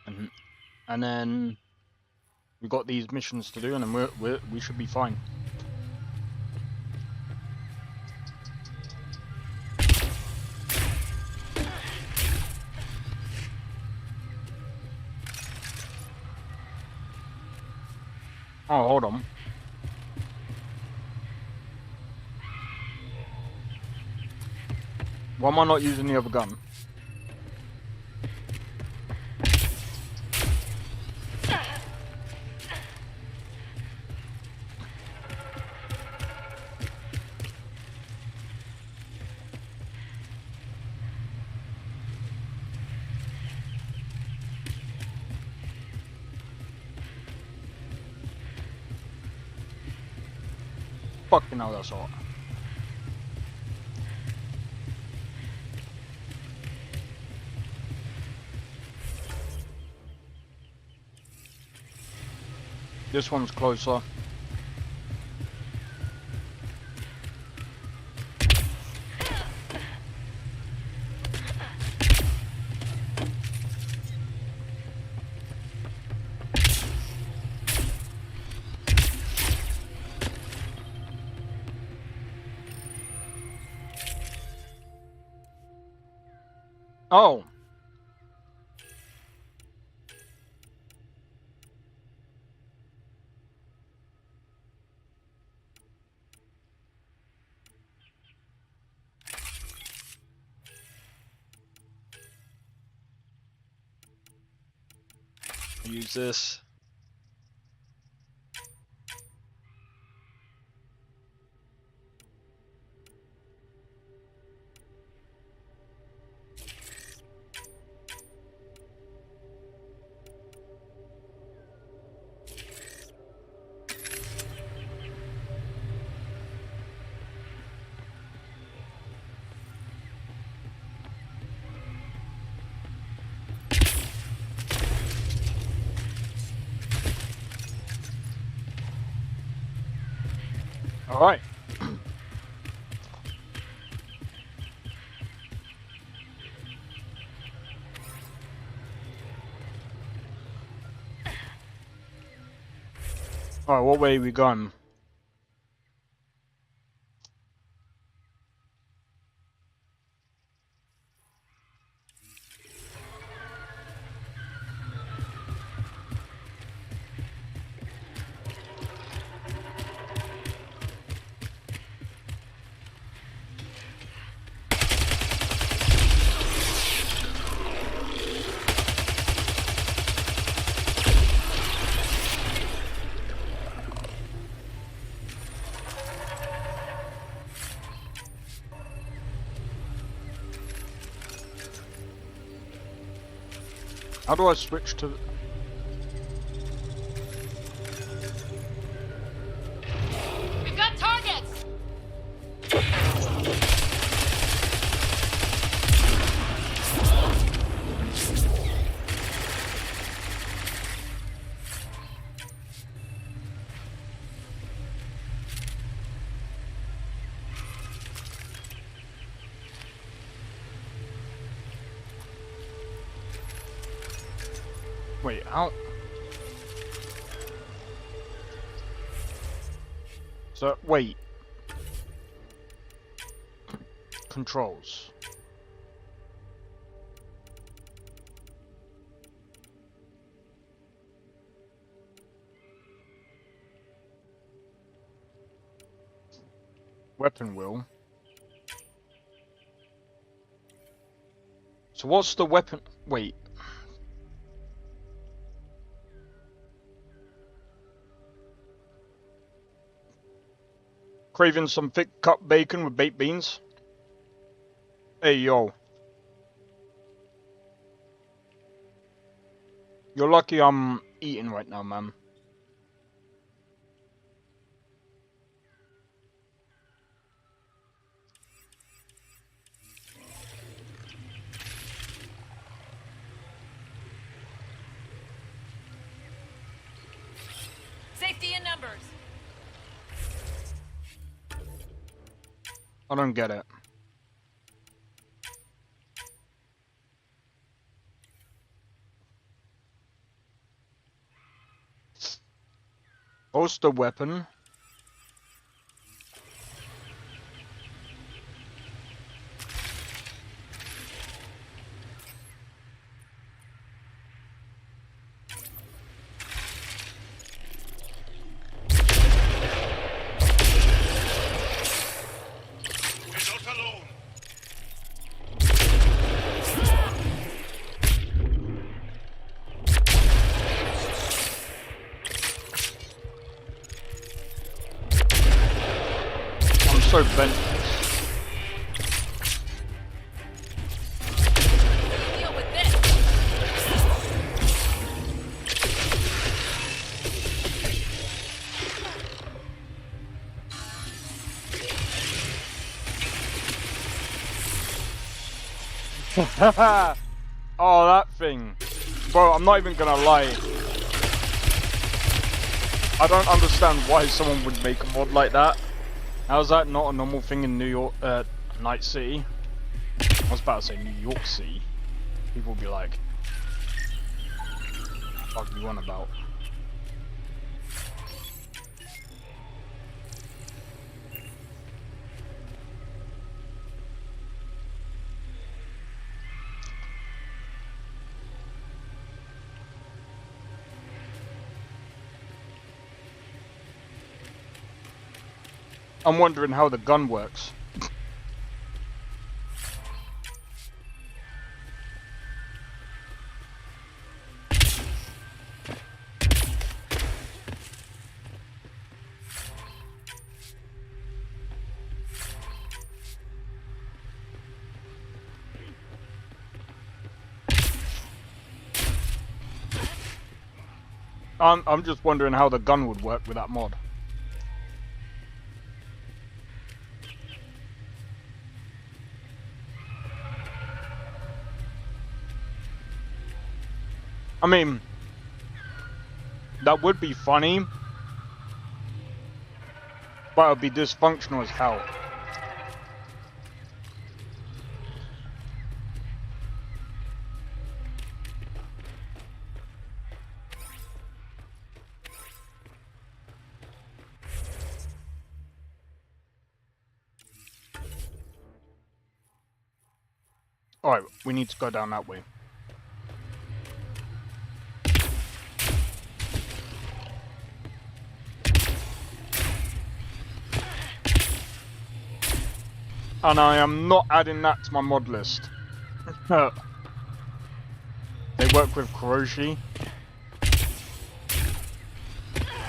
and then we got these missions to do, and then we should be fine. Oh, hold on. Why am I not using the other gun? Fucking hell, that's hot. This one's closer. Oh. Use this. All right. All right, what way are we going? How do I switch to... We've got targets! Wait, how... So, wait. Controls. Weapon wheel. So what's the weapon... Wait. Craving some thick cut bacon with baked beans? Hey, yo. You're lucky I'm eating right now, man. Safety in numbers. I don't get it. Holster weapon. so bent. Deal with this. Oh, that thing. Bro, I'm not even gonna lie. I don't understand why someone would make a mod like that. How's that not a normal thing in New York, Night City? I was about to say New York City. People would be like, what are you on about? I'm wondering how the gun works. I'm just wondering how the gun would work with that mod. I mean, that would be funny, but it would be dysfunctional as hell. Alright, we need to go down that way. And I am not adding that to my mod list. They work with Kuroshi.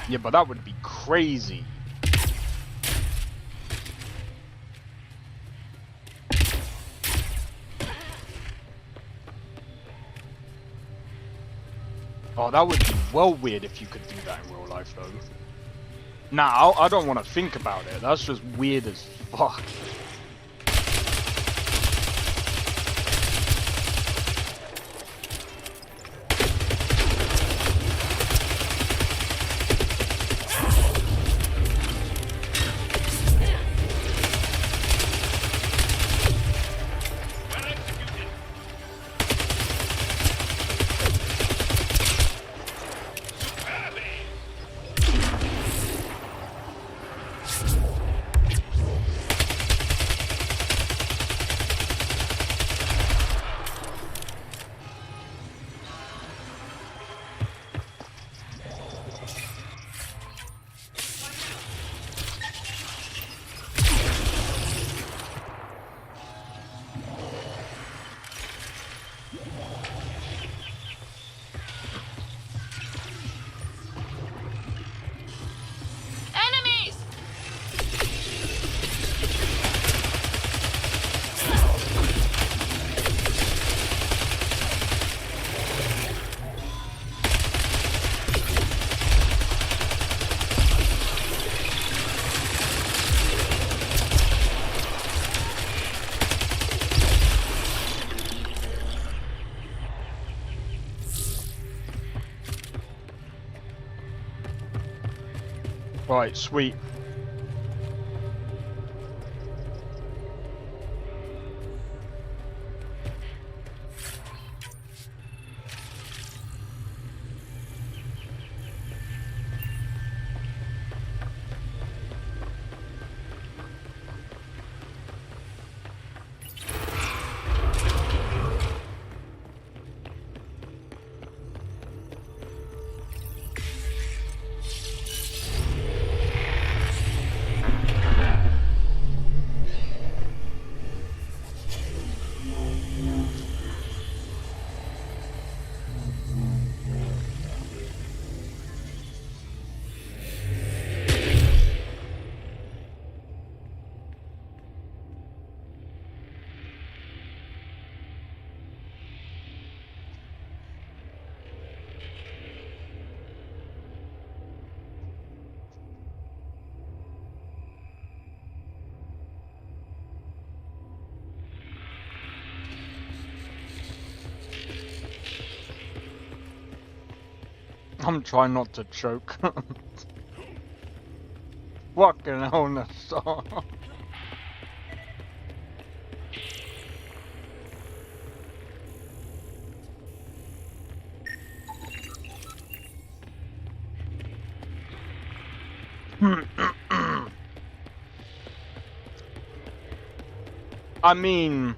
Yeah, but that would be crazy. Oh, that would be well weird if you could do that in real life, though. Nah, I don't want to think about it. That's just weird as fuck. Right, sweet. I'm trying not to choke. Fucking hell, Nessa. I mean...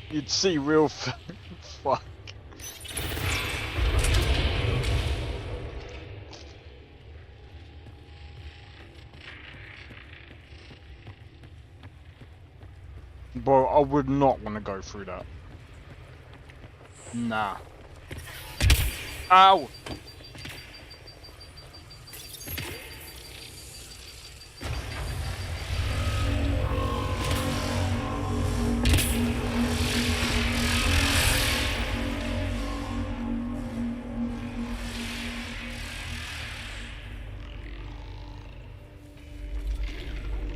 You'd see real fuck. Bro, I would not want to go through that. Nah. Ow!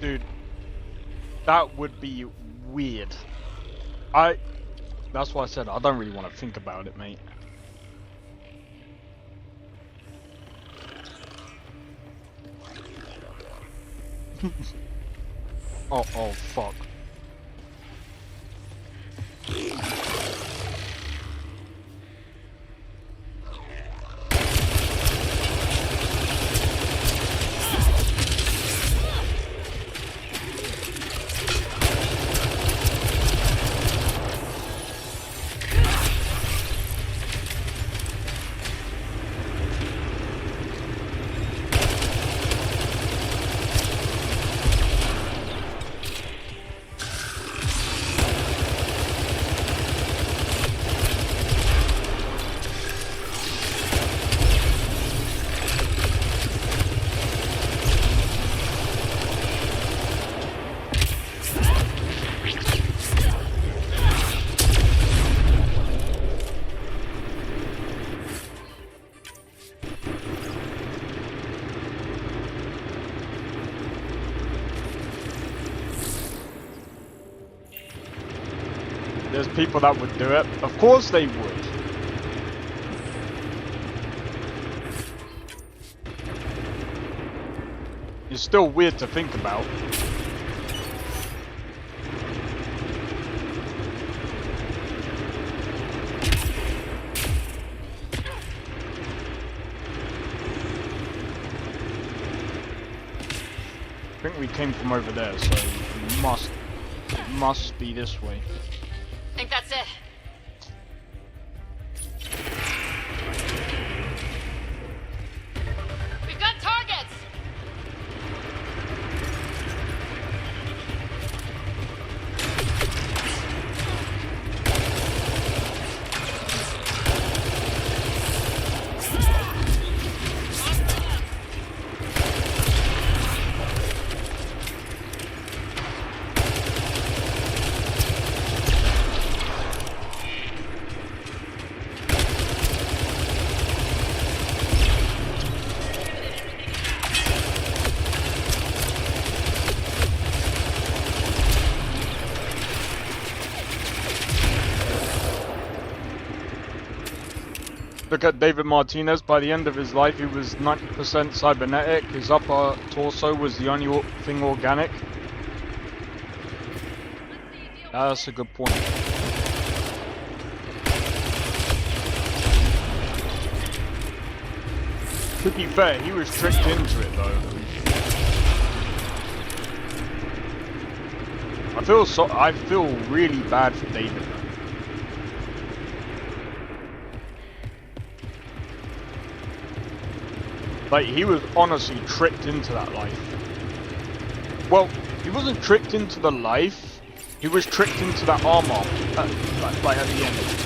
Dude, that would be weird. That's why I said I don't really want to think about it, mate. Oh, fuck. There's people that would do it. Of course they would. It's still weird to think about. I think we came from over there, so it must be this way. I think that's it. We've got targets! Look at David Martinez. By the end of his life, he was 90% cybernetic. His upper torso was the only thing organic. That's a good point. To be fair, he was tricked into it though. I feel really bad for David. Like, he was honestly tricked into that life. Well, he wasn't tricked into the life, he was tricked into that armor, like at the end.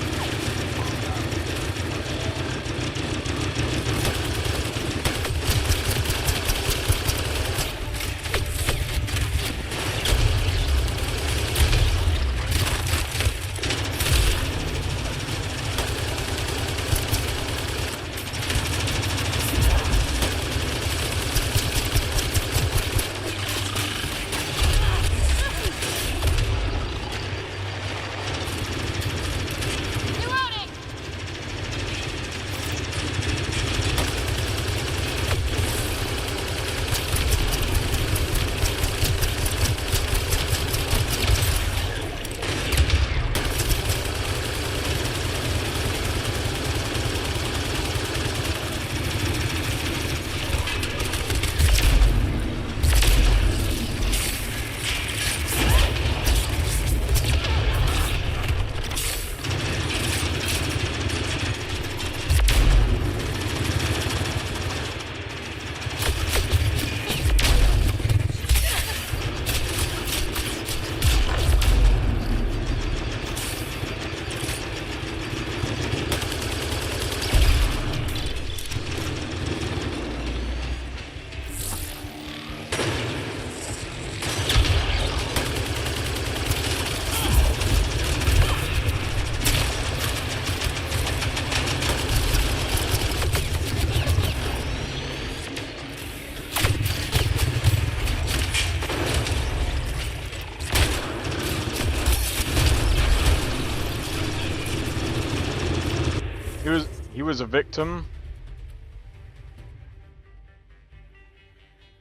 He was a victim.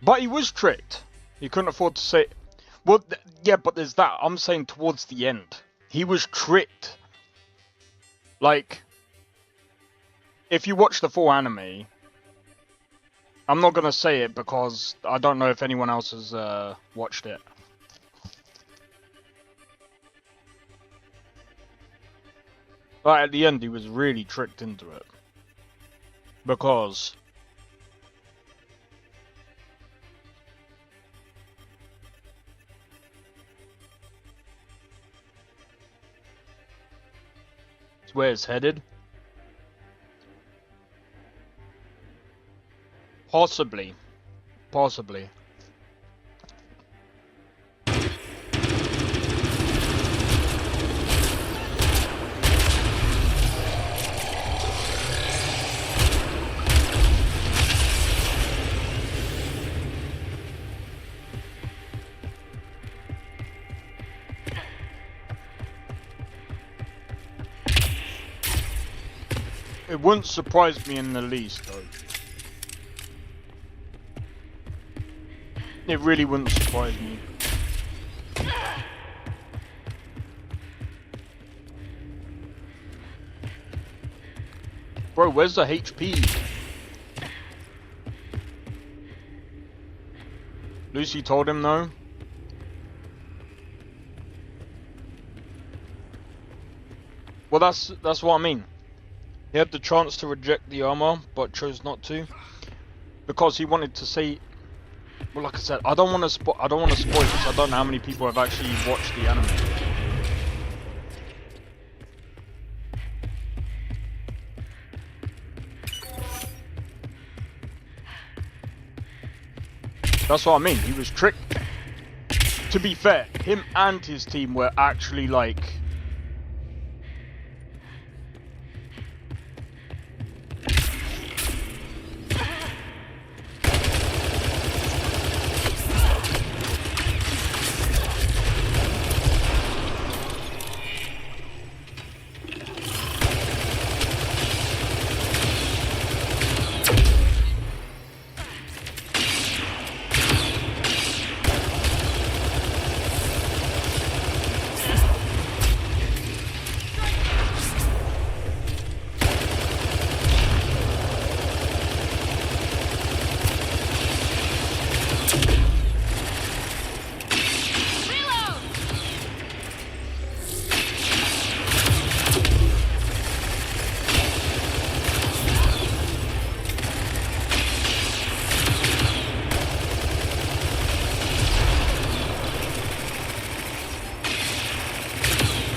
But he was tricked. He couldn't afford to say... Well, yeah, but there's that. I'm saying towards the end. He was tricked. Like, if you watch the full anime... I'm not going to say it because I don't know if anyone else has watched it. But at the end, he was really tricked into it. Because... it's where it's headed. Possibly. Possibly. It wouldn't surprise me in the least, though. It really wouldn't surprise me. Bro, where's the HP? Lucy told him though. Well, that's what I mean. He had the chance to reject the armor, but chose not to because he wanted to say. Well, like I said, I don't want to spoil because I don't know how many people have actually watched the anime. That's what I mean. He was tricked. To be fair, him and his team were actually like.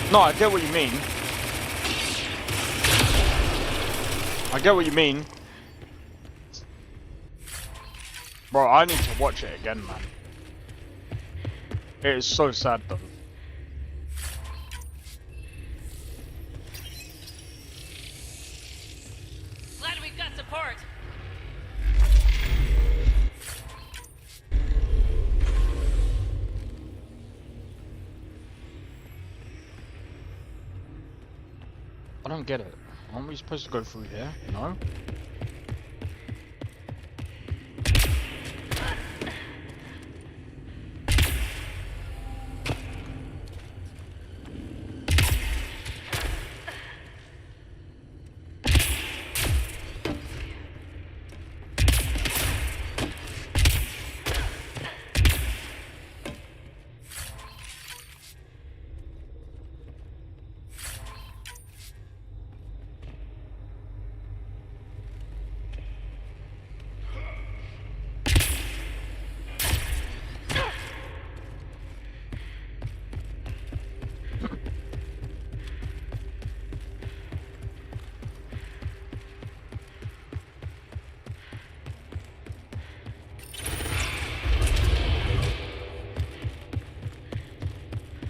No, I get what you mean. I get what you mean. Bro, I need to watch it again, man. It is so sad, though. Glad we've got support. I don't get it. Aren't we supposed to go through here? No?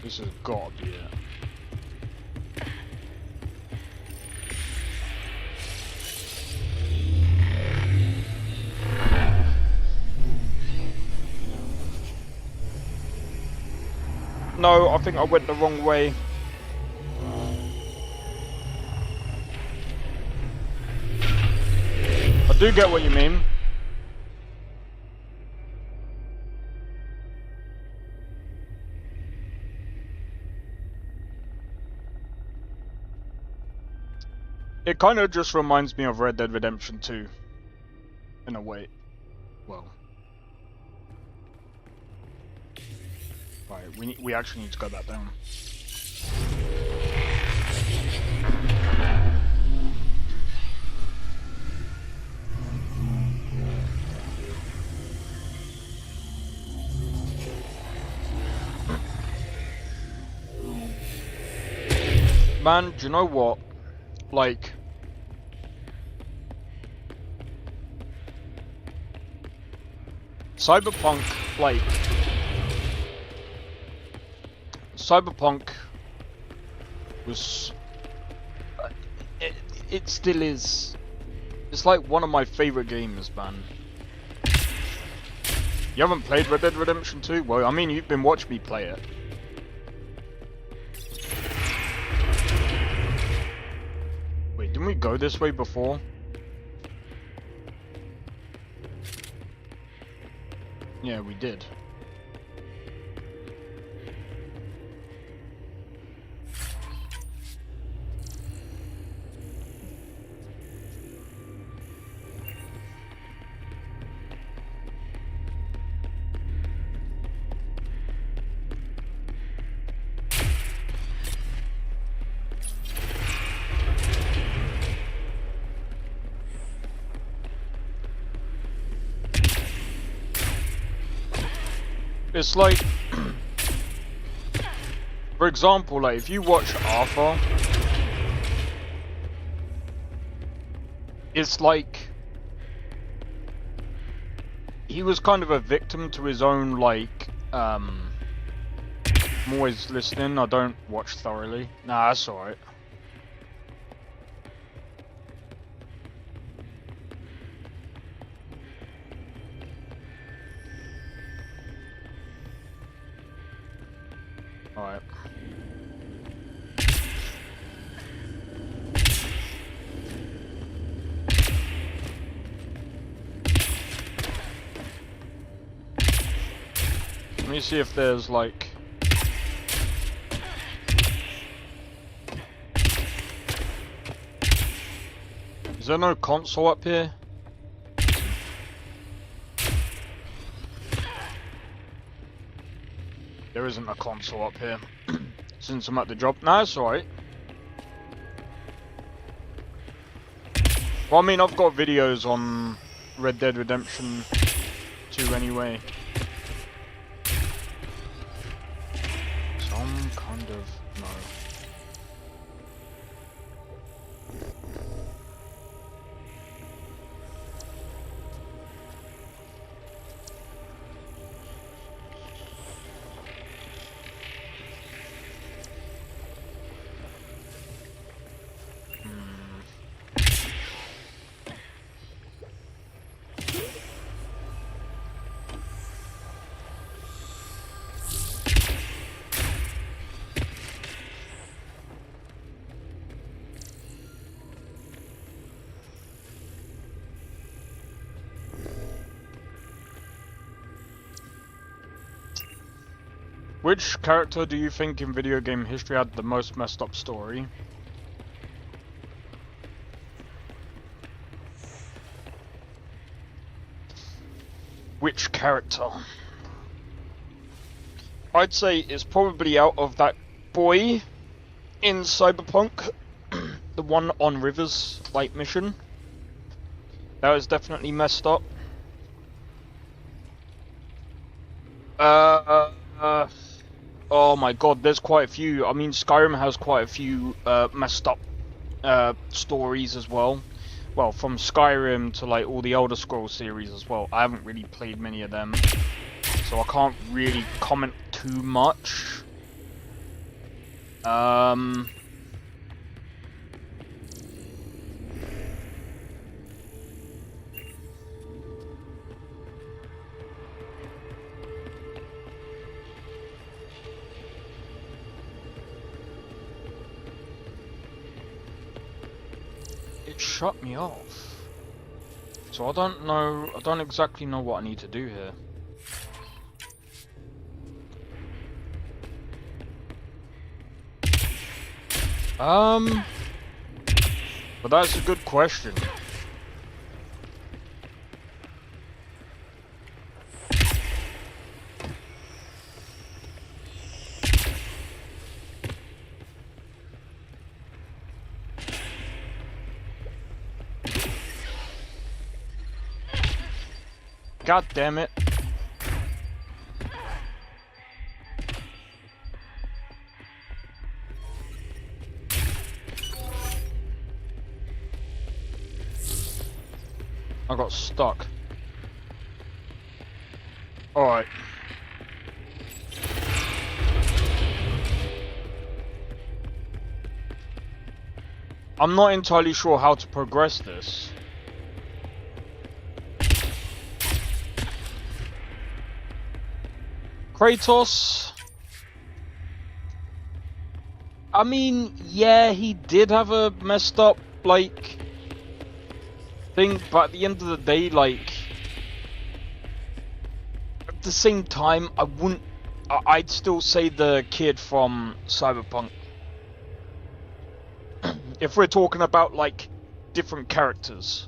This has got to be it. No, I think I went the wrong way. I do get what you mean. It kind of just reminds me of Red Dead Redemption 2, in a way. Well, right, we actually need to go back down. Man, do you know what? Like, Cyberpunk was, it still is, it's like one of my favorite games, man. You haven't played Red Dead Redemption 2? Well, I mean, you've been watching me play it. Wait, didn't we go this way before? Yeah, we did. It's like, for example, like if you watch Arthur, it's like he was kind of a victim to his own, like, I'm always listening, I don't watch thoroughly. Nah, that's alright. Alright. Let me see if there's like... Is there no console up here? There isn't a console up here, since I'm at the job. No, it's alright. Well, I mean, I've got videos on Red Dead Redemption 2 anyway. Some kind of... no. Which character do you think in video game history had the most messed up story? Which character? I'd say it's probably out of that boy in Cyberpunk, the one on River's like mission. That was definitely messed up. Oh my god, there's quite a few. I mean, Skyrim has quite a few messed up stories as well. Well, from Skyrim to like all the Elder Scrolls series as well. I haven't really played many of them, so I can't really comment too much. It shut me off. So I don't know, I don't exactly know what I need to do here. But that's a good question. God damn it. I got stuck. Alright. I'm not entirely sure how to progress this. Kratos. I mean, yeah, he did have a messed up, like, thing, but at the end of the day, like, at the same time, I'd still say the kid from Cyberpunk. If we're talking about, like, different characters.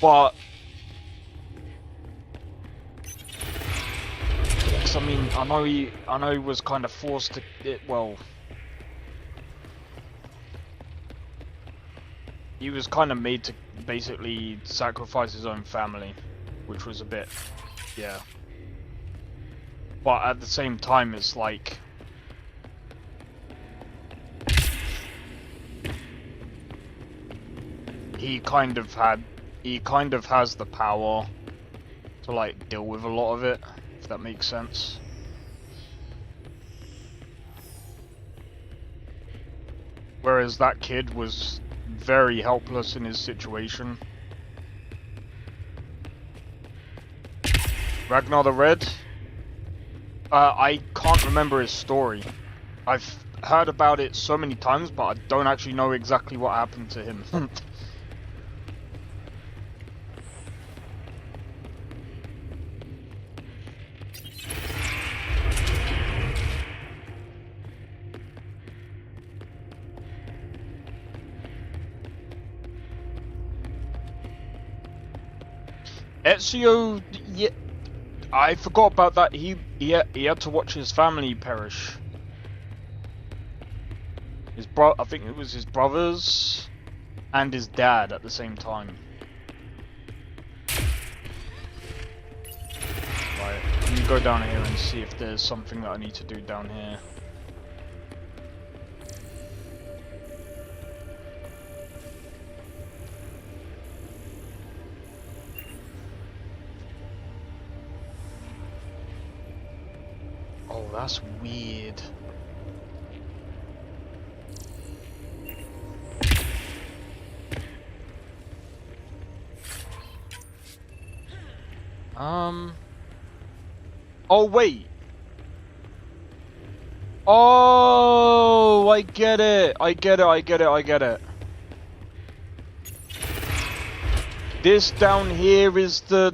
But I mean, I know he was kind of forced to he was kind of made to basically sacrifice his own family, which was a bit, yeah. But at the same time, it's like, he kind of has the power to, like, deal with a lot of it. If that makes sense. Whereas that kid was very helpless in his situation. Ragnar the Red? I can't remember his story. I've heard about it so many times, but I don't actually know exactly what happened to him. Ezio, yeah, I forgot about that. He had to watch his family perish. I think it was his brothers and his dad at the same time. Right, let me go down here and see if there's something that I need to do down here. Oh, that's weird. Oh, wait. Oh, I get it. I get it. This down here is the...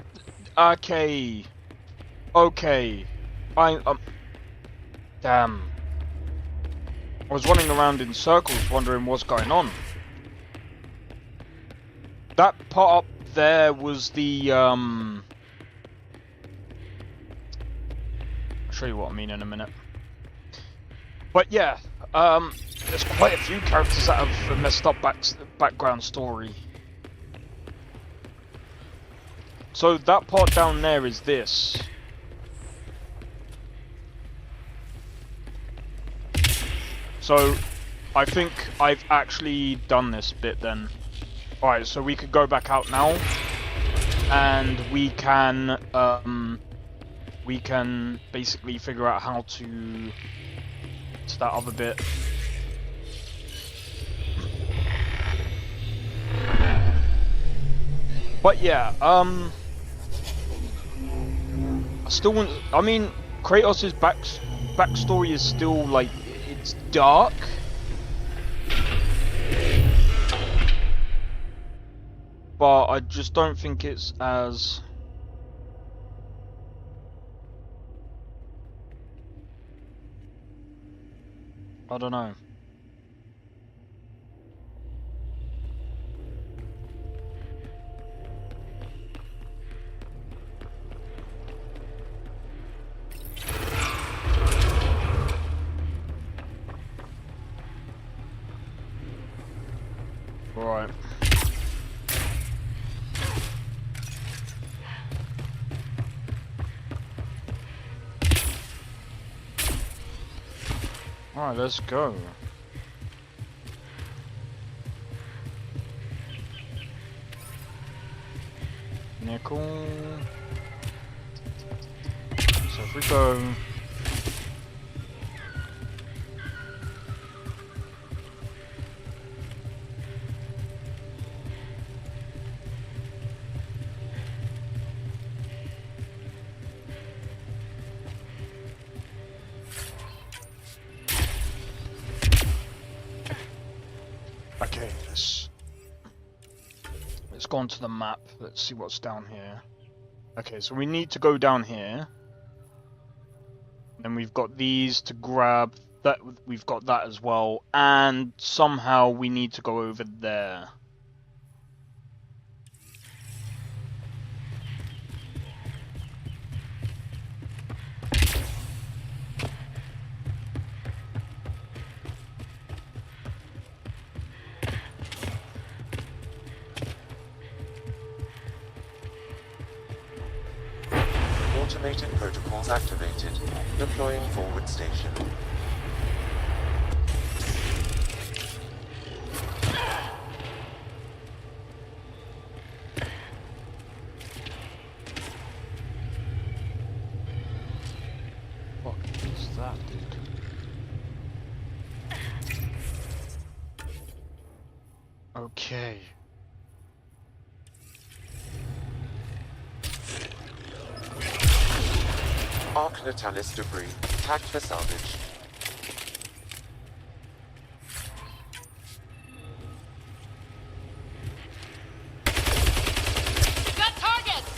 Okay. Okay. Damn. I was running around in circles wondering what's going on. That part up there was the, I'll show you what I mean in a minute. But yeah, there's quite a few characters that have a messed up background story. So that part down there is this. So, I think I've actually done this bit then. Alright, so we could go back out now, and we can basically figure out how to that other bit. But yeah, I still want, I mean, Kratos' backstory is still, like, it's dark. but I just don't think it's as... I don't know. Right. Alright, let's go. Nickel. So if we go... Okay, let's go onto the map. Let's see what's down here. Okay, so we need to go down here. Then we've got these to grab. That we've got that as well, and somehow we need to go over there. Automated protocols activated. Deploying forward station. What is that, dude? Okay. Arc Natalis debris. Tagged for salvage. Got targets!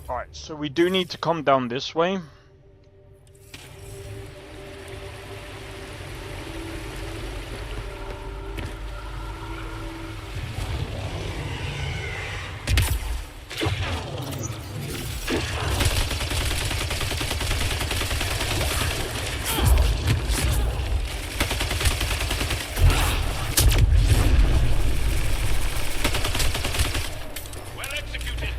Alright, so we do need to come down this way. Well executed.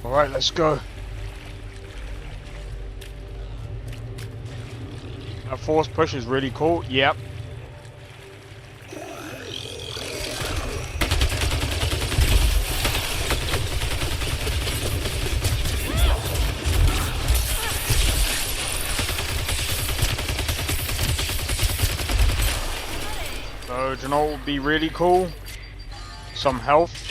Alright, let's go. That force push is really cool. Yep. So, do you know what would be really cool? Some health.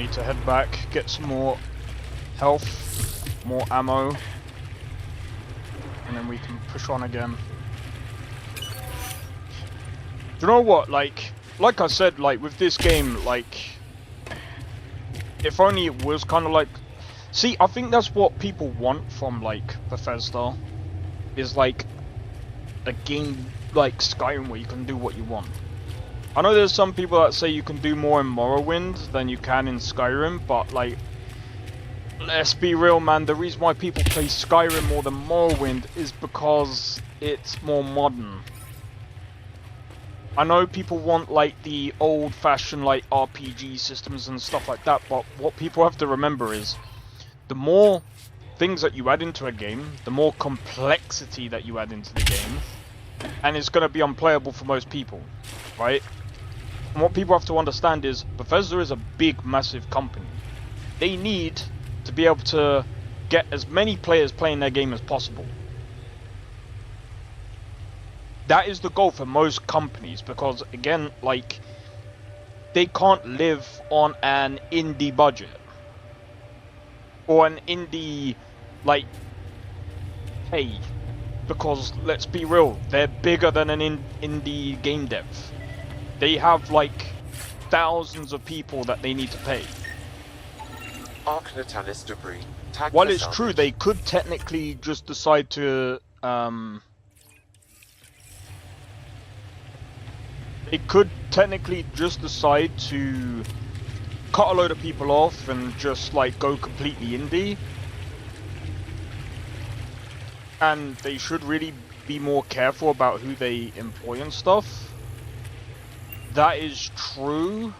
Need to head back, get some more health, more ammo, and then we can push on again. Do you know what? Like I said, like with this game, like if only it was kind of like. See, I think that's what people want from like Bethesda, is like a game like Skyrim where you can do what you want. I know there's some people that say you can do more in Morrowind than you can in Skyrim, but like, let's be real, man, the reason why people play Skyrim more than Morrowind is because it's more modern. I know people want like the old-fashioned like RPG systems and stuff like that, but what people have to remember is the more things that you add into a game, the more complexity that you add into the game, and it's going to be unplayable for most people, right? And what people have to understand is Bethesda is a big, massive company. They need to be able to get as many players playing their game as possible. That is the goal for most companies, because again, like, they can't live on an indie budget. Or an indie, like, pay. Because, let's be real, they're bigger than an indie game dev. They have, like, thousands of people that they need to pay. Arc Natalis debris. Tagged While for it's true, salvage. they could technically just decide to, they could technically just decide to cut a load of people off and just, like, go completely indie. And they should really be more careful about who they employ and stuff. That is true,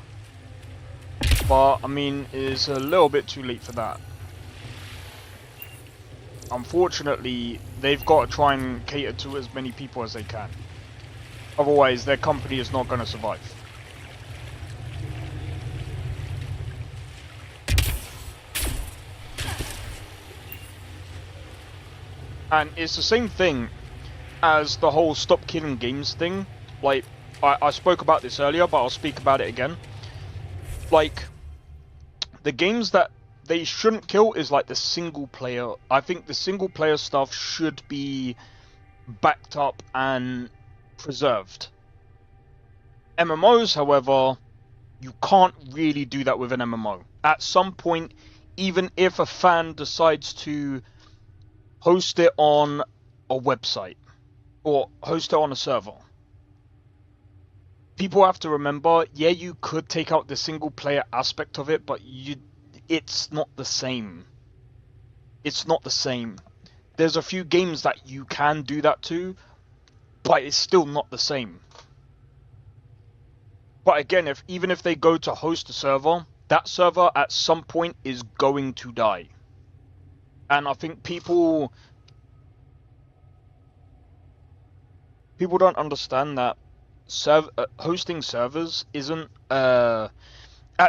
but I mean, it's a little bit too late for that. Unfortunately, they've got to try and cater to as many people as they can. Otherwise, their company is not going to survive. And it's the same thing as the whole stop killing games thing. Like, I spoke about this earlier, but I'll speak about it again. Like, the games that they shouldn't kill is like the single player. I think the single player stuff should be backed up and preserved. MMOs, however, you can't really do that with an MMO. At some point, even if a fan decides to host it on a website or host it on a server, people have to remember, yeah, you could take out the single player aspect of it, but it's not the same. It's not the same. There's a few games that you can do that to, but it's still not the same. But again, even if they go to host a server, that server at some point is going to die. And I think people don't understand that hosting servers isn't, at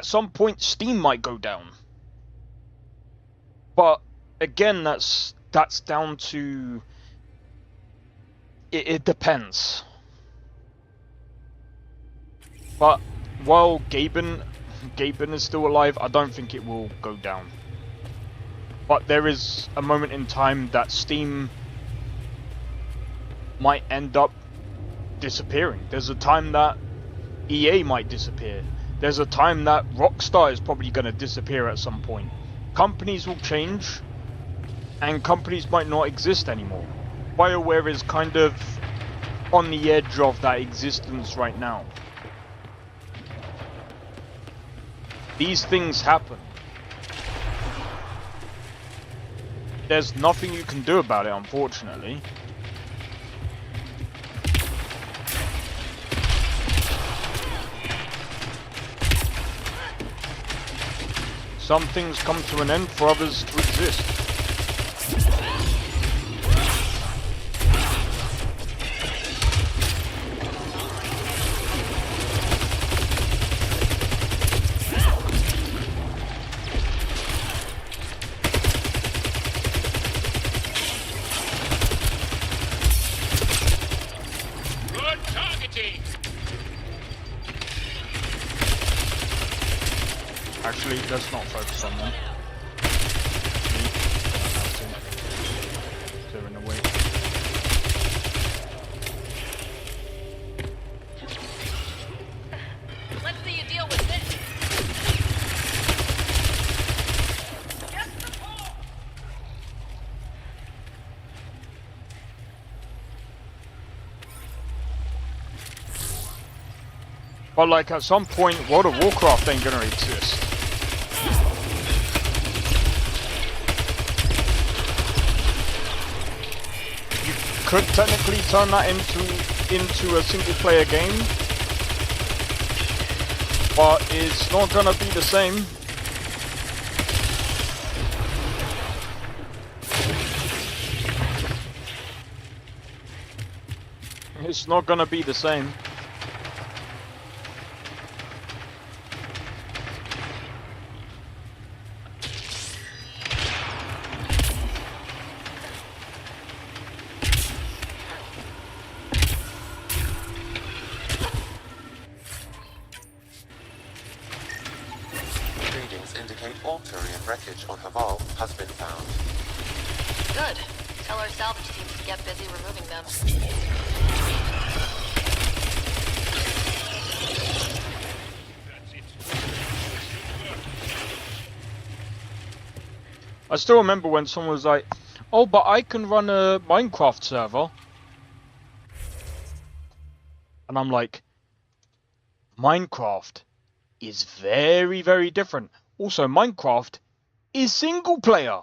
some point Steam might go down. But again, that's down to, it depends. But while Gaben is still alive, I don't think it will go down. But there is a moment in time that Steam might end up disappearing. There's a time that EA might disappear. There's a time that Rockstar is probably going to disappear at some point. Companies will change, and companies might not exist anymore. BioWare is kind of on the edge of that existence right now. These things happen. There's nothing you can do about it, unfortunately. Some things come to an end for others to exist. Actually, let's not focus on them. They're in the way. Let's see you deal with this. But like at some point, World of Warcraft ain't gonna exist. You could technically turn that into a single player game, but it's not gonna be the same. It's not gonna be the same. Readings indicate all Turian wreckage on Haval has been found. Good. Tell our salvage teams to get busy removing them. I still remember when someone was like, "Oh, but I can run a Minecraft server." And I'm like, Minecraft is very, very different. Also, Minecraft is single player.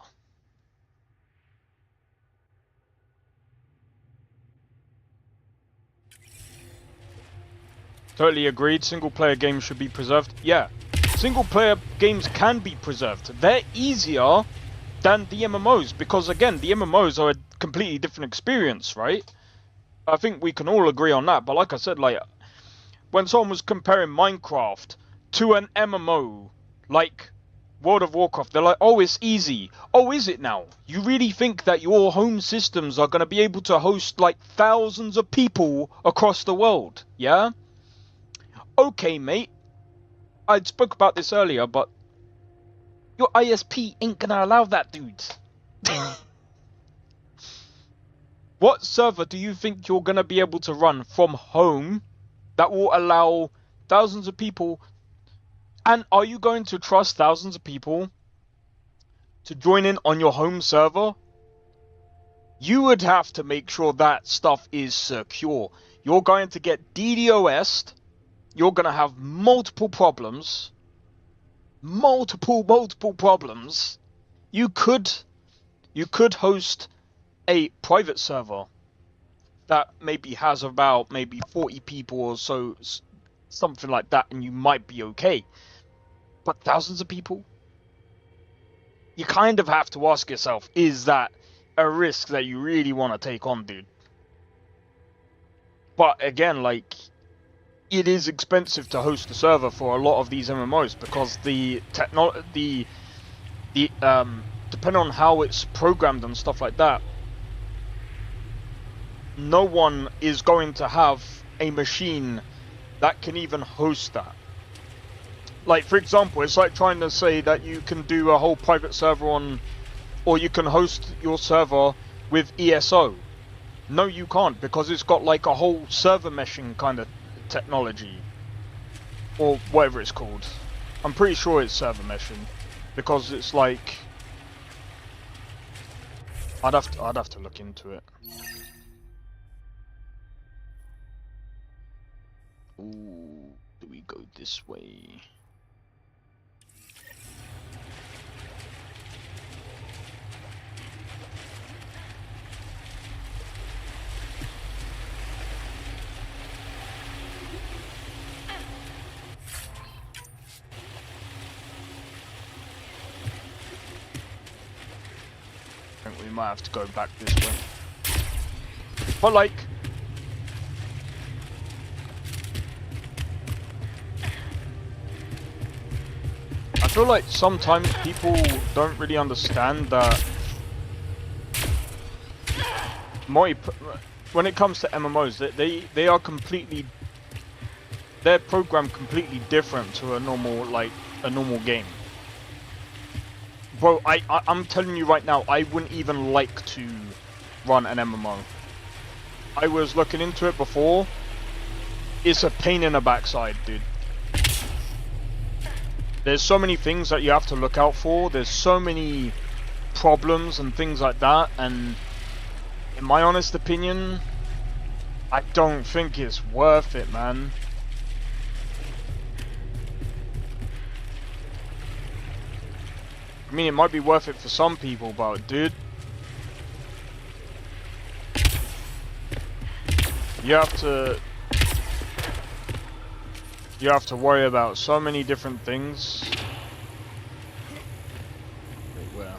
Totally agreed, single player games should be preserved. Yeah, single player games can be preserved. They're easier than the MMOs because, again, the MMOs are a completely different experience, right? I think we can all agree on that. But like I said, like when someone was comparing Minecraft to an MMO like World of Warcraft, they're like, "Oh, it's easy." Oh, is it now? You really think that your home systems are going to be able to host like thousands of people across the world? Yeah? Okay, mate. I spoke about this earlier, but your ISP ain't going to allow that, dude. What server do you think you're going to be able to run from home that will allow thousands of people? And are you going to trust thousands of people to join in on your home server? You would have to make sure that stuff is secure. You're going to get DDoS'd. You're going to have multiple problems. Multiple problems. You could host a private server that maybe has about maybe 40 people or so, something like that, and you might be okay. But thousands of people? You kind of have to ask yourself, is that a risk that you really want to take on, dude? But again, like, it is expensive to host a server for a lot of these MMOs because depending on how it's programmed and stuff like that, no one is going to have a machine that can even host that. Like, for example, it's like trying to say that you can do a whole private server on, or you can host your server with ESO. No, you can't, because it's got like a whole server meshing kind of technology, or whatever it's called. I'm pretty sure it's server meshing, because it's like, I'd have to look into it. Ooh, do we go this way? I think we might have to go back this way. But like, I feel like sometimes people don't really understand that when it comes to MMOs, they are completely, they're programmed completely different to a normal like a normal game. Bro, I'm telling you right now, I wouldn't even like to run an MMO. I was looking into it before. It's a pain in the backside, dude. There's so many things that you have to look out for. There's so many problems and things like that. And in my honest opinion, I don't think it's worth it, man. I mean, it might be worth it for some people, but dude, you have to worry about so many different things. Wait, where?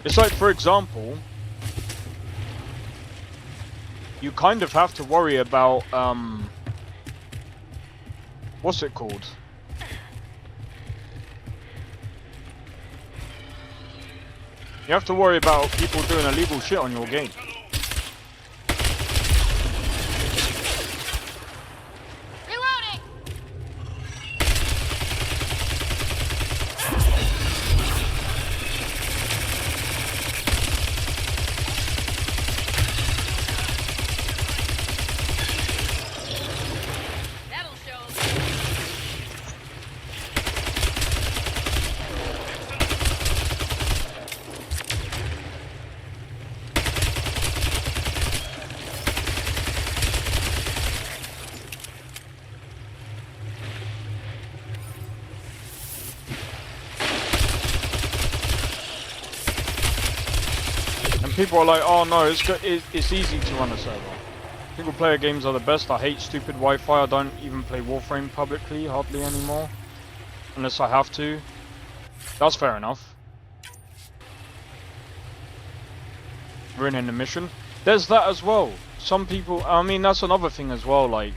It's like, for example, you kind of have to worry about, what's it called? You have to worry about people doing illegal shit on your game. People are like, oh no, it's easy to run a server. Single player games are the best. I hate stupid Wi-Fi. I don't even play Warframe publicly, hardly anymore. Unless I have to. That's fair enough. Ruining the mission. There's that as well. Some people, I mean, that's another thing as well, like...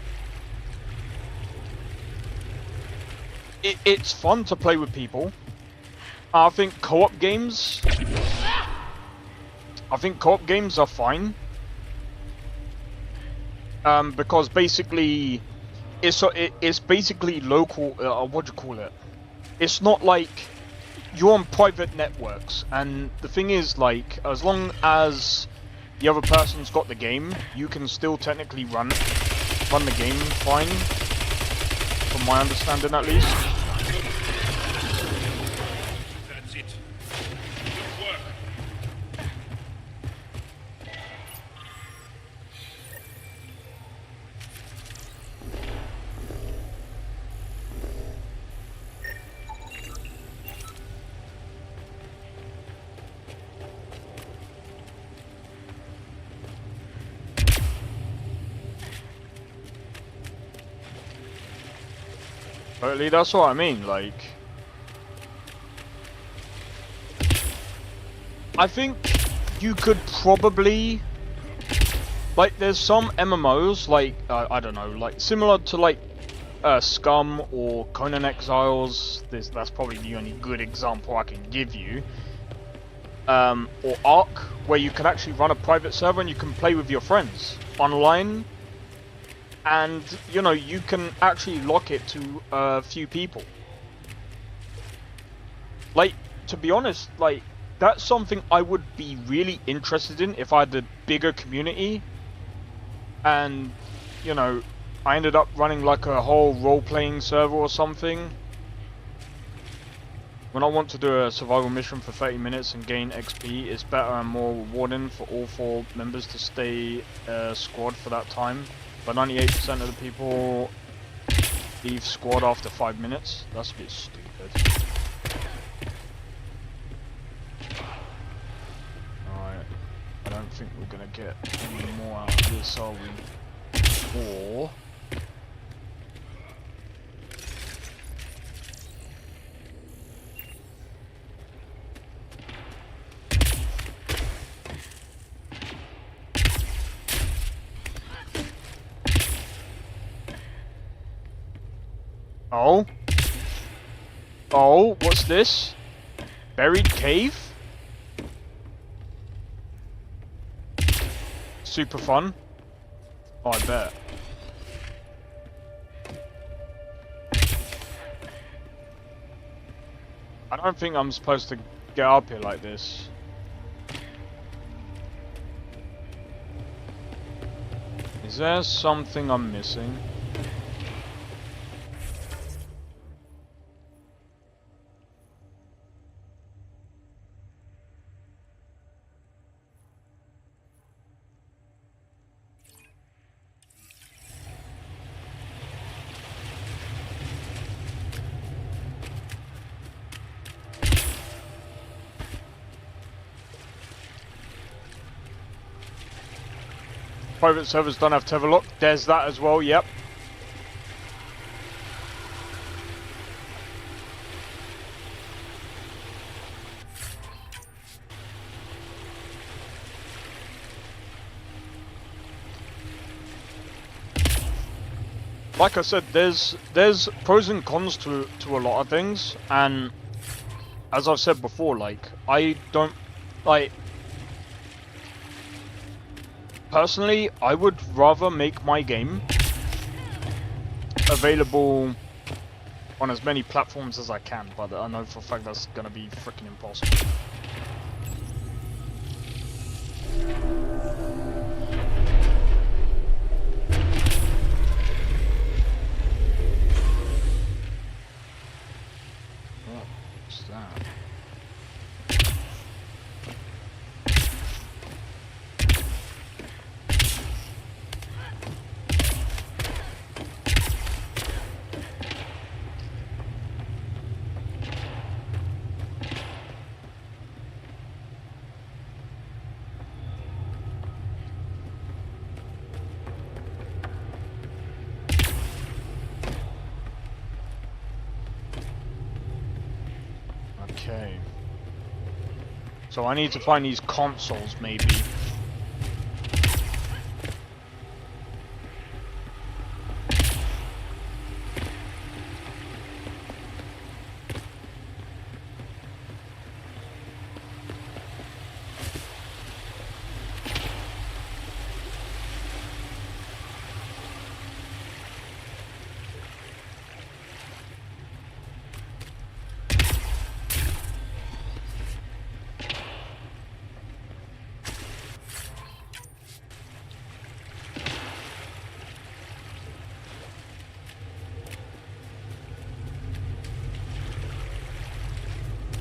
It's fun to play with people. I think co-op games... are fine. Because basically, it's basically local, what do you call it? It's not like you're on private networks, and the thing is, like, as long as the other person's got the game, you can still technically run the game fine, from my understanding at least. That's it. Good work. Totally, that's what I mean, like... I think you could probably... Like, there's some MMOs, like, I don't know, like, similar to, like, Scum or Conan Exiles. That's probably the only good example I can give you. Or Ark, where you can actually run a private server and you can play with your friends online. And, you know, you can actually lock it to a few people. Like, to be honest, like, that's something I would be really interested in if I had a bigger community. And, you know, I ended up running like a whole role-playing server or something. When I want to do a survival mission for 30 minutes and gain XP, it's better and more rewarding for all 4 members to stay squad for that time. But 98% of the people leave squad after 5 minutes. That's a bit stupid. Alright. I don't think we're gonna get any more out of this, are we? Or... Oh? Oh, what's this? Buried cave? Super fun. Oh, I bet. I don't think I'm supposed to get up here like this. Is there something I'm missing? Private servers don't have tether lock. There's that as well, yep. Like I said, there's pros and cons to a lot of things, and as I've said before, like, I don't, like, personally, I would rather make my game available on as many platforms as I can, but I know for a fact that's gonna be freaking impossible. What's that? Okay. So I need to find these consoles, maybe.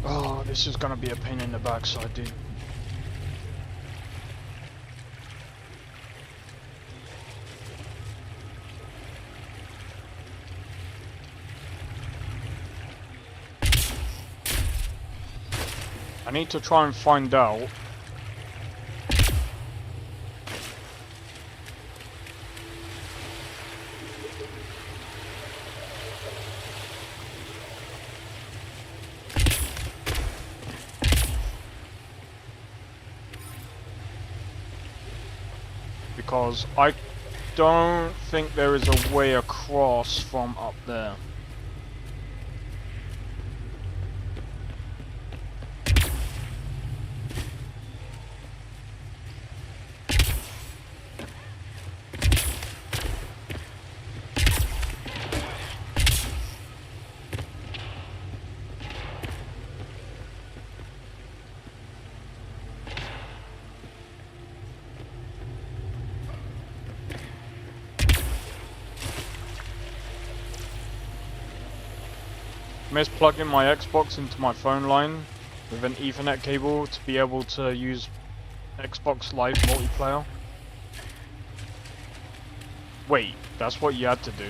Oh, this is gonna be a pain in the backside, dude. I need to try and find out because I don't think there is a way across from up there. Missed plugging my Xbox into my phone line with an Ethernet cable to be able to use Xbox Live multiplayer. Wait, that's what you had to do?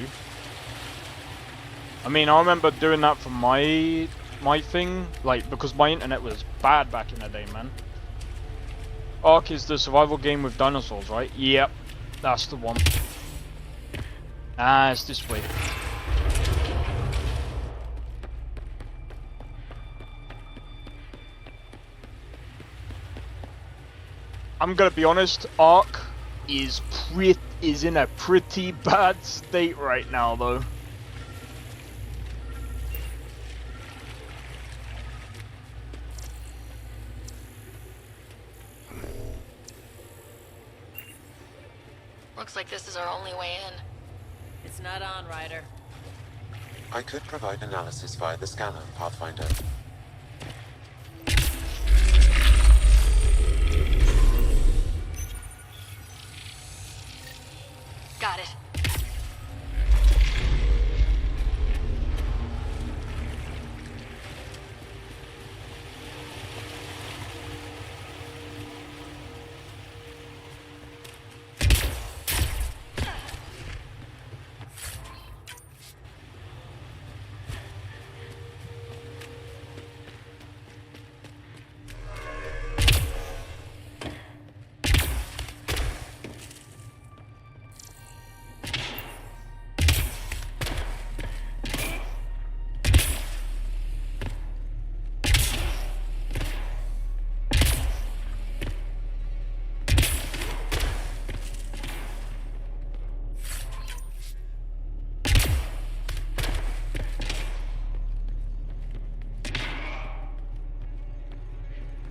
I mean, I remember doing that for my thing, like, because my internet was bad back in the day, man. Ark is the survival game with dinosaurs, right? Yep, that's the one. Ah, it's this way. I'm gonna be honest, Ark is in a pretty bad state right now, though. Looks like this is our only way in. It's not on, Ryder. I could provide analysis via the scanner, Pathfinder. Got it.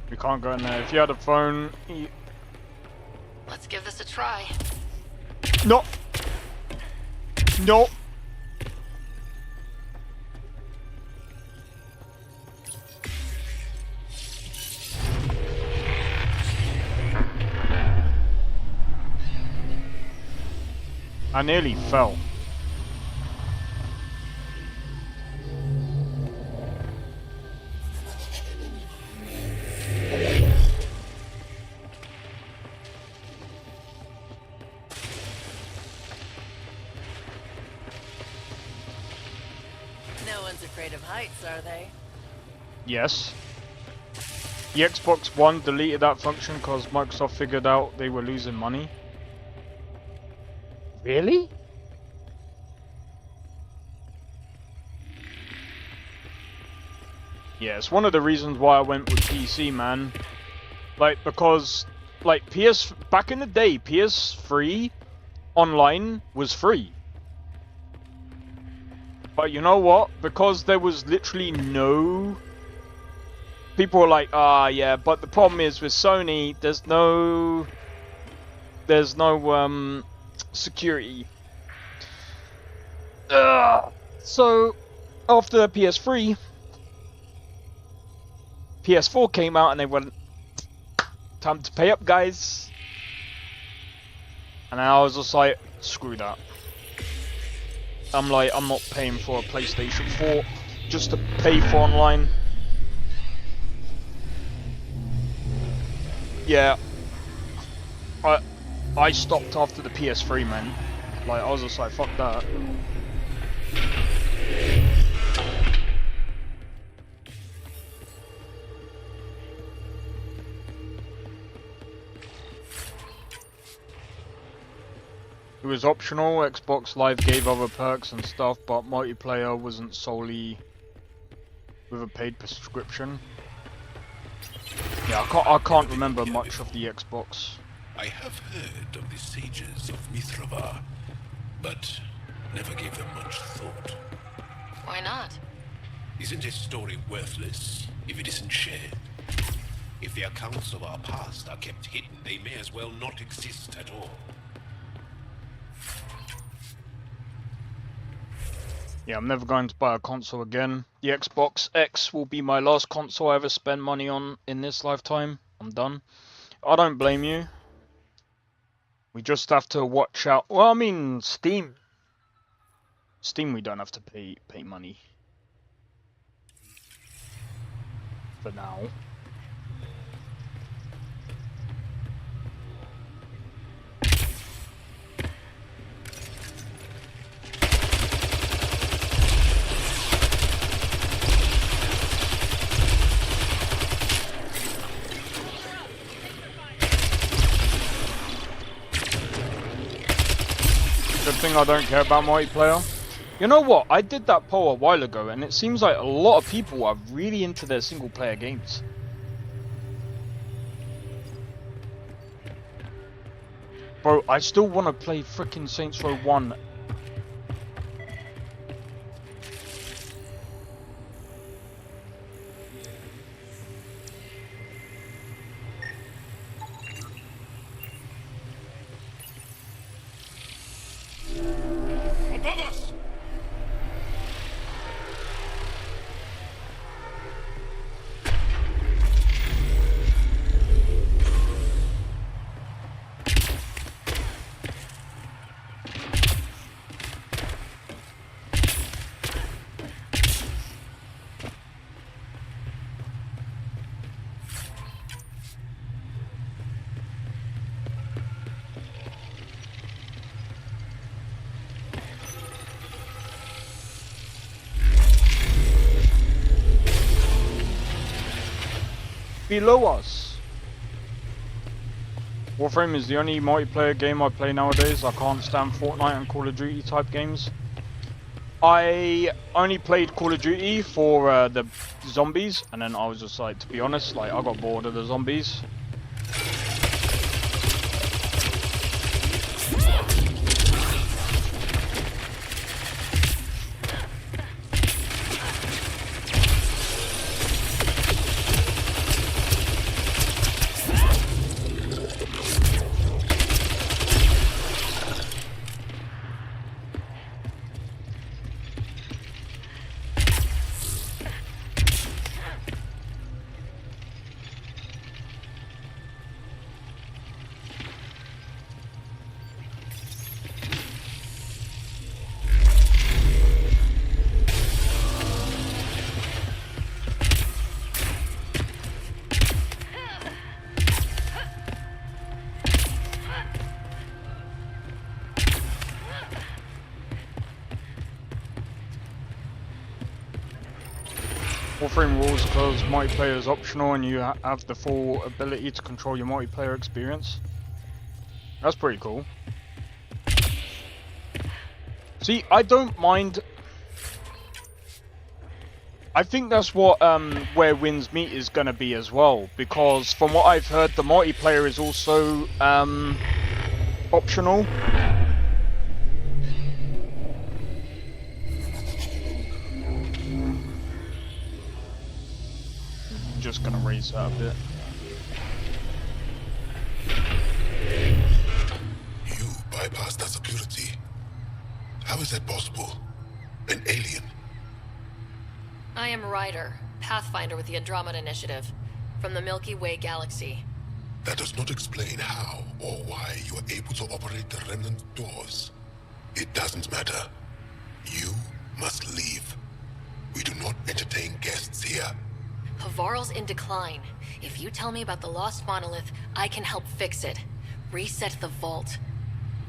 We can't go in there. If you had a phone, you... Let's give this a try. No. No. I nearly fell. No one's afraid of heights, are they? Yes. The Xbox One deleted that function because Microsoft figured out they were losing money. Really? Yeah, it's one of the reasons why I went with PC, man. Like, because, like, back in the day, PS3 online was free. But you know what? Because there was literally no... People were like, ah, yeah, but the problem is with Sony, there's no security. So, after PS3, PS4 came out and they went, time to pay up, guys. And I was just like, screw that. I'm like, I'm not paying for a PlayStation 4 just to pay for online. Yeah. I stopped after the PS3, man. Like, I was just like, fuck that. It was optional. Xbox Live gave other perks and stuff, but multiplayer wasn't solely with a paid prescription. Yeah, I can't remember much of the Xbox. I have heard of the sages of Mithrava, but never gave them much thought. Why not? Isn't a story worthless if it isn't shared? If the accounts of our past are kept hidden, they may as well not exist at all. Yeah, I'm never going to buy a console again. The Xbox X will be my last console I ever spend money on in this lifetime. I'm done. I don't blame you. We just have to watch out. Well, I mean, Steam. Steam, we don't have to pay money. For now. Good thing I don't care about multiplayer. You know what? I did that poll a while ago, and it seems like a lot of people are really into their single player games. Bro, I still want to play frickin' Saints Row 1. below us. Warframe is the only multiplayer game I play nowadays. I can't stand Fortnite and Call of Duty type games. I only played Call of Duty for the zombies, and then I was just like, to be honest, like I got bored of the zombies. Warframe rules because multiplayer is optional and you have the full ability to control your multiplayer experience. That's pretty cool. See, I don't mind. I think that's what Where Winds Meet is gonna be as well, because from what I've heard, the multiplayer is also optional. Just gonna raise that a bit. You bypassed that security. How is that possible? An alien? I am Ryder, Pathfinder with the Andromeda Initiative, from the Milky Way galaxy. That does not explain how or why you are able to operate the remnant doors. It doesn't matter. You must leave. We do not entertain guests here. Havarl's in decline. If you tell me about the lost monolith, I can help fix it. Reset the vault.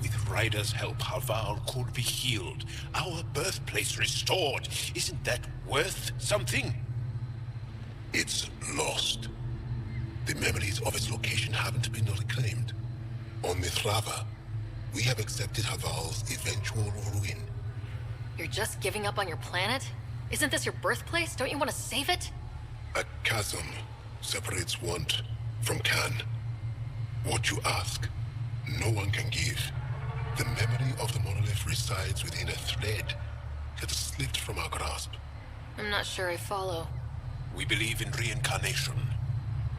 With Ryder's help, Havarl could be healed. Our birthplace restored. Isn't that worth something? It's lost. The memories of its location haven't been reclaimed. On Mithrava, we have accepted Havarl's eventual ruin. You're just giving up on your planet? Isn't this your birthplace? Don't you want to save it? A chasm separates want from can. What you ask, no one can give. The memory of the monolith resides within a thread that slipped from our grasp. I'm not sure I follow. We believe in reincarnation,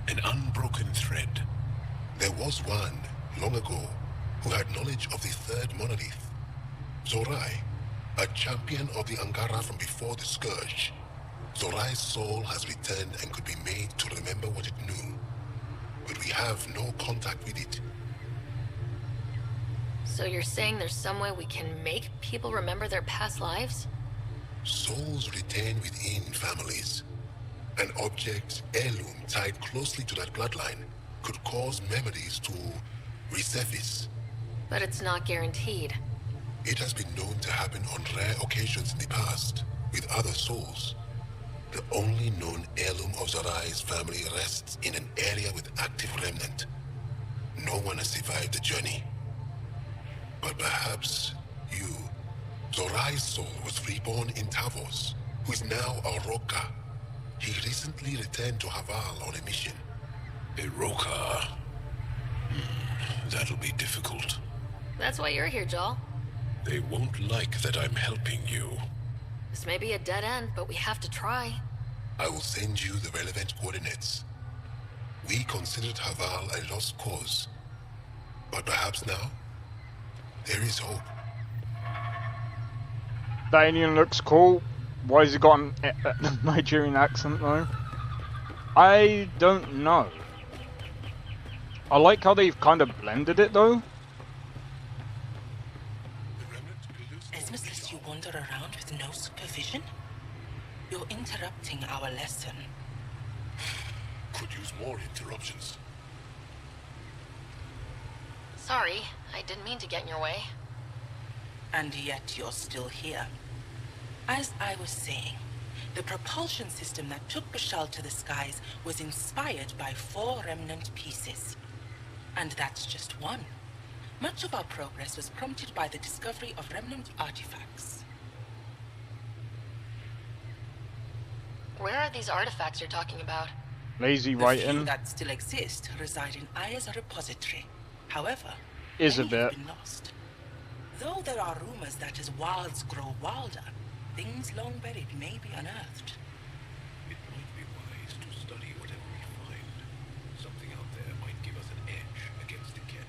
an unbroken thread. There was one, long ago, who had knowledge of the third monolith. Zorai, a champion of the Angara from before the Scourge. Zorai's soul has returned and could be made to remember what it knew. But we have no contact with it. So you're saying there's some way we can make people remember their past lives? Souls retain within families. An object, heirloom tied closely to that bloodline could cause memories to resurface. But it's not guaranteed. It has been known to happen on rare occasions in the past, with other souls. The only known heirloom of Zorai's family rests in an area with active remnant. No one has survived the journey. But perhaps you. Zorai's soul was reborn in Tavos, who is now a Roka. He recently returned to Havarl on a mission. A Roka? That'll be difficult. That's why you're here, Jal. They won't like that I'm helping you. This may be a dead end, but we have to try. I will send you the relevant coordinates. We considered Havarl a lost cause. But perhaps now, there is hope. That alien looks cool. Why has he got a Nigerian accent though? I don't know. I like how they've kind of blended it though. Esmus lets you wander around with no supervision? You're interrupting our lesson. Could use more interruptions. Sorry, I didn't mean to get in your way. And yet you're still here. As I was saying, The propulsion system that took Bashal to the skies was inspired by 4 remnant pieces. And that's just one. Much of our progress was prompted by the discovery of remnant artifacts. Where are these artifacts you're talking about? Lazy The few writing that still exist reside in Aya's repository. However, is a many have bit. been lost. Though there are rumors that as wilds grow wilder, things long buried may be unearthed. It might be wise to study whatever we find. Something out there might give us an edge against the Ket.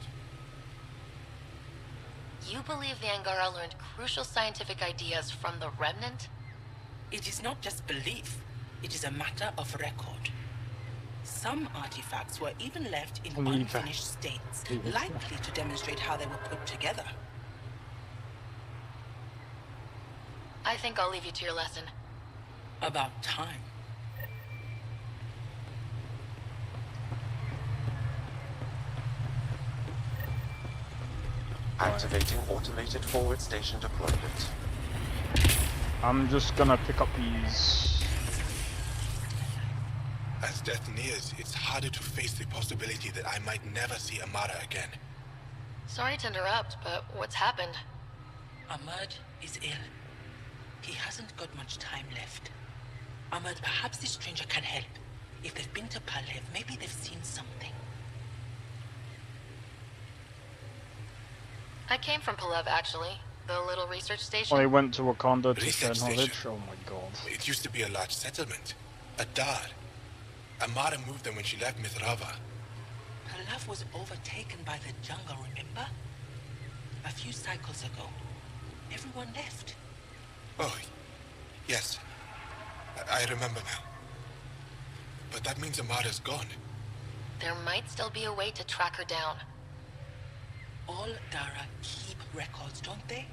You believe the Angara learned crucial scientific ideas from the Remnant? It is not just belief, it is a matter of record. Some artifacts were even left in unfinished states, likely to demonstrate how they were put together. I think I'll leave you to your lesson. About time. Activating automated forward station deployment. I'm just gonna pick up these. As death nears, it's harder to face the possibility that I might never see Amara again. Sorry to interrupt, but what's happened? Ahmad is ill. He hasn't got much time left. Ahmad, perhaps this stranger can help. If they've been to Palev, maybe they've seen something. I came from Palev, actually. The little research station. I went to Wakanda to share Research knowledge. station. Oh my god. It used to be a large settlement. A dar. Amara moved them when she left Mithrava. Palev was overtaken by the jungle, remember? A few cycles ago. Everyone left. Oh, yes. I remember now. But that means Amara's gone. There might still be a way to track her down. All Dara keep records, don't they?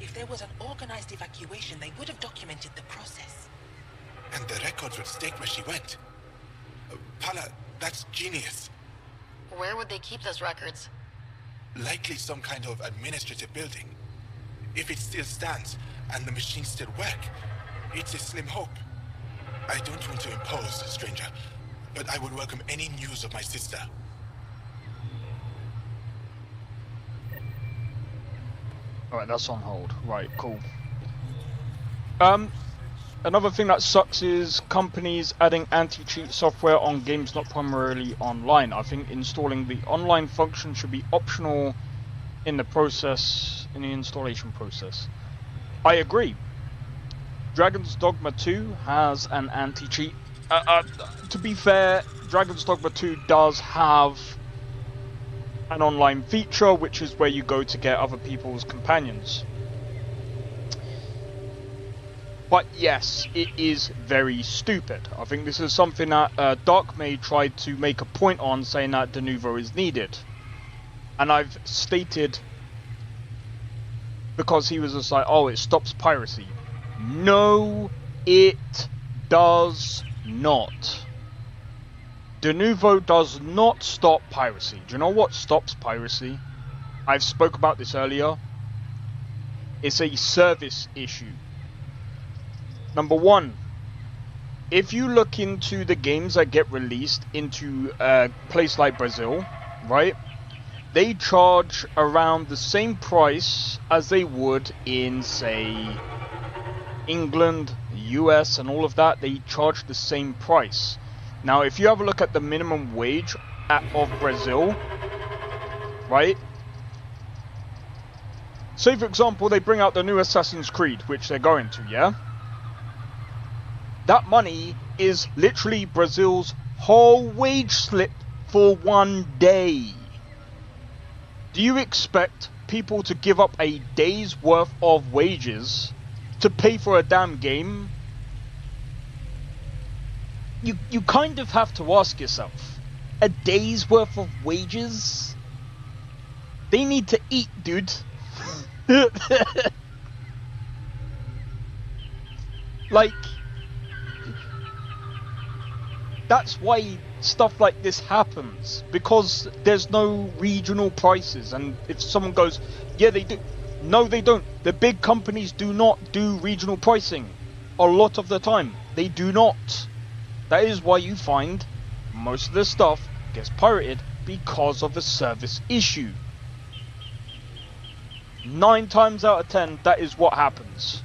If there was an organized evacuation, they would have documented the process. And the records would state where she went. Pala, that's genius. Where would they keep those records? Likely some kind of administrative building. If it still stands, and the machines still work, it's a slim hope. I don't want to impose, stranger, but I would welcome any news of my sister. Alright, that's on hold. Right, cool. Another thing that sucks is companies adding anti-cheat software on games not primarily online. I think installing the online function should be optional in the process, in the installation process. I agree. Dragon's Dogma 2 has an anti-cheat. To be fair, Dragon's Dogma 2 does have an online feature, which is where you go to get other people's companions. But yes, it is very stupid. I think this is something that Darkmaid tried to make a point on, saying that Denuvo is needed. And I've stated, because he was just like, oh, it stops piracy. No, it does not. Denuvo does not stop piracy. Do you know what stops piracy? I've spoke about this earlier. It's a service issue. Number one, if you look into the games that get released into a place like Brazil, right? They charge around the same price as they would in, say, England, US, and all of that. They charge the same price. Now, if you have a look at the minimum wage of Brazil, right? Say, for example, they bring out the new Assassin's Creed, which they're going to, yeah? That money is literally Brazil's whole wage slip for one day. Do you expect people to give up a day's worth of wages to pay for a damn game? You kind of have to ask yourself, a day's worth of wages? They need to eat, dude. Like, that's why stuff like this happens, because there's no regional prices. And if someone goes, yeah, they do. No, they don't. The big companies do not do regional pricing a lot of the time. They do not. That is why you find most of this stuff gets pirated because of a service issue. 9 times out of 10, that is what happens.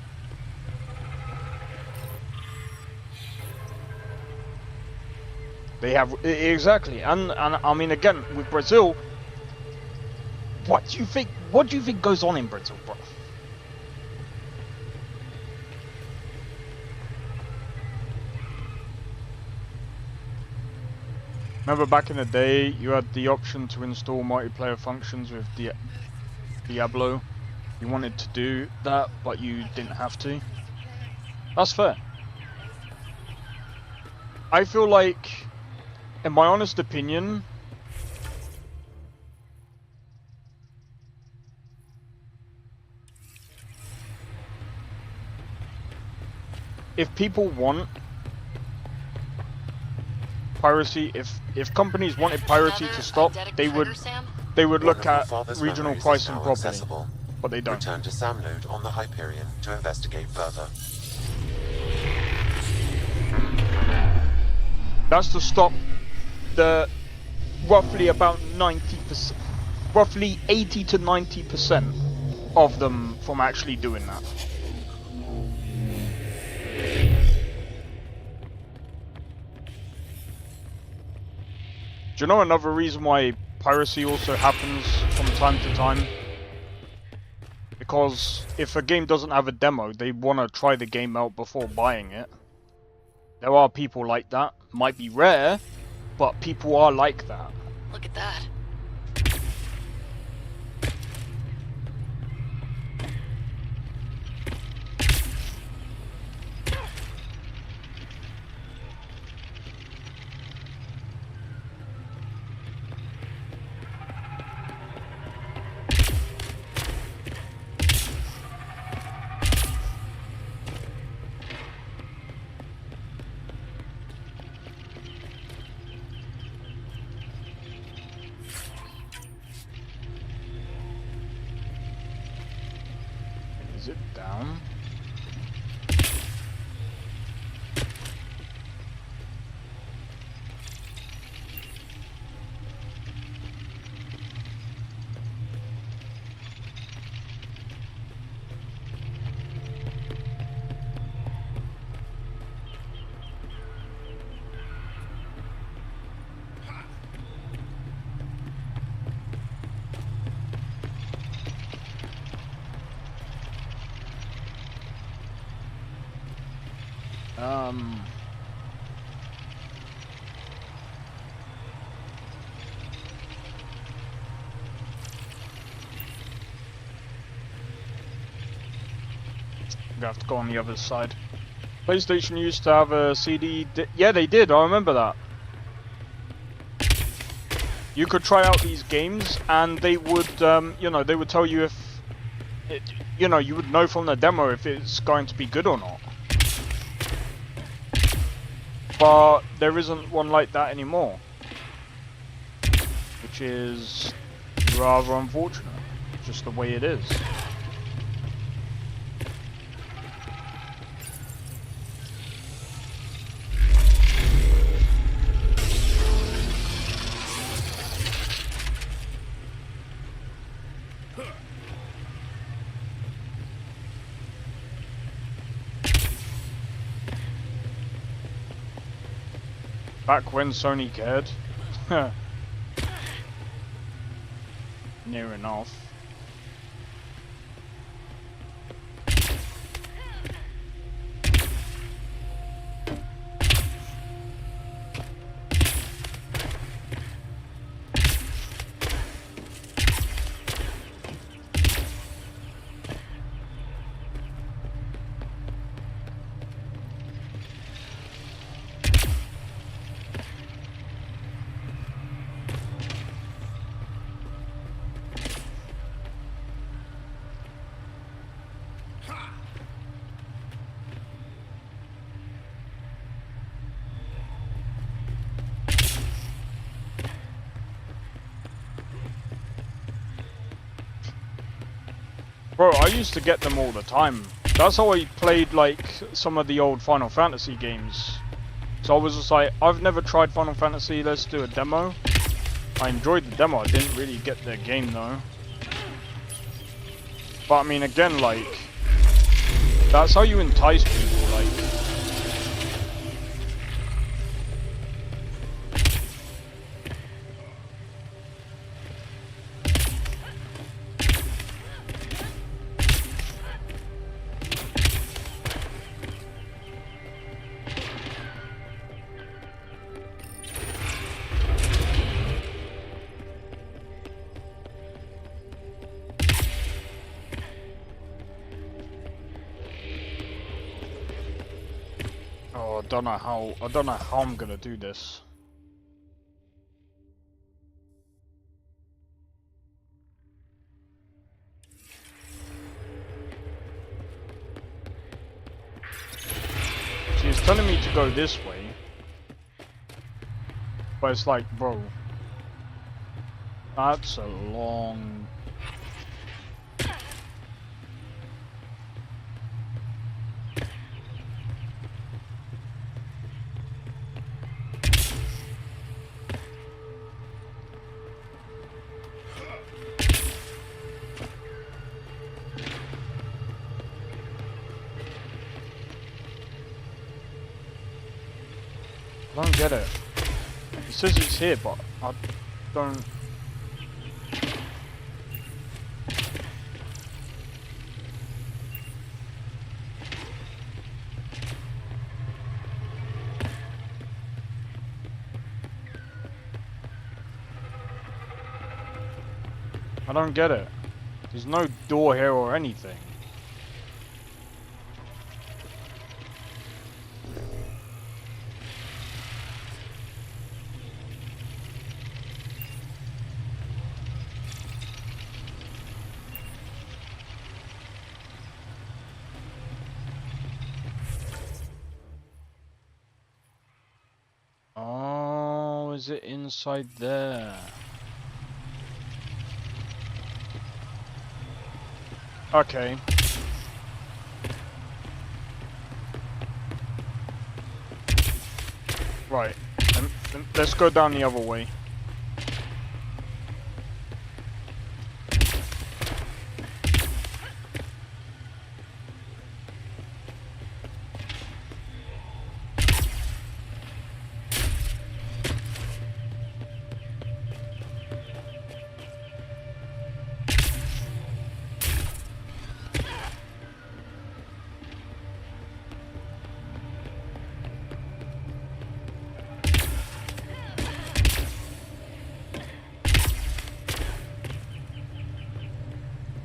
They have exactly, and I mean again with Brazil. What do you think? What do you think goes on in Brazil, bro? Remember back in the day, you had the option to install multiplayer functions with Diablo. You wanted to do that, but you didn't have to. That's fair. I feel like, in my honest opinion, if people want piracy, if companies wanted piracy to stop, they would look at regional pricing properly, but they don't. Return to Sam Node on the Hyperion to investigate further. That's to stop the roughly about 90%, roughly 80 to 90% of them from actually doing that. Do you know another reason why piracy also happens from time to time? Because if a game doesn't have a demo, they want to try the game out before buying it. There are people like that. Might be rare, but people are like that. Look at that. Is it down? I'm gonna have to go on the other side. PlayStation used to have a CD. Yeah, they did. I remember that. You could try out these games, and they would, you know, they would tell you if, you know, you would know from the demo if it's going to be good or not. But there isn't one like that anymore, which is rather unfortunate. Just the way it is. Back when Sony cared. Near enough. Bro, I used to get them all the time That's how I played like some of the old Final Fantasy games. So I was just like, I've never tried Final Fantasy, let's do a demo. I enjoyed the demo, I didn't really get the game though. But I mean, again, like, that's how you entice people, like. Oh, I don't know how I'm gonna do this. She's telling me to go this way, but it's like, bro, that's a long. I don't get it. It says it's here, but I don't. I don't get it. There's no door here or anything. Oh, is it inside there? Okay. Right. Let's go down the other way.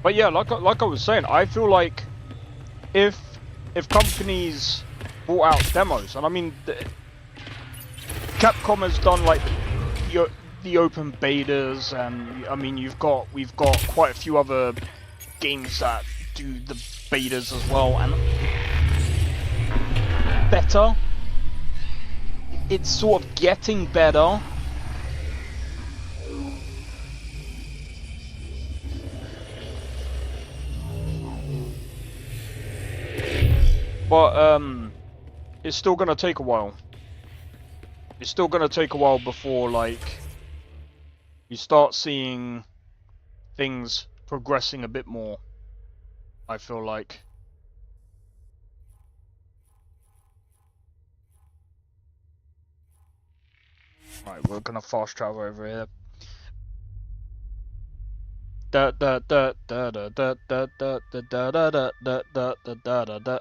But yeah, like I was saying, I feel like if companies brought out demos, and I mean, Capcom has done like the open betas, and I mean we've got quite a few other games that do the betas as well, and better. It's sort of getting better. But it's still gonna take a while. It's still gonna take a while before like you start seeing things progressing a bit more. I feel like. Right, we're gonna fast travel over here. Da da da da da da da da da da da da da da da da.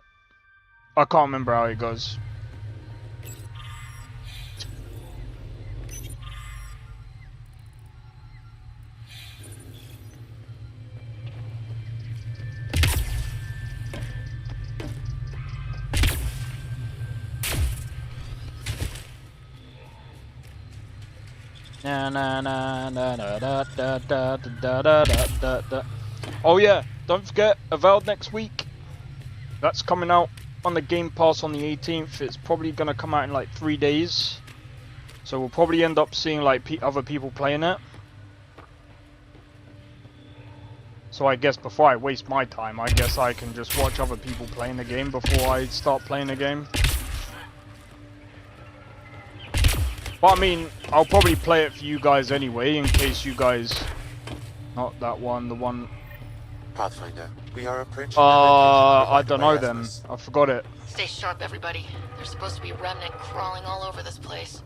I can't remember how it goes. Na na na na da da da da da da da da. Oh yeah, don't forget Avowed next week. That's coming out on the Game Pass on the 18th. It's probably gonna come out in like 3 days, so we'll probably end up seeing like other people playing it. So I guess before I waste my time, I guess I can just watch other people playing the game before I start playing the game. But I mean, I'll probably play it for you guys anyway, in case you guys... Not that one, the one... Pathfinder, we are approaching I don't know then. I forgot it. Stay sharp, everybody. There's supposed to be remnant crawling all over this place.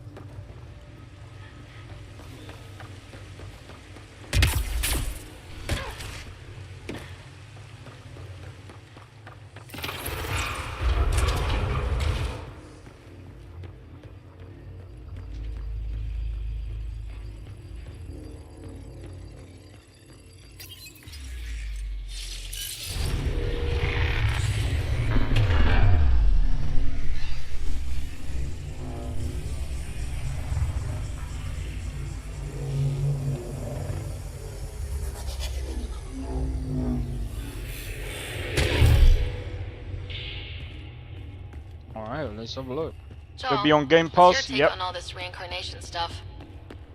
Alright, let's have a look. Joel, Could be on Game what's your Pass, take yep. on all this reincarnation stuff?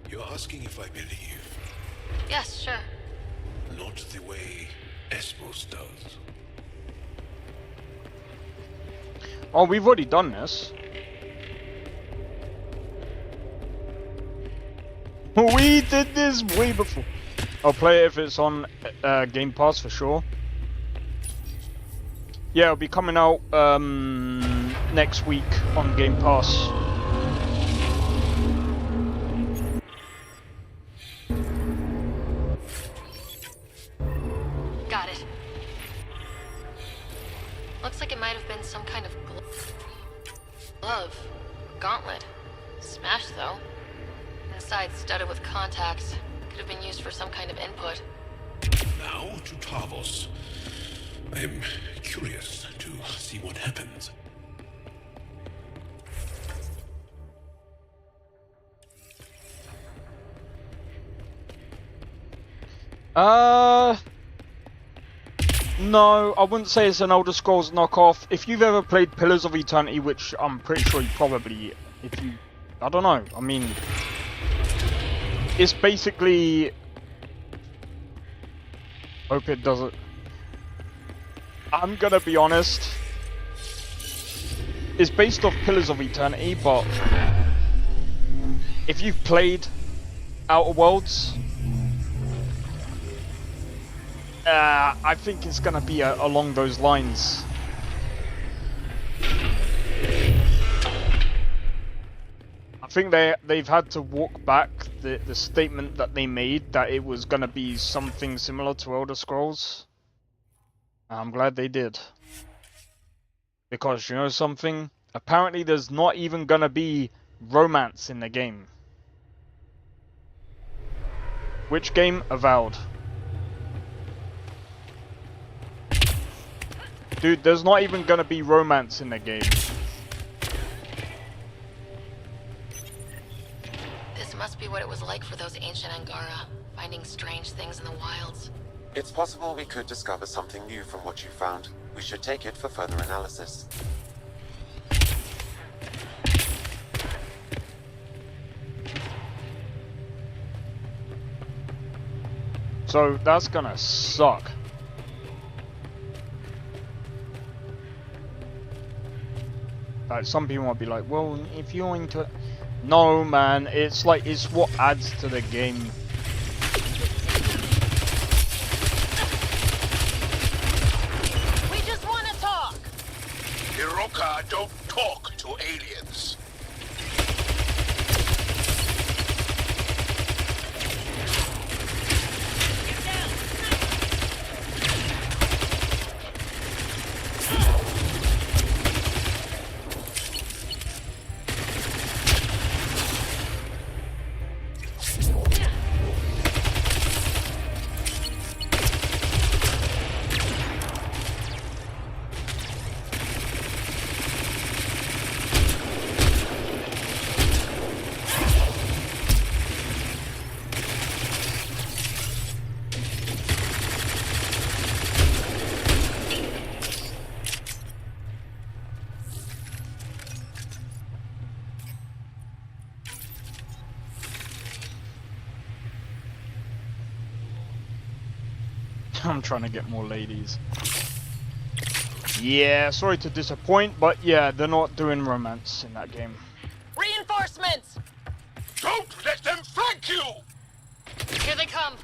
You're asking if I believe, Yes, sure. not the way Esmos does. Oh, we've already done this. We did this way before. I'll play it if it's on Game Pass for sure. Yeah, it'll be coming out next week on Game Pass. Got it. Looks like it might have been some kind of glove. Gauntlet. Smashed, though. Inside studded with contacts. Could have been used for some kind of input. Now to Tavos. I am curious to see what happens. No, I wouldn't say it's an Elder Scrolls knockoff. If you've ever played Pillars of Eternity, which I'm pretty sure you probably, I don't know, I mean, it's basically, hope it doesn't, I'm gonna be honest, it's based off Pillars of Eternity, but if you've played Outer Worlds, I think it's gonna be along those lines. I think they've had to walk back the statement that they made that it was gonna be something similar to Elder Scrolls. I'm glad they did. Because you know something? Apparently there's not even gonna be romance in the game. Which game? Avowed. Dude, there's not even gonna be romance in the game. This must be what it was like for those ancient Angara, finding strange things in the wilds. It's possible we could discover something new from what you found. We should take it for further analysis. So that's gonna suck. Like, some people might be like, well, if you're into... No, man, it's like, it's what adds to the game. We just want to talk! Hiroka don't talk to aliens. I'm trying to get more ladies. Yeah, sorry to disappoint, but yeah, they're not doing romance in that game. Reinforcements! Don't let them flank you! Here they come.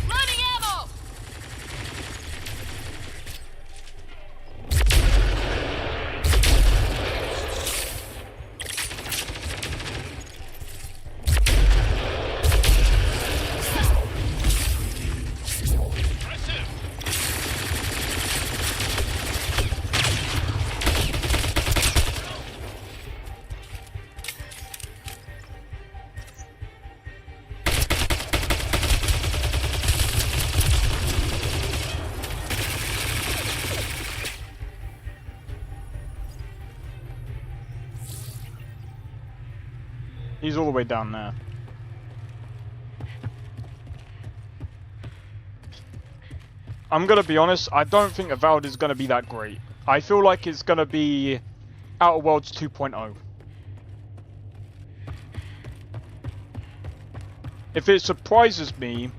Loading ammo! He's all the way down there. I'm gonna be honest, I don't think Avowed is gonna be that great. I feel like it's gonna be Outer Worlds 2.0. If it surprises me,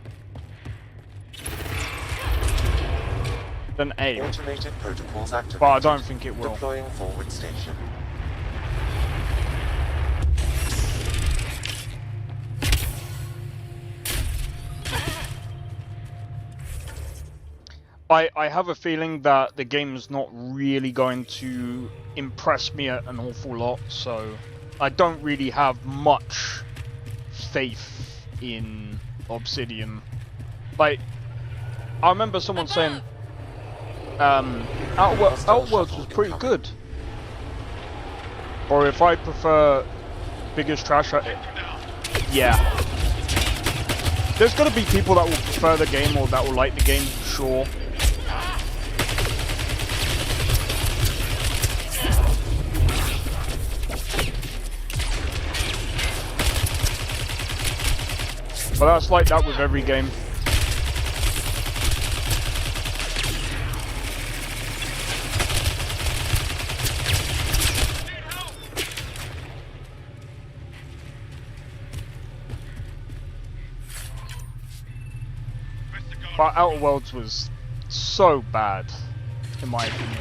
then A. Automated protocols activated. But I don't think it will. Deploying forward station. I have a feeling that the game's not really going to impress me an awful lot, so I don't really have much faith in Obsidian. Like, I remember someone saying Outer Worlds was pretty good. Or if I prefer Biggest Trash, yeah. There's gonna be people that will prefer the game or that will like the game, sure. But that's like that with every game. But Outer Worlds was so bad, in my opinion.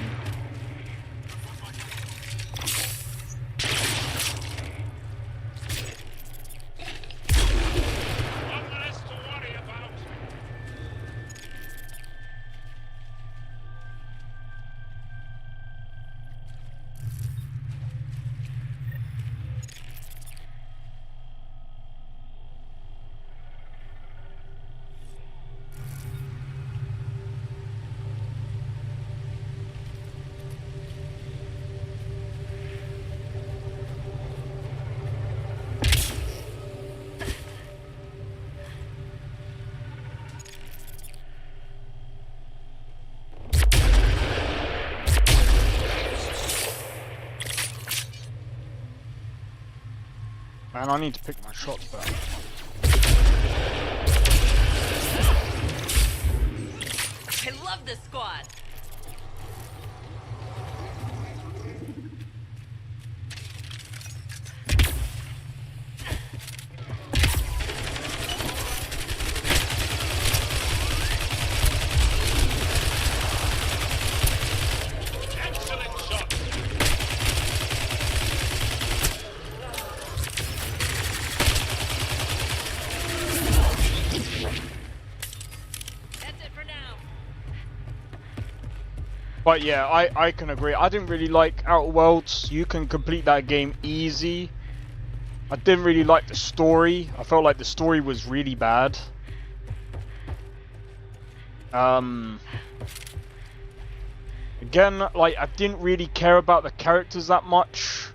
Man, I need to pick my shots back. I love this squad. But yeah, I can agree. I didn't really like Outer Worlds. You can complete that game easy. I didn't really like the story. I felt like the story was really bad. Again, like, I didn't really care about the characters that much.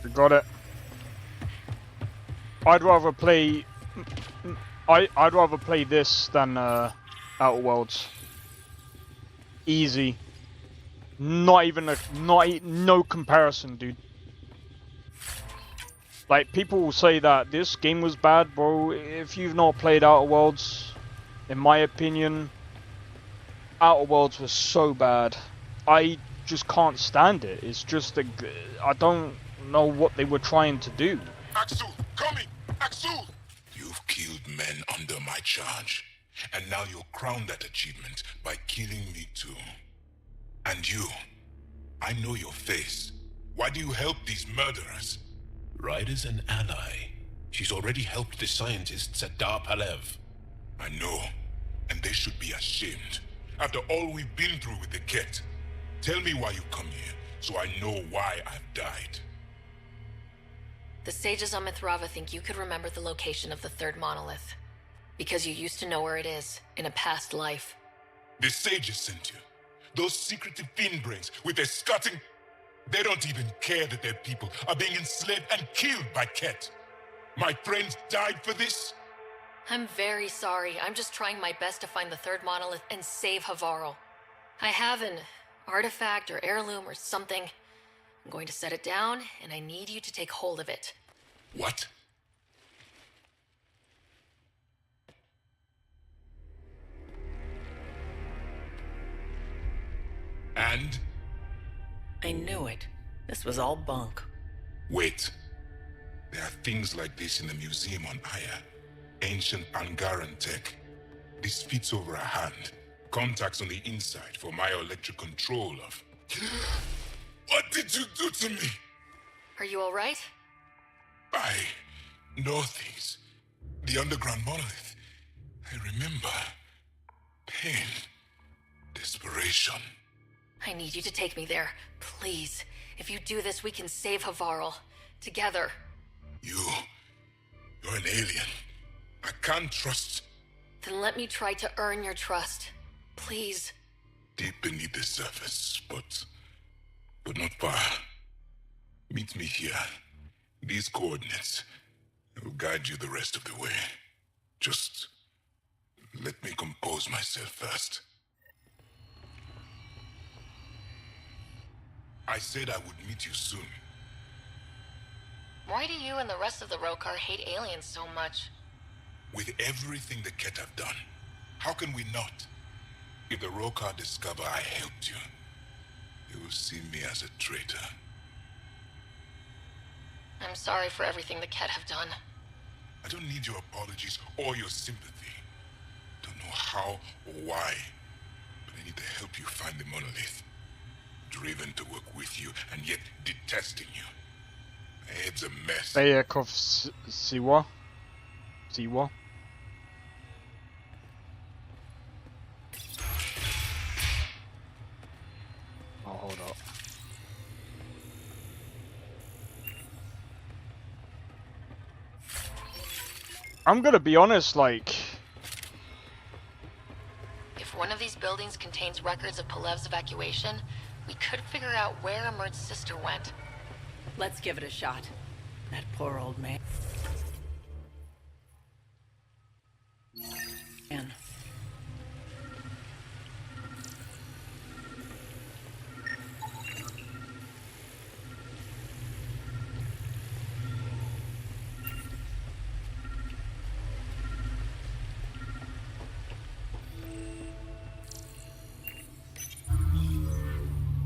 We got it. I'd rather play. I'd rather play this than Outer Worlds. Easy. Not even no comparison, dude. Like, people will say that this game was bad, bro. If you've not played Outer Worlds, in my opinion, Outer Worlds was so bad. I just can't stand it. It's just I don't know what they were trying to do. Axel, coming! Axel! You've killed men under my charge, and now you'll crown that achievement by killing me too. And you, I know your face. Why do you help these murderers? Ryder's an ally. She's already helped the scientists at Dar Palev. I know, and they should be ashamed. After all we've been through with the Ket. Tell me why you come here, so I know why I've died. The sages on Mithrava think you could remember the location of the third monolith. Because you used to know where it is, in a past life. The sages sent you. Those secretive fiend brains with their scutting. They don't even care that their people are being enslaved and killed by Ket. My friends died for this? I'm very sorry. I'm just trying my best to find the third monolith and save Havarl. I have an artifact or heirloom or something. I'm going to set it down, and I need you to take hold of it. What? And? I knew it. This was all bunk. Wait. There are things like this in the museum on Aya. Ancient Angaran tech. This fits over a hand. Contacts on the inside for myoelectric control of... What did you do to me? Are you alright? I know things. The underground monolith. I remember. Pain. Desperation. I need you to take me there. Please. If you do this, we can save Havarl. Together. You're an alien. I can't trust... Then let me try to earn your trust. Please. Deep beneath the surface, but not far. Meet me here. These coordinates. I will guide you the rest of the way. Just let me compose myself first. I said I would meet you soon. Why do you and the rest of the Rokar hate aliens so much? With everything the Ket have done, how can we not? If the Rokar discover I helped you, they will see me as a traitor. I'm sorry for everything the Ket have done. I don't need your apologies or your sympathy. Don't know how or why, but I need to help you find the monolith. Driven to work with you, and yet detesting you. My head's a mess. Bayekov Siwa? Siwa? Oh, hold up. I'm gonna be honest, like... If one of these buildings contains records of Palev's evacuation, we could figure out where Emert's sister went. Let's give it a shot. That poor old man.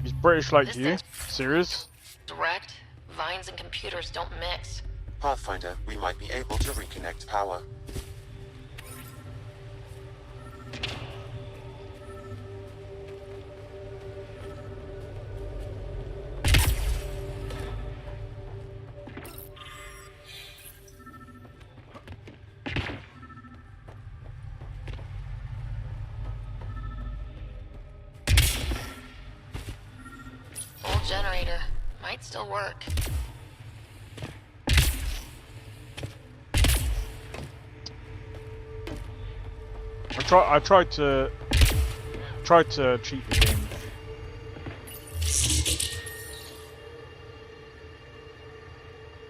He's British like This you? thing's Serious? direct. Vines and computers don't mix. Pathfinder, we might be able to reconnect power. Old generator. Might still work. I tried to cheat the game.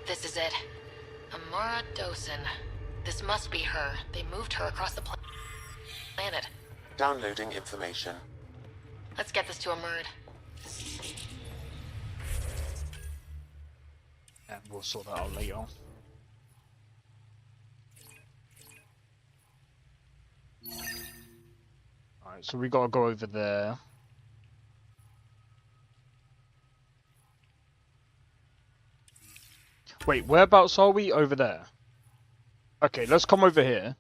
This is it. Amara Dosen. This must be her. They moved her across the planet. Downloading information. Let's get this to Amurd. And we'll sort that out later. Alright, so we gotta go over there. Wait, whereabouts are we? Over there. Okay, let's come over here.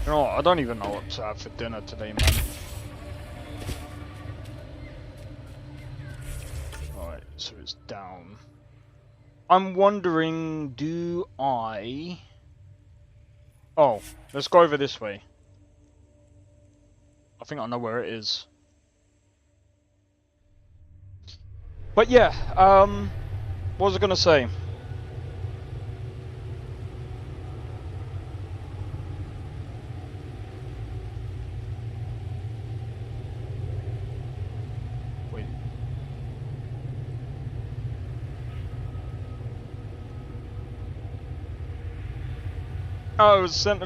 You know what, I don't even know what to have for dinner today, man. Alright, so it's down. I'm wondering, do I... Oh, let's go over this way. I think I know where it is. But yeah, what was I gonna say? Oh, it was sent.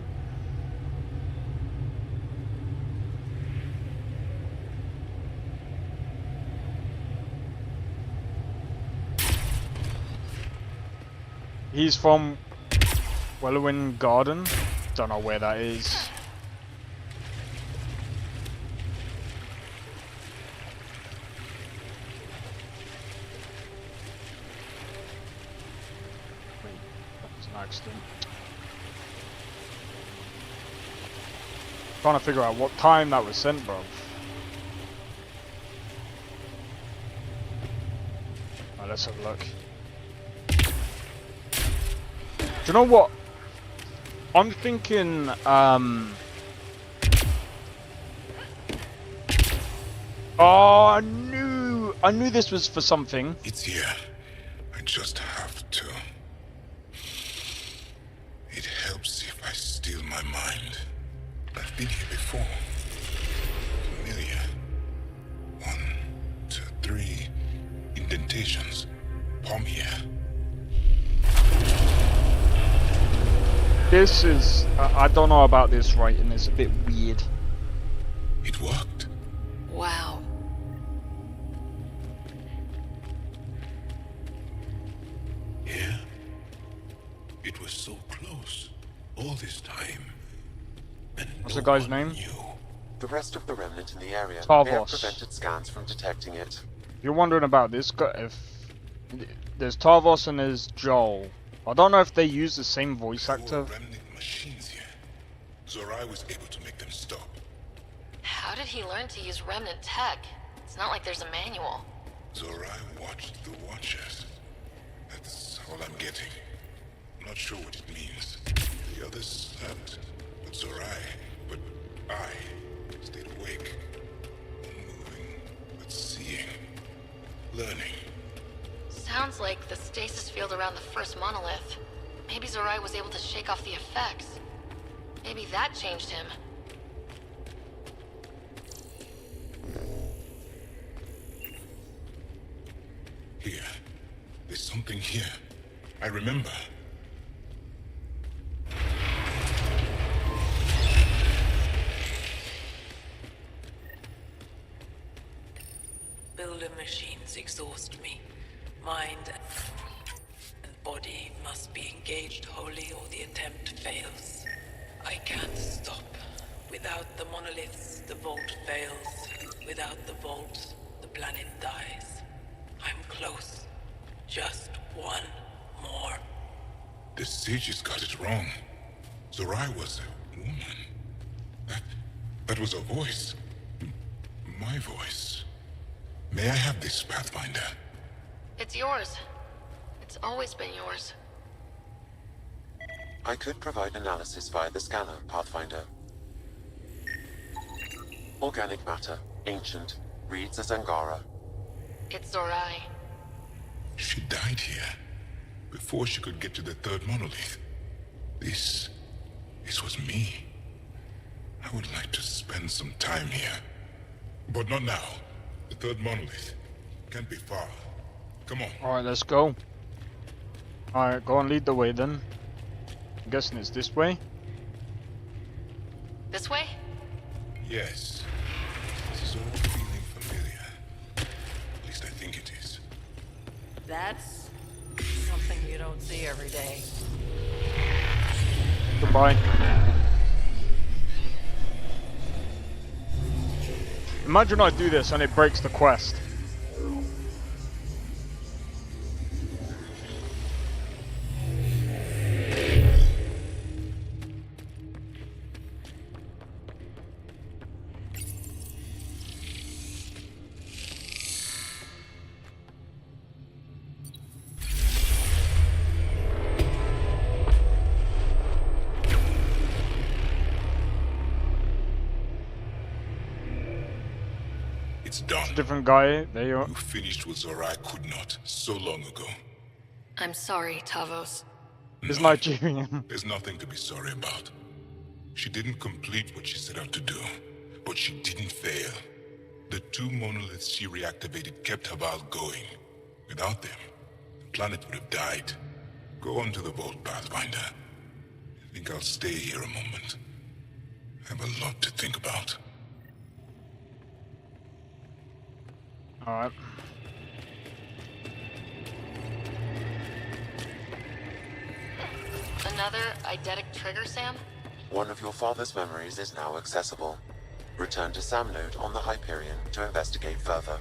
He's from Wellowin Garden. Don't know where that is. Wait, that was an accident. Trying to figure out what time that was sent, bro. Alright, let's have a look. Do you know what? I'm thinking, oh, I knew this was for something. It's here. I just have to. It helps if I steal my mind. I've been here before. Familiar. 1, 2, 3 indentations. Palm here. This is... I don't know about this writing, it's a bit weird. It worked. Wow. Yeah. It was so close. All this time. And What's the guy's name? The rest of the remnant in the area Tarvos. may have prevented scans from detecting it. If you're wondering about this, there's Tarvos and there's Joel. I don't know if they use the same voice actor. Remnant machines here. Zorai was able to make them stop. How did he learn to use remnant tech? It's not like there's a manual. Zorai watched the Watchers. That's all I'm getting. I'm not sure what it means. The others slept, but I stayed awake. Moving, but seeing. Learning. Sounds like the stasis field around the first monolith. Maybe Zorai was able to shake off the effects. Maybe that changed him. Here. There's something here. I remember. Builder machines exhaust me. Mind and body must be engaged wholly or the attempt fails. I can't stop. Without the monoliths, the vault fails. Without the vault, the planet dies. I'm close. Just one more. The sages got it wrong. Zorai was a woman. That was a voice. My voice. May I have this, Pathfinder? It's yours. It's always been yours. I could provide analysis via the scanner, Pathfinder. Organic matter, ancient, reads as Angara. It's Zorai. She died here, before she could get to the third monolith. This was me. I would like to spend some time here. But not now. The third monolith can't be far. Come on. Alright, let's go. Alright, go and lead the way then. I'm guessing it's this way. This way? Yes. This is all feeling familiar. At least I think it is. That's something you don't see every day. Goodbye. Imagine I do this and it breaks the quest. It's done. Different guy, there you are. You finished what Zorai could not so long ago. I'm sorry, Tavos. It's No, Nigerian. there's nothing to be sorry about. She didn't complete what she set out to do, but she didn't fail. The 2 monoliths she reactivated kept Haval going. Without them, the planet would have died. Go on to the vault, Pathfinder. I think I'll stay here a moment. I have a lot to think about. Alright. Another eidetic trigger, Sam? One of your father's memories is now accessible. Return to Sam Node on the Hyperion to investigate further.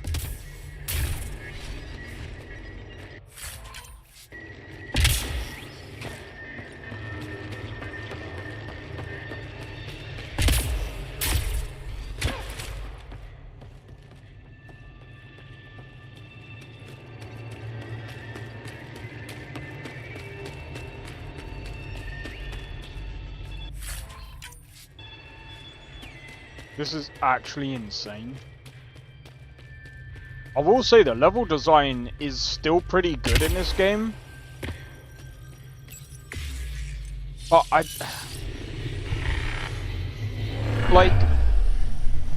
This is actually insane. I will say the level design is still pretty good in this game. But I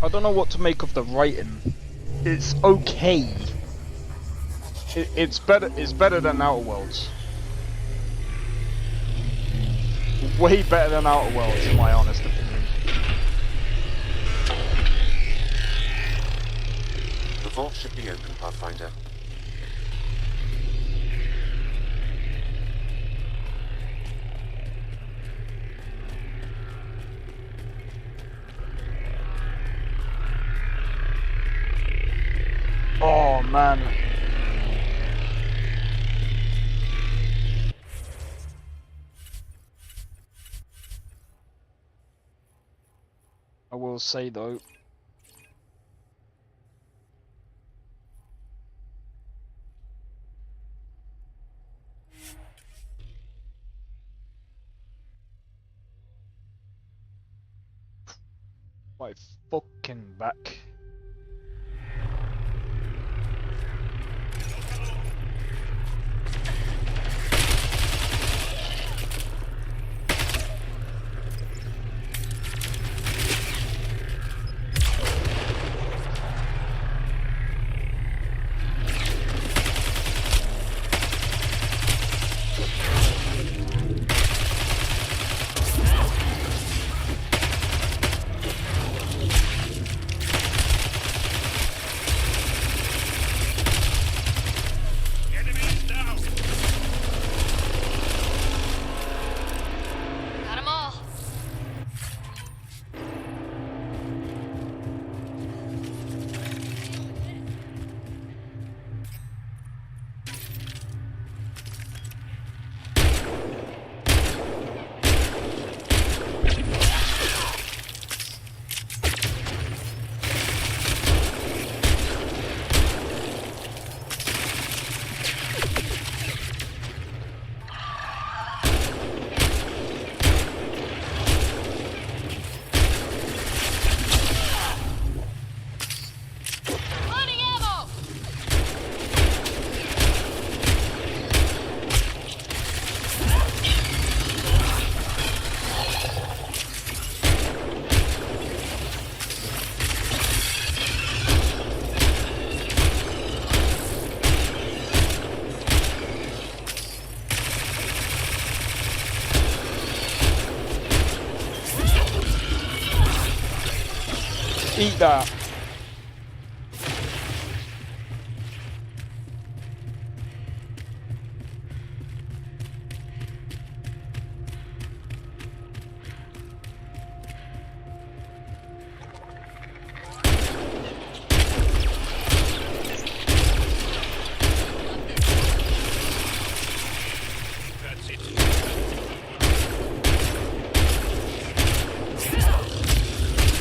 don't know what to make of the writing. It's okay. It's better than Outer Worlds. Way better than Outer Worlds, in my honest opinion. The vault should be open, Pathfinder. Oh man. I will say though, my fucking back. Eat that.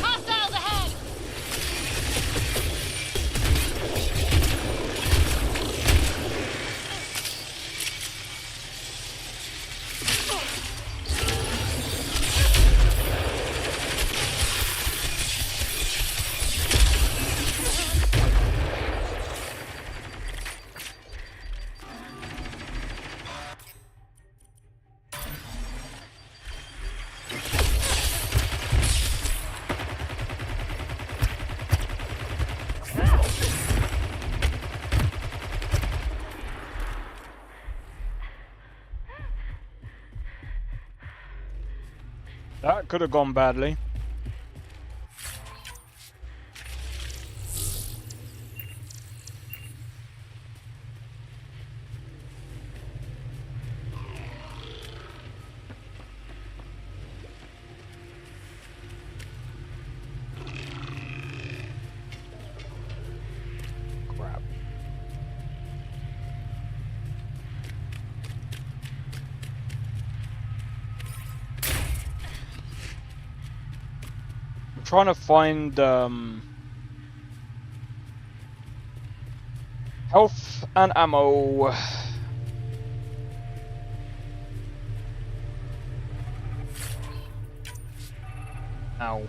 Hostiles ahead! That could have gone badly. Crap. I'm trying to find health and ammo. Ow.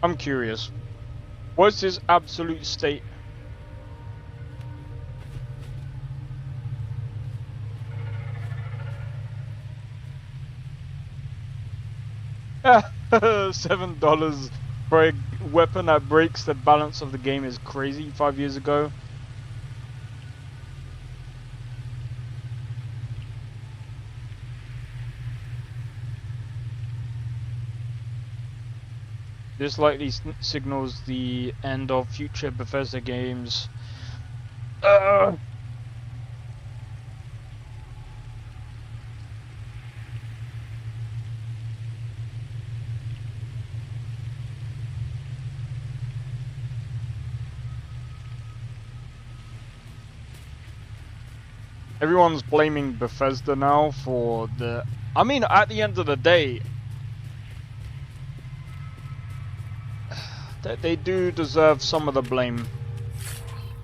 I'm curious. What's his absolute state? $7 for a weapon that breaks the balance of the game is crazy. 5 years ago. This likely signals the end of future Bethesda games. Everyone's blaming Bethesda now for the... I mean, at the end of the day, they do deserve some of the blame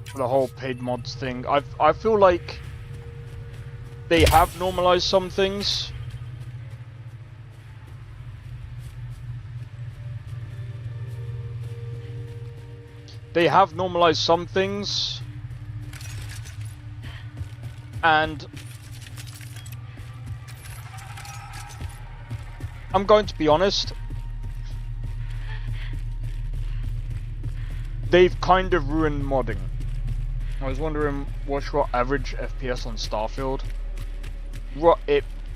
for the whole paid mods thing. I feel like they have normalized some things. They have normalized some things. And I'm going to be honest, they've kind of ruined modding. I was wondering, what's your average FPS on Starfield?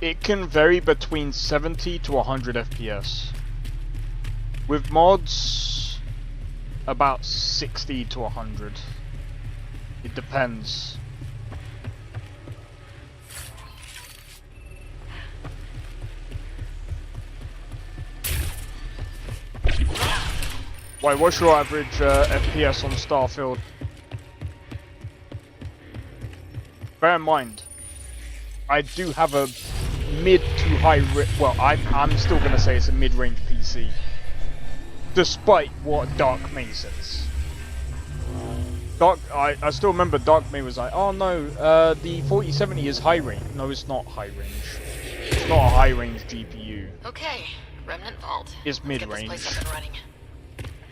It can vary between 70 to 100 FPS. With mods, about 60 to 100. It depends. Wait, what's your average FPS on Starfield? Bear in mind, I do have a mid to high well, I'm still gonna say it's a mid-range PC, despite what Dark May says. I still remember Dark May was like, oh no, the 4070 is high range. No, it's not high range. It's not a high range GPU. Okay, Remnant Vault. It's mid-range. Let's get this place up and running.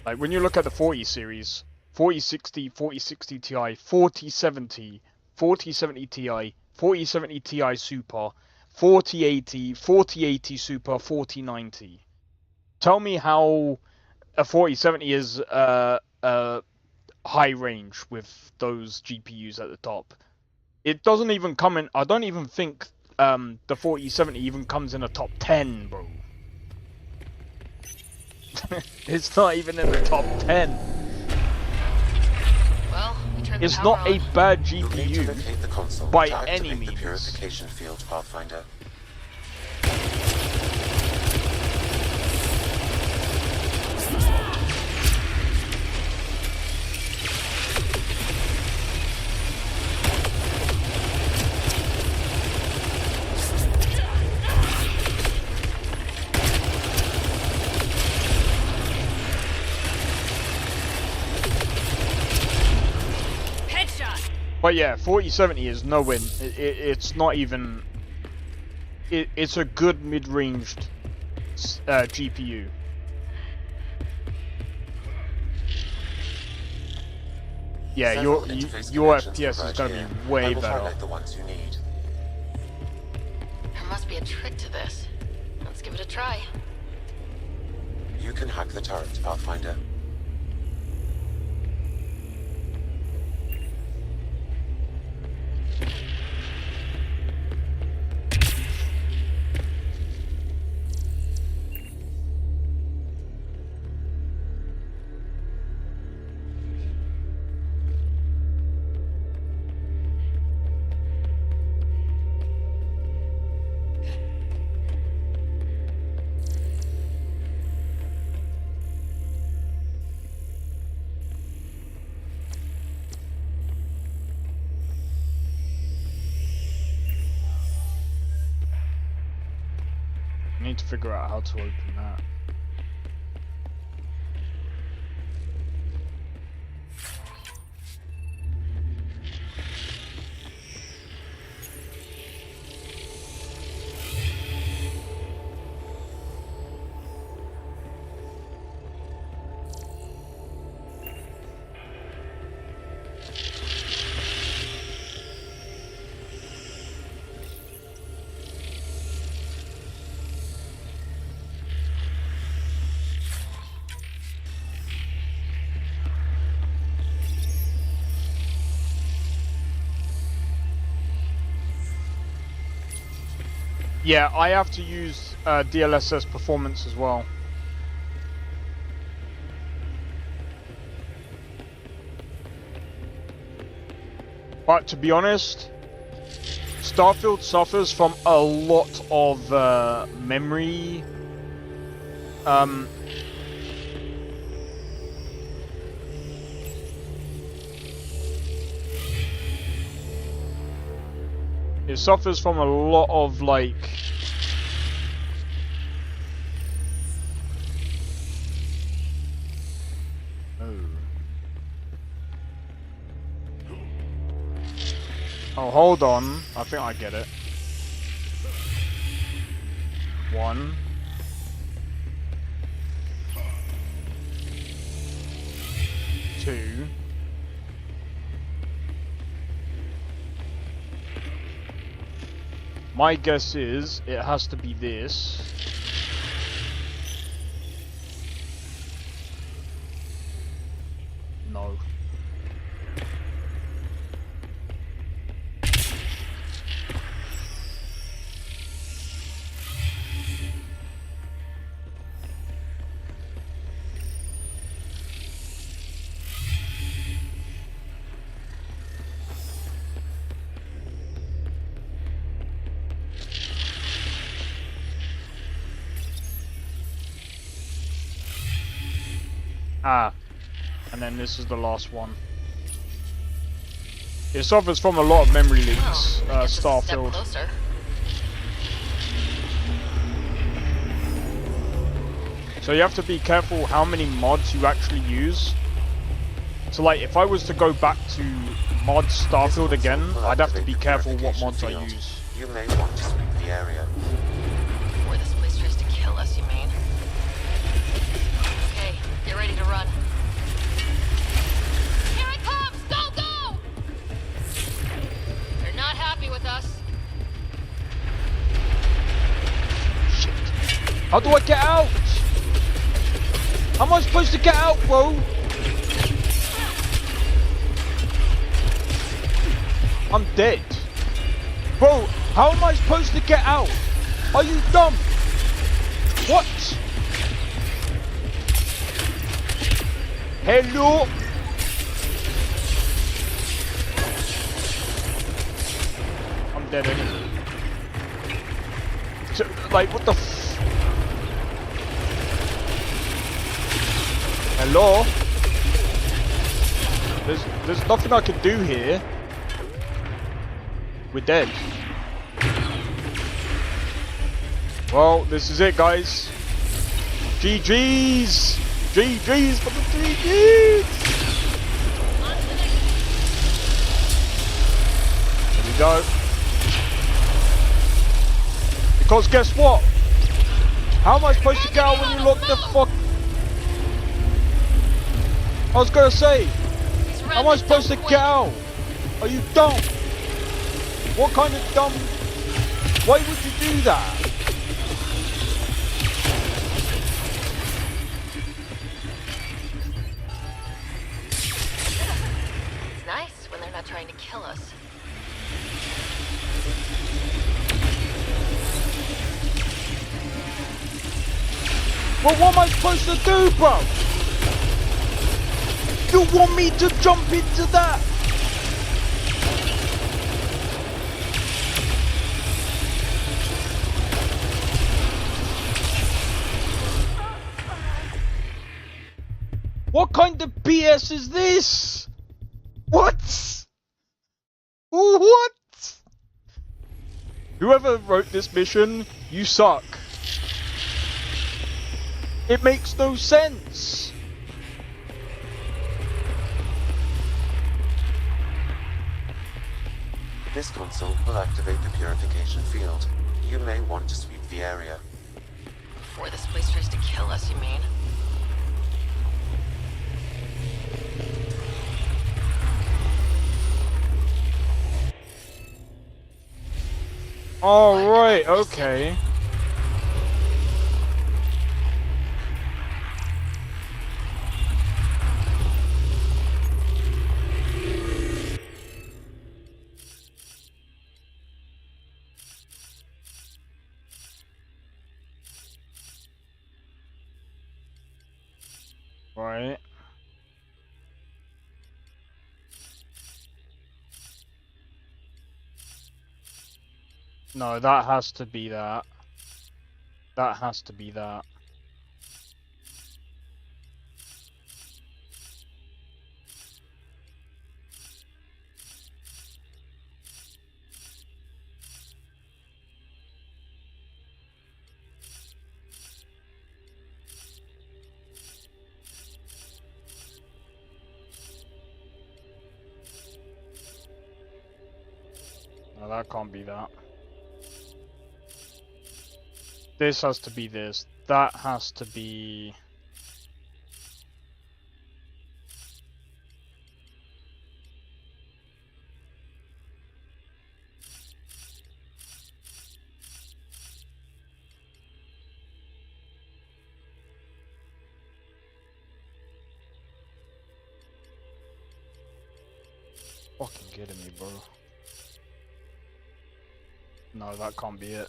Like when you look at the 40 series, 4060, 4060 Ti, 4070, 4070 Ti, 4070 Ti Super, 4080, 4080 Super, 4090. Tell me how a 4070 is high range with those GPUs at the top. It doesn't even come in. I don't even think the 4070 even comes in a top 10, bro. It's not even in the top 10. Well, we turned the It's power not a on. bad You'll need to GPU locate the console by to activate any the means. purification field, Pathfinder. Headshot! But yeah, 4070 is no win. It's not even. It's a good mid-ranged GPU. Yeah, Several your interface your connections FPS is converge gonna here. be way I will better. highlight the ones you need. There must be a trick to this. Let's give it a try. You can hack the turret, Pathfinder. I need to figure out how to open that. Yeah, I have to use DLSS performance as well. But to be honest, Starfield suffers from a lot of memory. It suffers from a lot of like Oh, hold on. I think I get it. 1 2 My guess is it has to be this. No. Ah, and then this is the last one. It suffers from a lot of memory leaks, Well, I guess it's a step Starfield. closer. So you have to be careful how many mods you actually use. So like, if I was to go back to mod Starfield again, I'd have to be careful what mods I use. You may want to sweep the area. Before this place tries to kill us, you mean? Okay, get ready to run. Here it comes! Go, go! They're not happy with us. Shit. How do I get out? How am I supposed to get out, bro? I'm dead. Bro, how am I supposed to get out? Are you dumb? What? Hello? I'm dead anyway. So, like, what the f... Hello? There's nothing I can do here. We're dead. Well, this is it, guys. GG's! GG's for the GG's! Here we go. Because guess what? How am I supposed to get out when you lock the fuck... I was gonna say, how am I supposed to get out? Are you dumb? What kind of dumb... Why would you do that? It's nice when they're not trying to kill us. Well, what am I supposed to do, bro? You want me to jump into that? What kind of BS is this? What? What? Whoever wrote this mission, you suck. It makes no sense. This console will activate the purification field. You may want to sweep the area. Before this place tries to kill us, you mean? Alright, okay. Right. No, that has to be that. That has to be that. No, that can't be that. This has to be this. That has to be... Fucking kidding me, bro. No, that can't be it.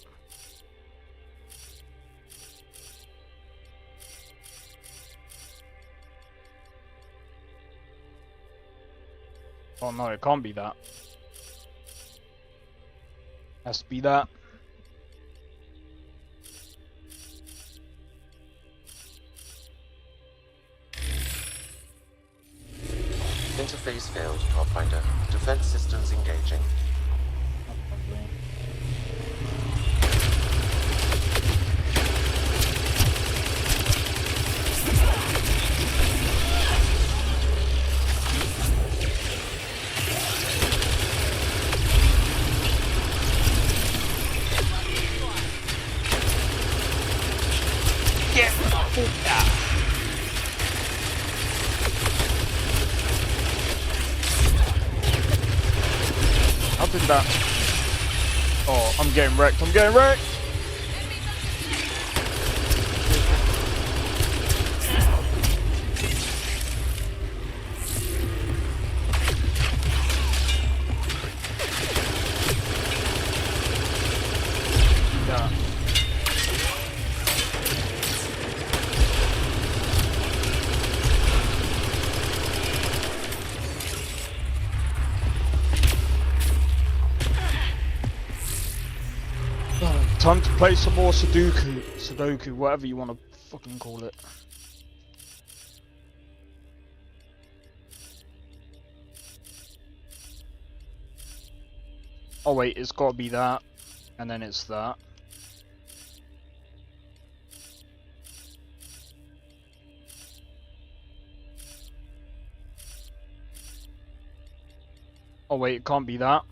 Oh no, it can't be that. Has to be that. Interface failed, Pathfinder. Defense systems engaging. How did that? Oh, I'm getting wrecked. I'm getting wrecked. time to play some more Sudoku, whatever you want to fucking call it. Oh wait, it's got to be that, and then it's that. Oh wait, it can't be that.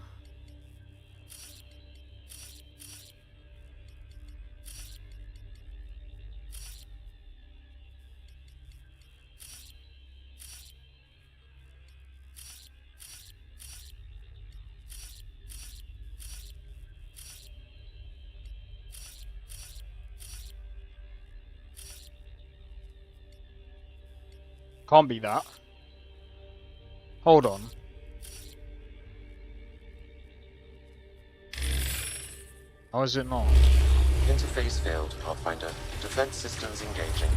Can't be that. Hold on. How is it not? Interface failed, Pathfinder. Defense systems engaging.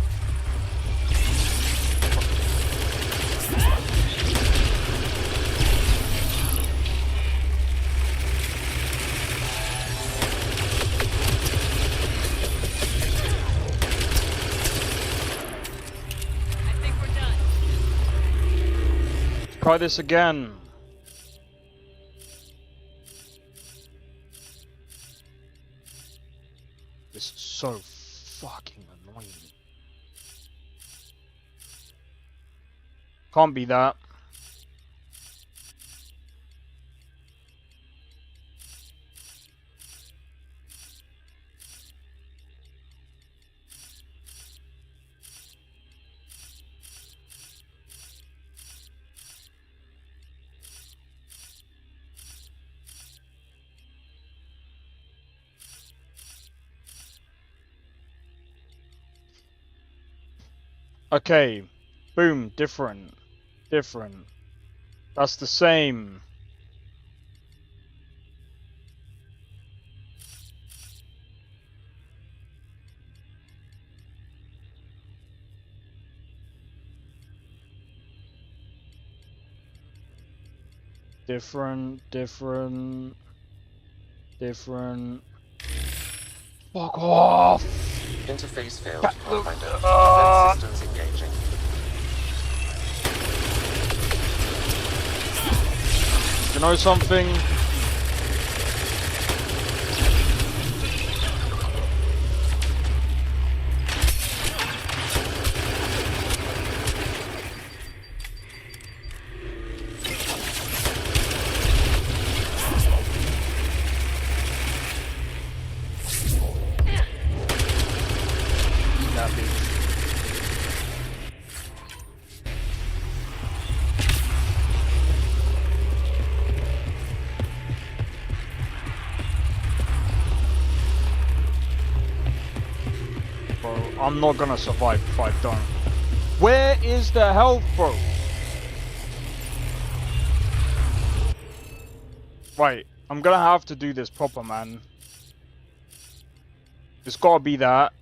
Try this again. This is so fucking annoying. Can't be that. Okay, boom, different. That's the same. Different. Fuck off! Interface failed, Pathfinder. Defense systems engaging. You know something? I'm not gonna survive if I don't. Where is the health, bro? Right, I'm gonna have to do this proper, man. It's gotta be that.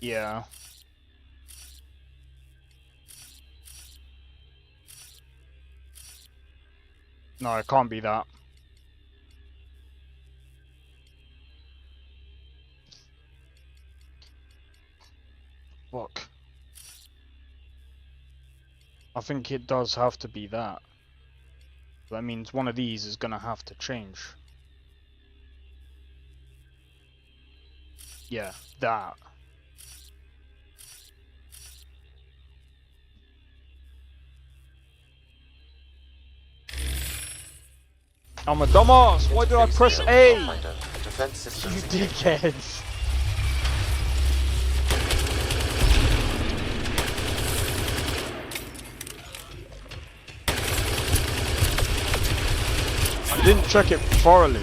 Yeah. No, it can't be that. Fuck. I think it does have to be that. That means one of these is gonna have to change. Yeah, that. I'm a dumbass! Why did I press A? Defense systems You dickheads! I didn't check it thoroughly.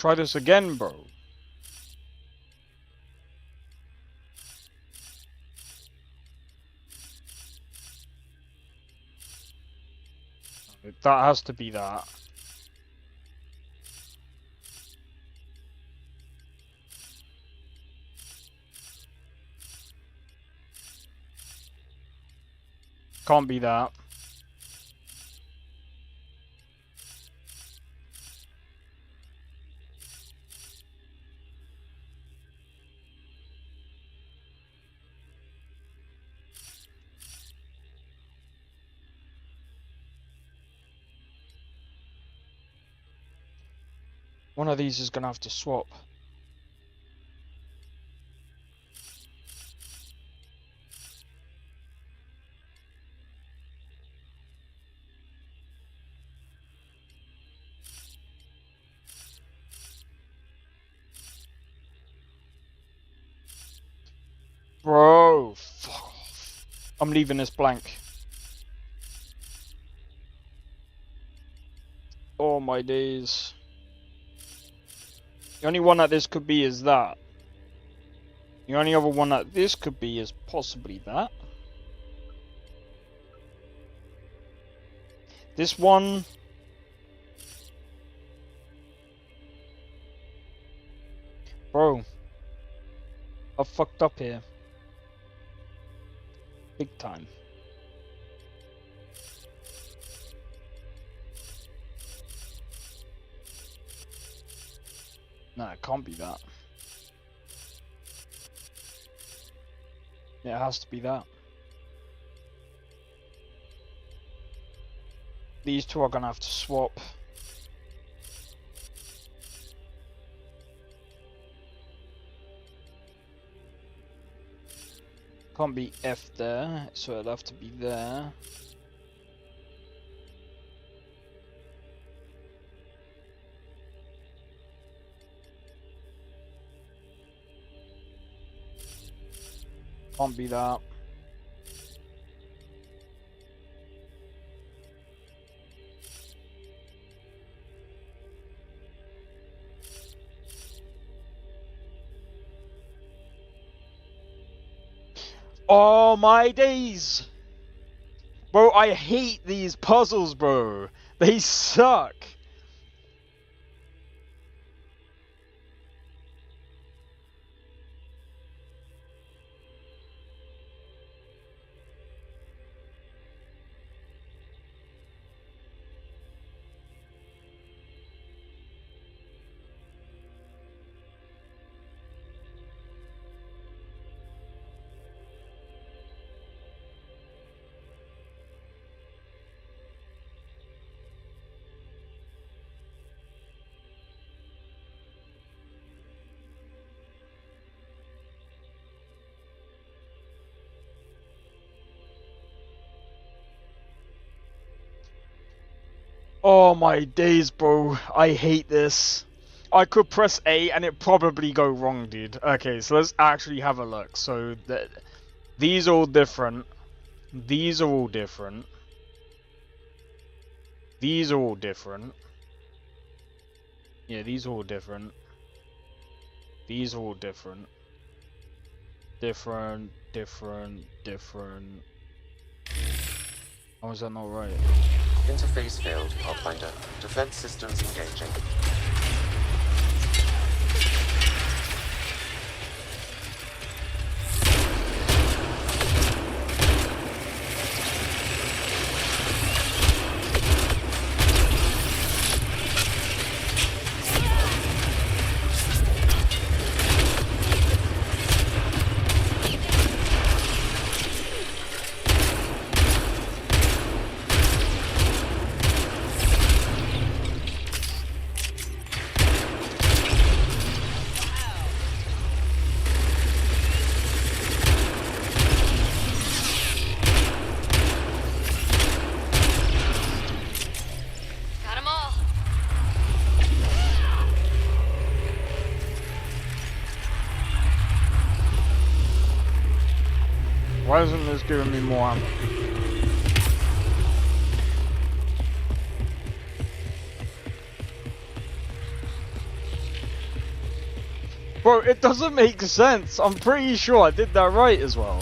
try this again, bro. That has to be that. Can't be that. One of these is gonna have to swap. Bro, fuck off. I'm leaving this blank. Oh my days. The only one that this could be is that. The only other one that this could be is possibly that. This one. Bro. I fucked up here. Big time. No, it can't be that. It has to be that. These two are gonna have to swap. Can't be F there, so it'll have to be there. Can't be that. Oh my days! Bro, I hate these puzzles, bro. They suck. Oh my days, bro. I hate this. I could press A and it probably go wrong, dude. Okay, so let's actually have a look. So these are all different. These are all different. These are all different. Yeah, these are all different. These are all different. Different. How is that not right? Interface failed, Pathfinder. Defense systems engaging. Why isn't this giving me more ammo? Bro, it doesn't make sense. I'm pretty sure I did that right as well.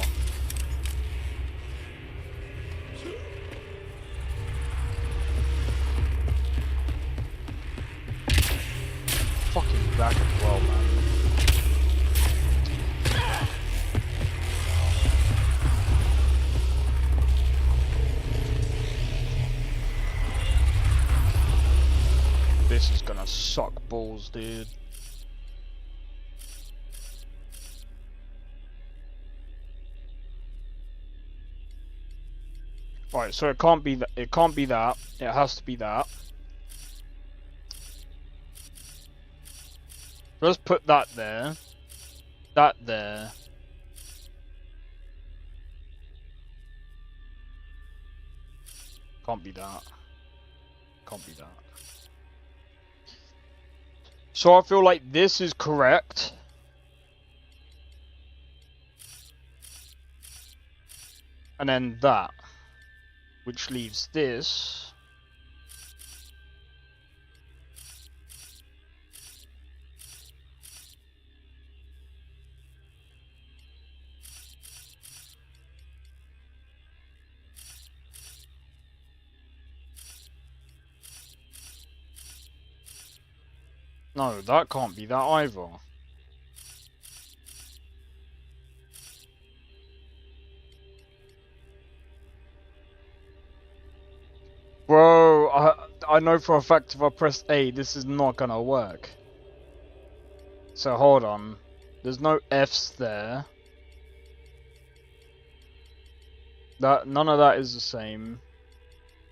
Fucking back as well, man. This is gonna suck balls, dude. Right, so it can't be that. It can't be that. It has to be that. Let's put that there. That there. Can't be that. Can't be that. So I feel like this is correct. And then that. Which leaves this. No, that can't be that either. Bro, I know for a fact if I press A, this is not gonna work. So hold on. There's no F's there. None of that is the same.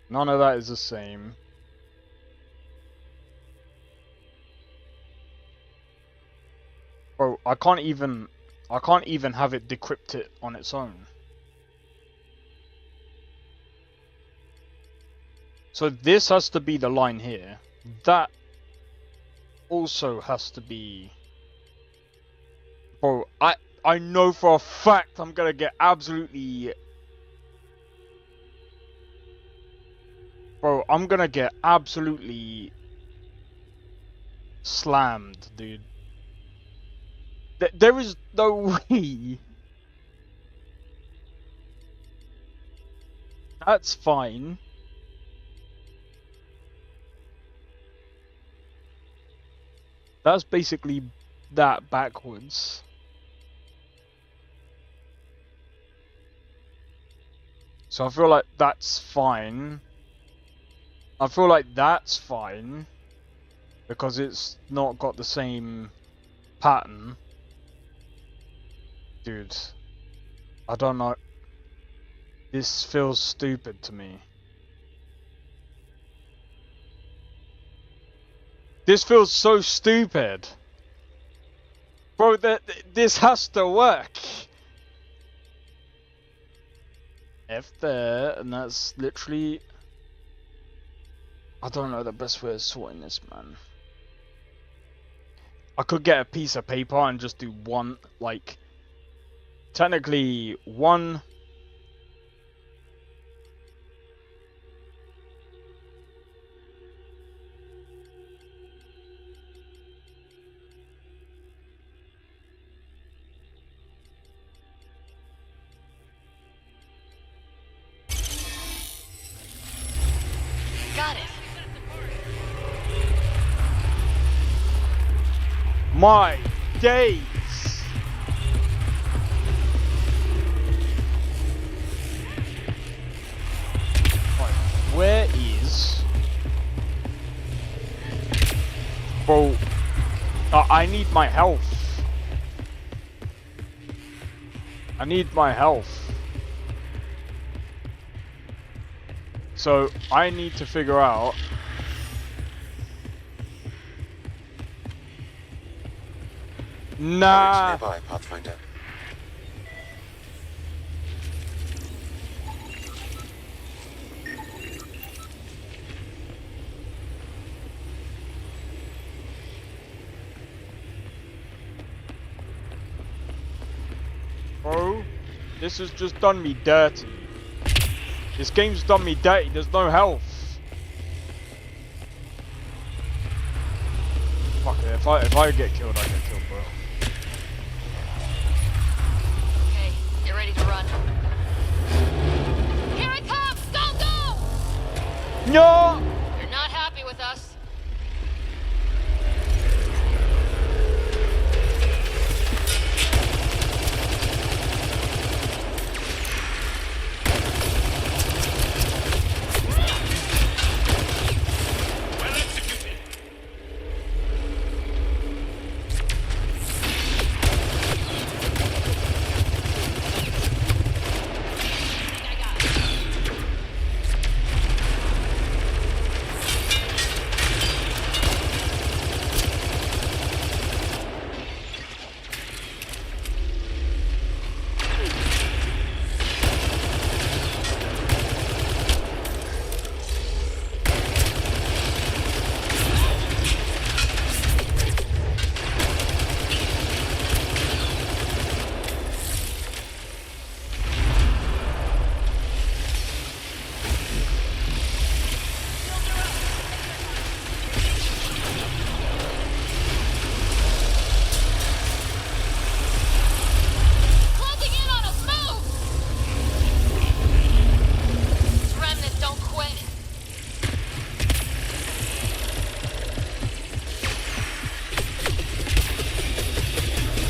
None of that is the same. Bro, I can't even have it decrypt it on its own. So this has to be the line here. That also has to be. Bro, I know for a fact I'm gonna get absolutely. Bro, I'm gonna get absolutely slammed, dude. There is no way. That's fine. That's basically that backwards. So I feel like that's fine. I feel like that's fine. Because it's not got the same pattern. Dude, I don't know. This feels stupid to me. This feels so stupid. Bro, this has to work. F there, and that's literally... I don't know the best way of sorting this, man. I could get a piece of paper and just do one, like... Technically, one... Got it. My days! Right, where is... Bro, I need my health. I need my health. So, I need to figure out... Nah. Nearby, Pathfinder. Bro, this has just done me dirty. This game's done me dirty, there's no health. Fuck it, if I get killed, I get killed, bro.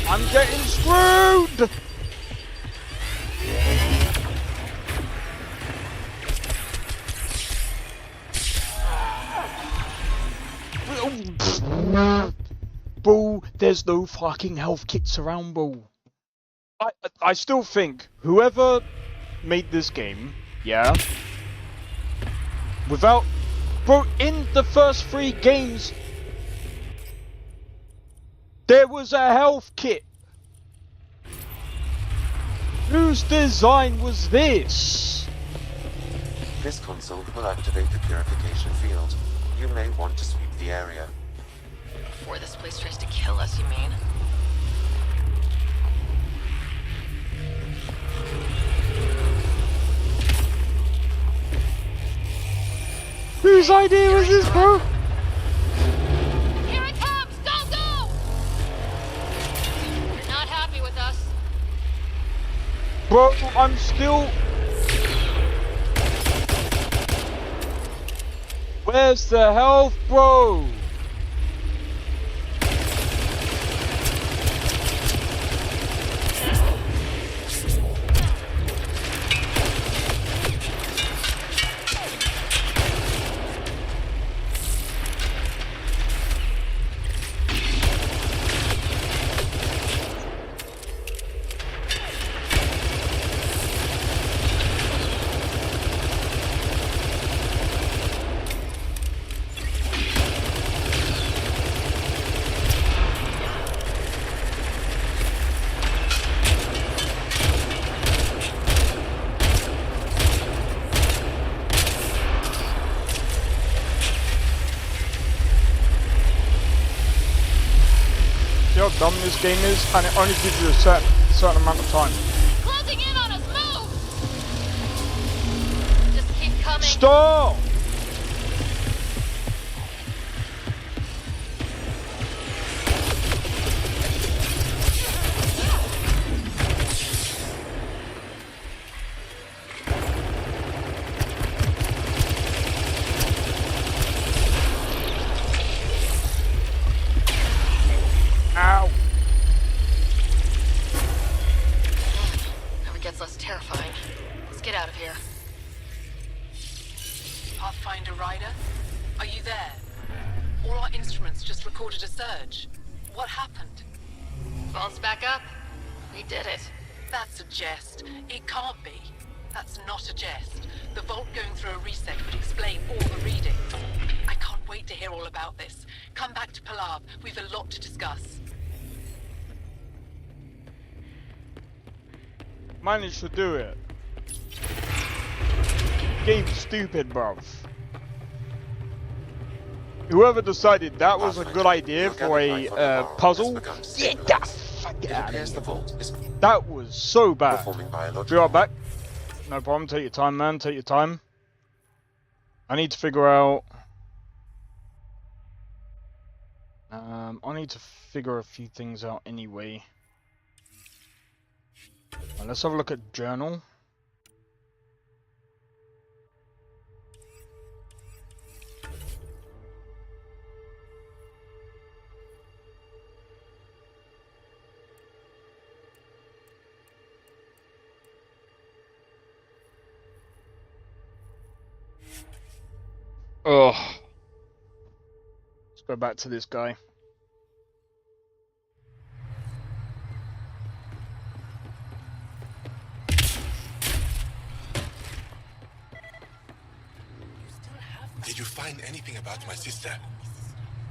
I'm getting screwed! Boo, there's no fucking health kits around, boo. I still think whoever made this game, yeah, without, bro, in the first 3 games, there was a health kit. Whose design was this? This console will activate the purification field. You may want to sweep the area. Before this place tries to kill us, you mean? Whose idea was this, bro? Here it comes! Go, go! You're not happy with us. Bro, I'm still... Where's the health, bro? See how dumb this game is, and it only gives you a certain amount of time. Closing in on us, move! Just keep coming. Stop! Ow! Never gets less terrifying. Let's get out of here. Pathfinder Rider, are you there? All our instruments just recorded a surge. What happened? Phone's back up. We did it. That's a jest. It can't be. That's not a jest. The vault going through a reset would explain all the readings. I can't wait to hear all about this. Come back to Palav. We've a lot to discuss. Managed to do it. Game's stupid, bruv. Whoever decided that was a good idea for a puzzle, get the fuck out of here. That was so bad. Be right back. No problem, take your time, man, take your time. I need to figure out... I need to figure a few things out anyway. Let's have a look at journal. Oh, let's go back to this guy. Did you find anything about my sister?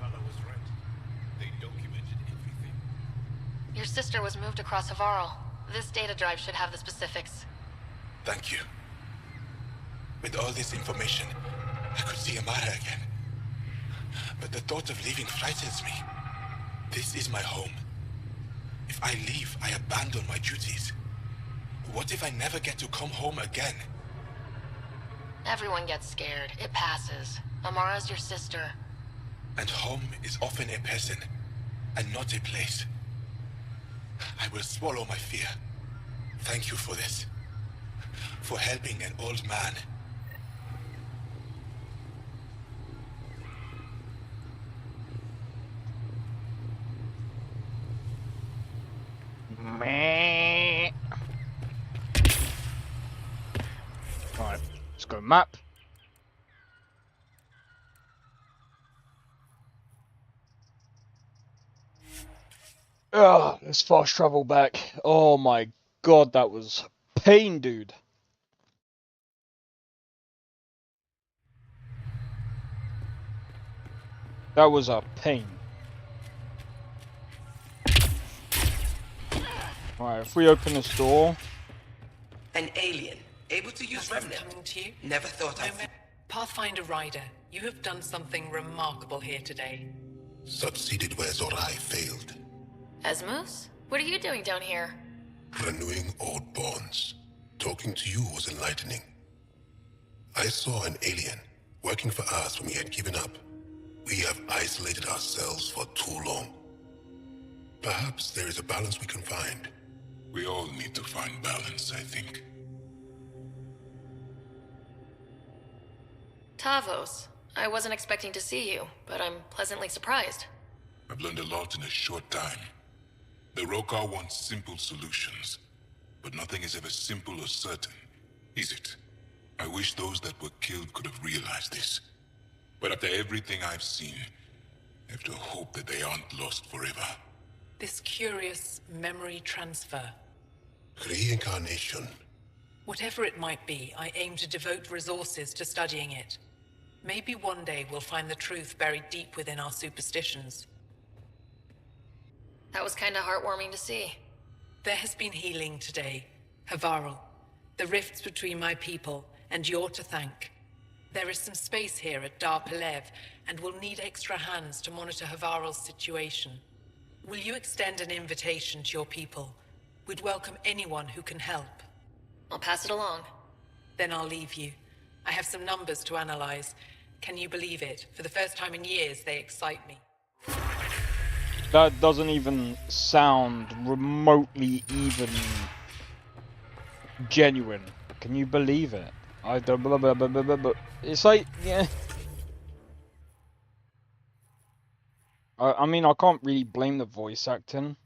Mother was right. They documented everything. Your sister was moved across Havarl. This data drive should have the specifics. Thank you. With all this information, I could see Amara again. But the thought of leaving frightens me. This is my home. If I leave, I abandon my duties. What if I never get to come home again? Everyone gets scared. It passes. Amara's your sister. And home is often a person, and not a place. I will swallow my fear. Thank you for this. For helping an old man. Meh. Right, let's go map. Let's fast travel back. Oh my god, that was pain, dude. That was a pain. Right, if we open this door... An alien, able to use Nothing's Remnant. coming to you. Never thought I'd... Pathfinder Ryder, you have done something remarkable here today. Succeeded where Zorai failed. Asmus? What are you doing down here? Renewing old bonds. Talking to you was enlightening. I saw an alien working for us when we had given up. We have isolated ourselves for too long. Perhaps there is a balance we can find. We all need to find balance, I think. Tavos, I wasn't expecting to see you, but I'm pleasantly surprised. I've learned a lot in a short time. The Rokar want simple solutions, but nothing is ever simple or certain, is it? I wish those that were killed could have realized this. But after everything I've seen, I have to hope that they aren't lost forever. This curious memory transfer. Reincarnation. Whatever it might be, I aim to devote resources to studying it. Maybe one day we'll find the truth buried deep within our superstitions. That was kinda heartwarming to see. There has been healing today, Havarl. The rifts between my people, and you're to thank. There is some space here at Dar Pelev, and we'll need extra hands to monitor Havarl's situation. Will you extend an invitation to your people? We'd welcome anyone who can help. I'll pass it along. Then I'll leave you. I have some numbers to analyze. Can you believe it? For the first time in years, they excite me. That doesn't even sound remotely even genuine. Can you believe it? I don't... Blah, blah, blah, blah, blah, blah. It's like... yeah. I mean, I can't really blame the voice acting.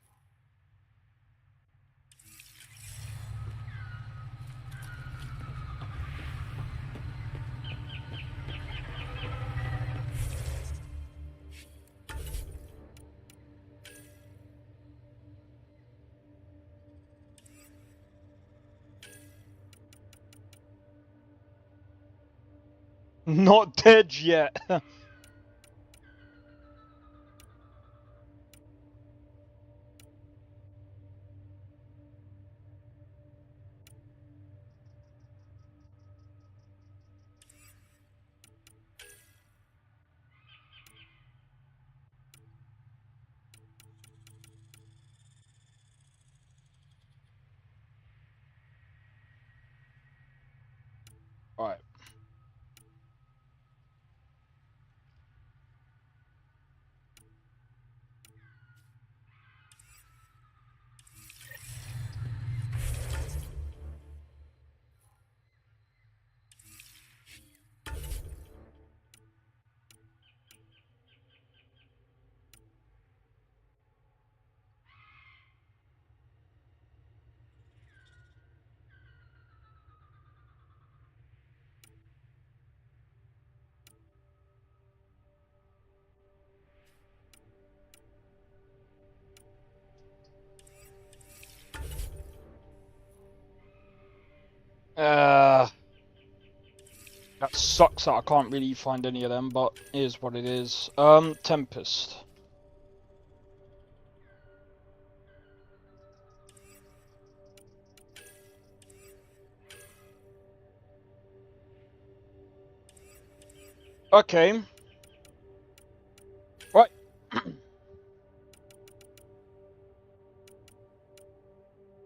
Not dead yet. Alright. That sucks that I can't really find any of them, but it is what it is. Tempest. Okay. Right.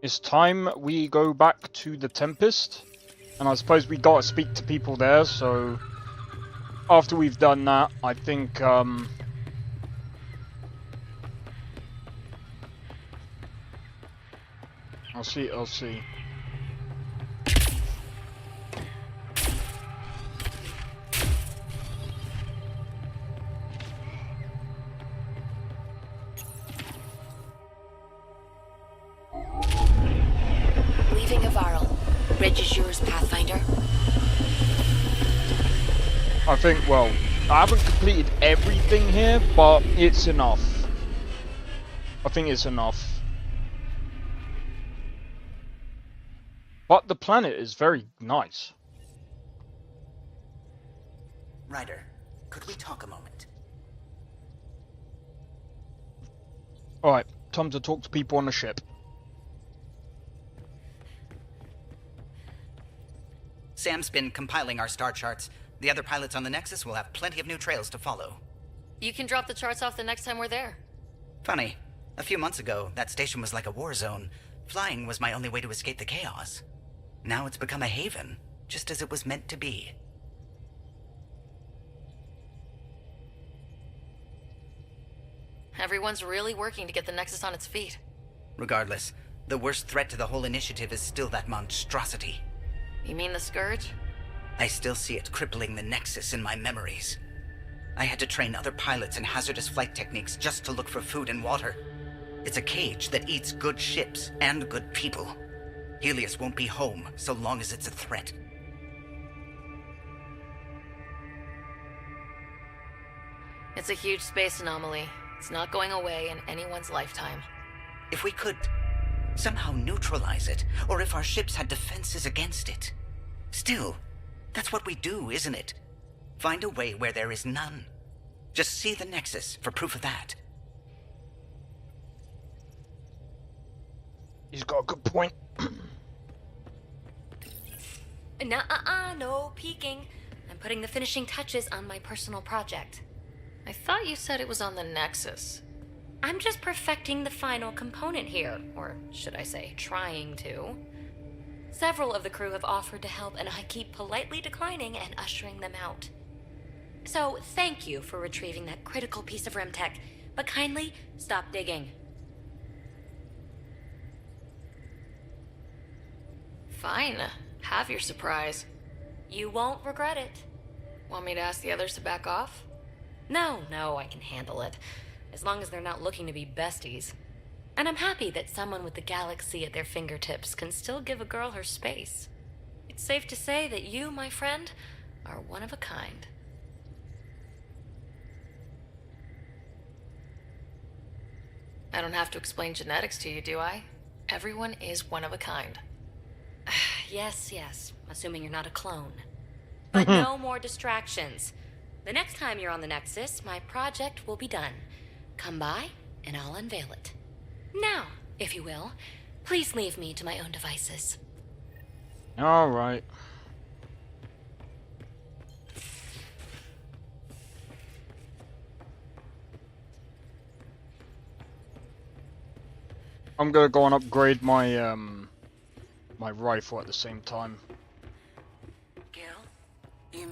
It's time we go back to the Tempest. And I suppose we gotta speak to people there, so... After we've done that, I think, I'll see. Bridge is yours, Pathfinder. I think, well, I haven't completed everything here, but it's enough. I think it's enough. But the planet is very nice. Ryder, could we talk a moment? Alright, time to talk to people on the ship. Sam's been compiling our star charts. The other pilots on the Nexus will have plenty of new trails to follow. You can drop the charts off the next time we're there. Funny, a few months ago, that station was like a war zone. Flying was my only way to escape the chaos. Now it's become a haven, just as it was meant to be. Everyone's really working to get the Nexus on its feet. Regardless, the worst threat to the whole initiative is still that monstrosity. You mean the Scourge? I still see it crippling the Nexus in my memories. I had to train other pilots in hazardous flight techniques just to look for food and water. It's a cage that eats good ships and good people. Helios won't be home so long as it's a threat. It's a huge space anomaly. It's not going away in anyone's lifetime. If we could somehow neutralize it, or if our ships had defenses against it. Still, that's what we do, isn't it? Find a way where there is none. Just see the Nexus for proof of that. He's got a good point. No peeking. I'm putting the finishing touches on my personal project. I thought you said it was on the Nexus. I'm just perfecting the final component here, or should I say, trying to. Several of the crew have offered to help, and I keep politely declining and ushering them out. So, thank you for retrieving that critical piece of Remtech, but kindly stop digging. Fine. Have your surprise. You won't regret it. Want me to ask the others to back off? No, I can handle it. As long as they're not looking to be besties. And I'm happy that someone with the galaxy at their fingertips can still give a girl her space. It's safe to say that you, my friend, are one of a kind. I don't have to explain genetics to you, do I? Everyone is one of a kind. Yes, assuming you're not a clone. But no more distractions. The next time you're on the Nexus, my project will be done. Come by, and I'll unveil it. Now, if you will, please leave me to my own devices. Alright. I'm gonna go and upgrade my my rifle at the same time. Gil, you...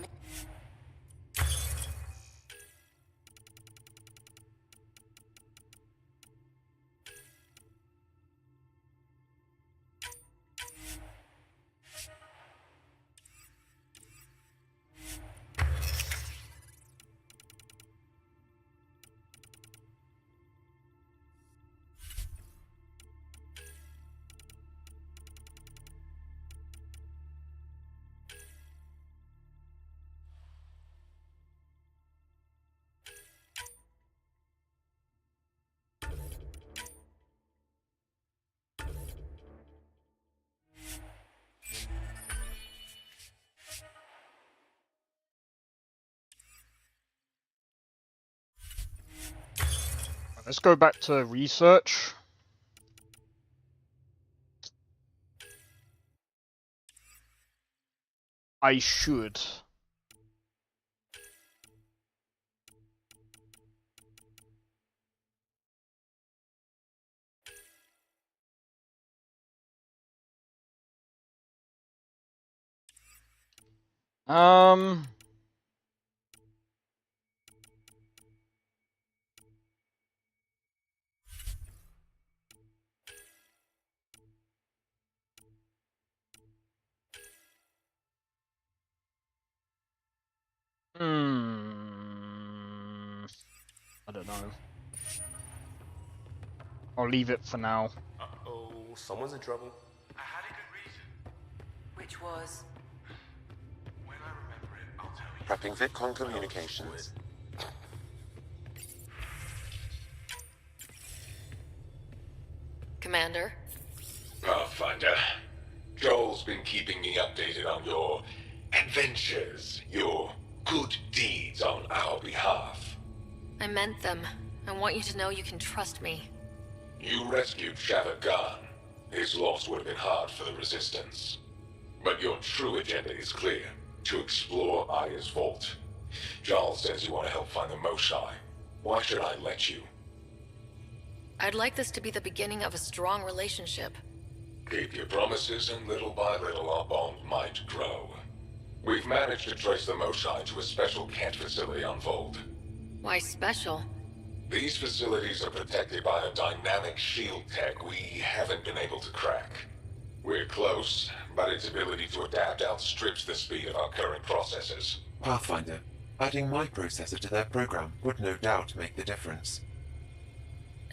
Let's go back to research. I should. I don't know. I'll leave it for now. Uh-oh, someone's in trouble. I had a good reason. Which was... When I remember it, I'll tell you. Prepping VidCon communications. Commander? Pathfinder, Joel's been keeping me updated on your adventures, your good deeds on our behalf. I meant them. I want you to know you can trust me. You rescued Shavad Khan. His loss would have been hard for the Resistance. But your true agenda is clear. To explore Aya's vault. Jarl says you want to help find the Moshae. Why should I let you? I'd like this to be the beginning of a strong relationship. Keep your promises, and little by little our bond might grow. We've managed to trace the Moshae to a special Kent facility on Vold. Why special? These facilities are protected by a dynamic shield tech we haven't been able to crack. We're close, but its ability to adapt outstrips the speed of our current processors. Pathfinder, adding my processor to their program would no doubt make the difference.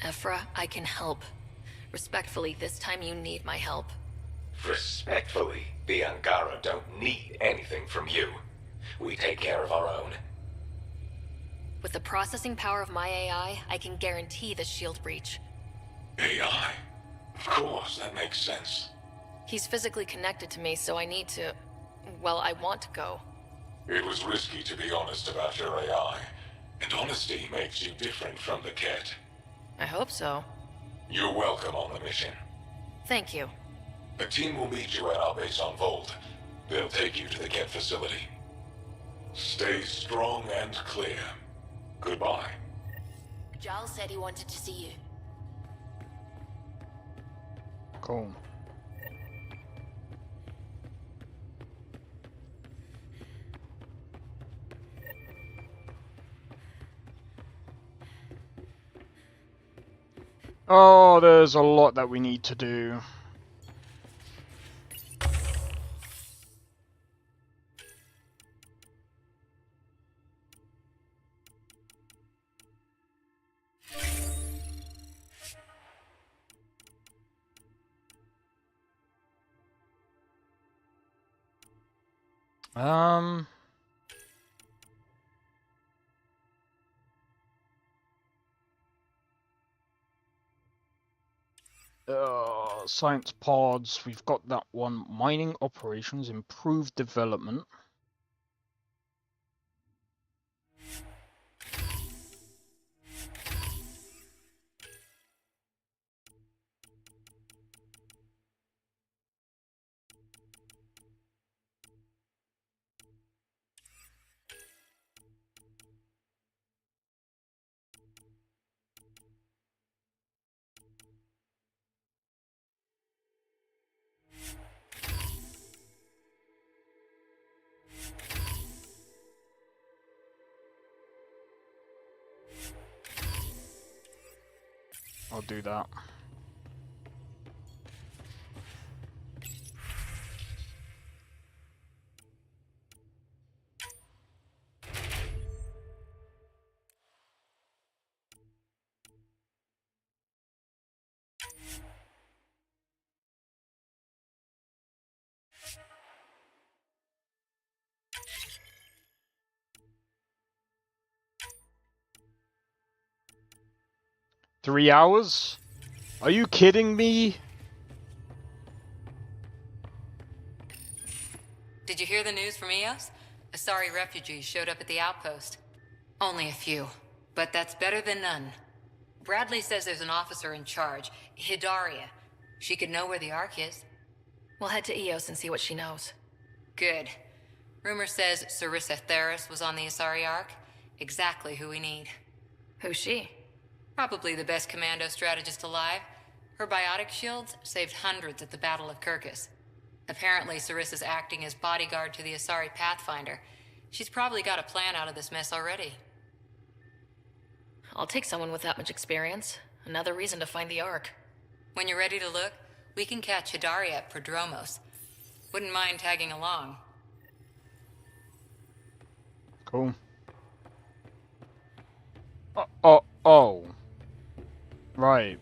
Ephra, I can help. Respectfully, this time you need my help. Respectfully, the Angara don't need anything from you. We take care of our own. With the processing power of my AI, I can guarantee the shield breach. AI? Of course, that makes sense. He's physically connected to me, so I need to... well, I want to go. It was risky to be honest about your AI, and honesty makes you different from the Ket. I hope so. You're welcome on the mission. Thank you. A team will meet you at our base on Vold. They'll take you to the Ket facility. Stay strong and clear. Goodbye. Giles said he wanted to see you. Cool. Oh, there's a lot that we need to do. Science pods, we've got that one. Mining operations, improved development. I'll do that. Three hours? Are you kidding me? Did you hear the news from Eos? Asari refugees showed up at the outpost. Only a few, but that's better than none. Bradley says there's an officer in charge, Hidaria. She could know where the Ark is. We'll head to Eos and see what she knows. Good. Rumor says Sarissa Theris was on the Asari Ark. Exactly who we need. Who's she? Probably the best commando strategist alive. Her biotic shields saved hundreds at the Battle of Kirkus. Apparently, Sarissa's acting as bodyguard to the Asari Pathfinder. She's probably got a plan out of this mess already. I'll take someone with that much experience. Another reason to find the Ark. When you're ready to look, we can catch Hidaria at Prodromos. Wouldn't mind tagging along. Cool. Oh. Right.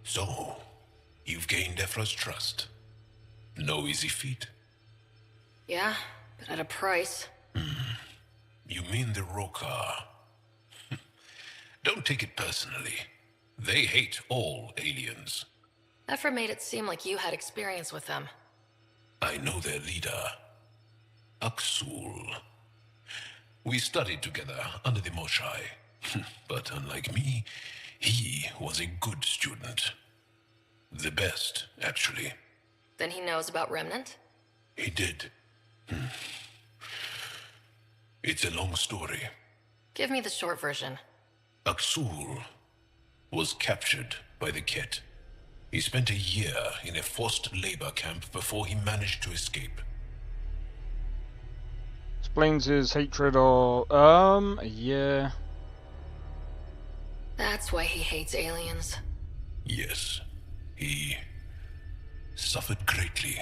So, You've gained Ephra's trust. No easy feat. Yeah, but at a price. You mean the Rokar? Don't take it personally. They hate all aliens. Ephra made it seem like you had experience with them. I know their leader, Aksul. We studied together under the Moshai. But unlike me, he was a good student. The best, actually. Then he knows about Remnant? He did. It's a long story. Give me the short version. Aksul was captured by the Ket. He spent a year in a forced labor camp before he managed to escape. Explains his hatred or yeah. That's why he hates aliens. Yes, he suffered greatly.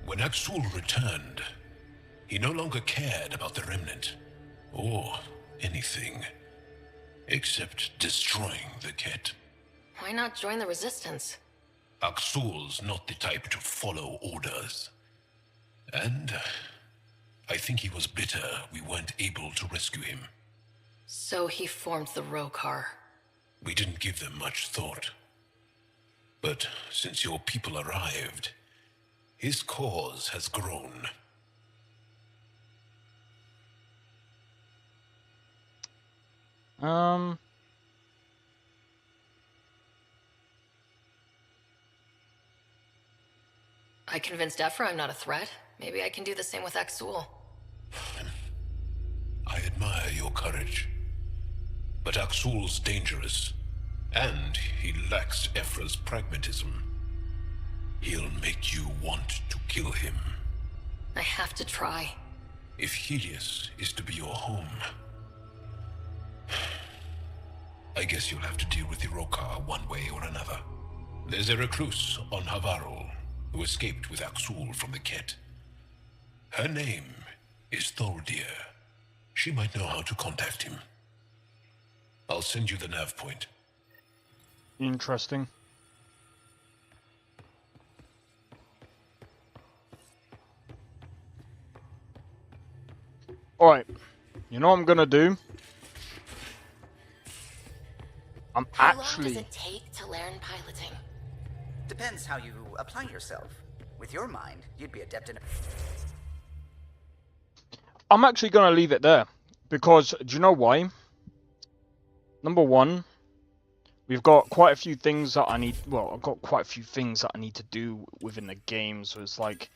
When Aksul returned, he no longer cared about the Remnant, or anything, except destroying the Ket. Why not join the Resistance? Aksul's not the type to follow orders. And I think he was bitter we weren't able to rescue him. So he formed the Rokar. We didn't give them much thought. But since your people arrived, his cause has grown. I convinced Ephra I'm not a threat. Maybe I can do the same with Aksul. I admire your courage. But Aksul's dangerous, and he lacks Ephra's pragmatism. He'll make you want to kill him. I have to try. If Helios is to be your home, I guess you'll have to deal with the Rokar one way or another. There's a recluse on Havarul who escaped with Aksul from the Ket. Her name is Thordir. She might know how to contact him. I'll send you the nav point. Interesting. Alright. You know what I'm gonna do? How long does it take to learn piloting? Depends how you apply yourself. With your mind, you'd be adept in... I'm actually gonna leave it there. Because, do you know why? Number one, we've got quite a few things that I need... Well, I've got quite a few things that I need to do within the game, so it's like...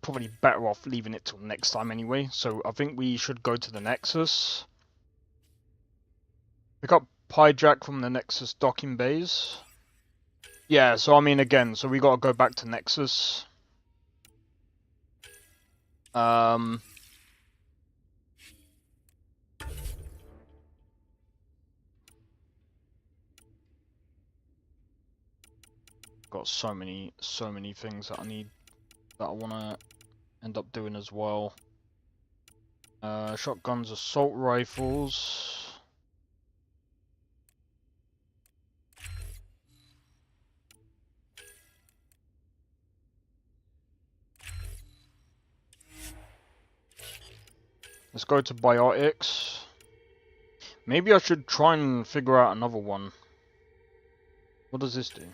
probably better off leaving it till next time anyway. So I think we should go to the Nexus. Pick up Hijack from the Nexus docking bays. Yeah, so I mean again, so we gotta go back to Nexus. Got so many things that I need, that I wanna end up doing as well. Shotguns, assault rifles. Let's go to biotics. Maybe I should try and figure out another one. What does this do?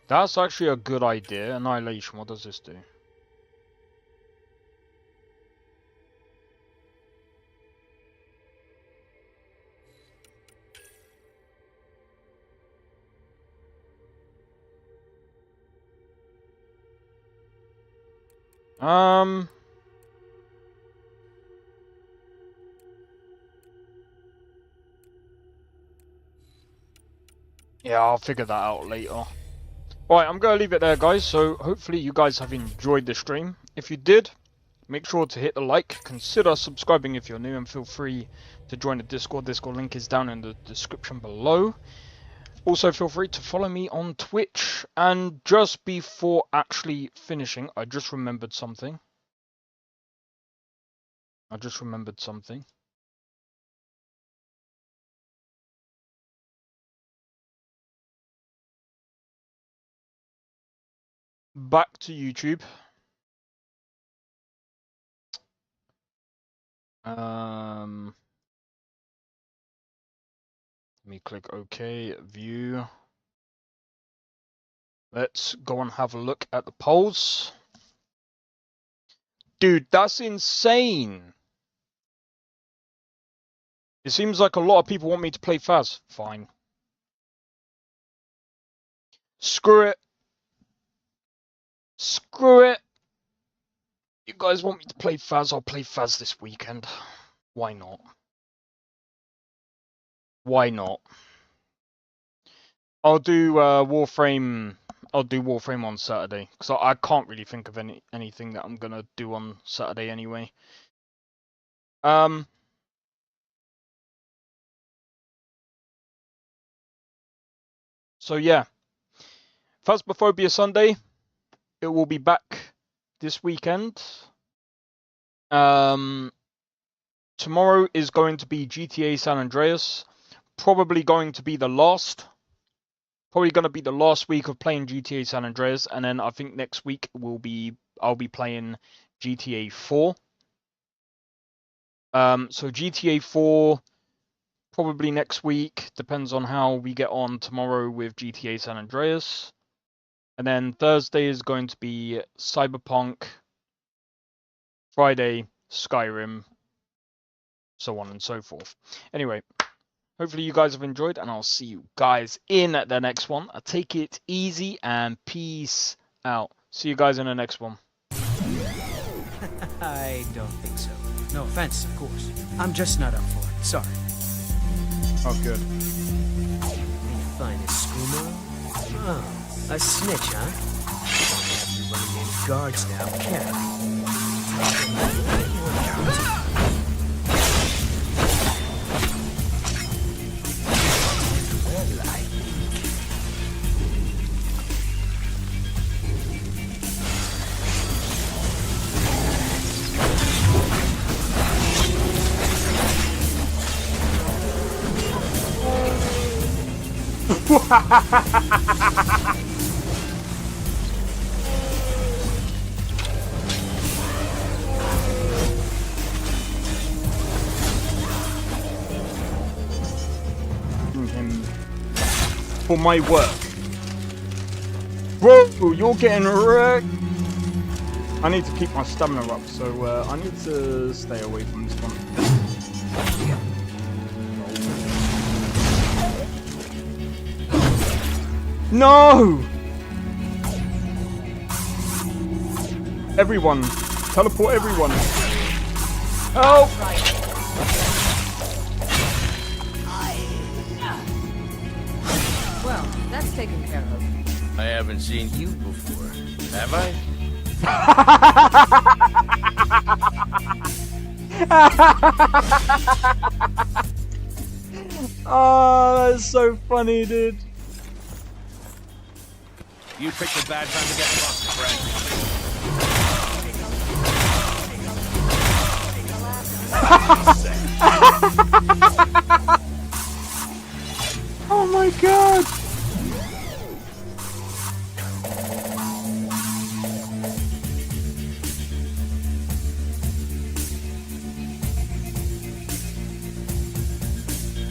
That's actually a good idea. Annihilation, what does this do? Yeah, I'll figure that out later. Alright, I'm going to leave it there, guys. So, hopefully you guys have enjoyed the stream. If you did, make sure to hit the like. Consider subscribing if you're new. And feel free to join the Discord. Discord link is down in the description below. Also, feel free to follow me on Twitch. And just before actually finishing, I just remembered something. I just remembered something. Back to YouTube. Let me click OK, view. Let's go and have a look at the polls. Dude, that's insane. It seems like a lot of people want me to play Faz. Fine. Screw it. Screw it. You guys want me to play Faz? I'll play Faz this weekend. Why not? Why not? I'll do Warframe. I'll do Warframe on Saturday because I can't really think of anything that I'm gonna do on Saturday anyway. So yeah, Phasmophobia Sunday. It will be back this weekend. Tomorrow is going to be GTA San Andreas. Probably going to be the last. Probably going to be the last week of playing GTA San Andreas, and then I think next week I'll be playing GTA 4. So GTA 4 probably next week, depends on how we get on tomorrow with GTA San Andreas. And then Thursday is going to be Cyberpunk, Friday, Skyrim, so on and so forth. Anyway, hopefully you guys have enjoyed, and I'll see you guys in the next one. Take it easy and peace out. See you guys in the next one. I don't think so. No offense, of course. I'm just not up for it. Sorry. Oh, good. You find a screamer? Oh, a snitch, huh? Don't have you running any guards now, can I? Him for my work. Bro, you're getting wrecked. I need to keep my stamina up, so I need to stay away from this one. No! Everyone! Teleport everyone! Help! Well, that's taken care of. I haven't seen you before, have I? Oh, that's so funny, dude. You picked a bad time to get fucked, friend.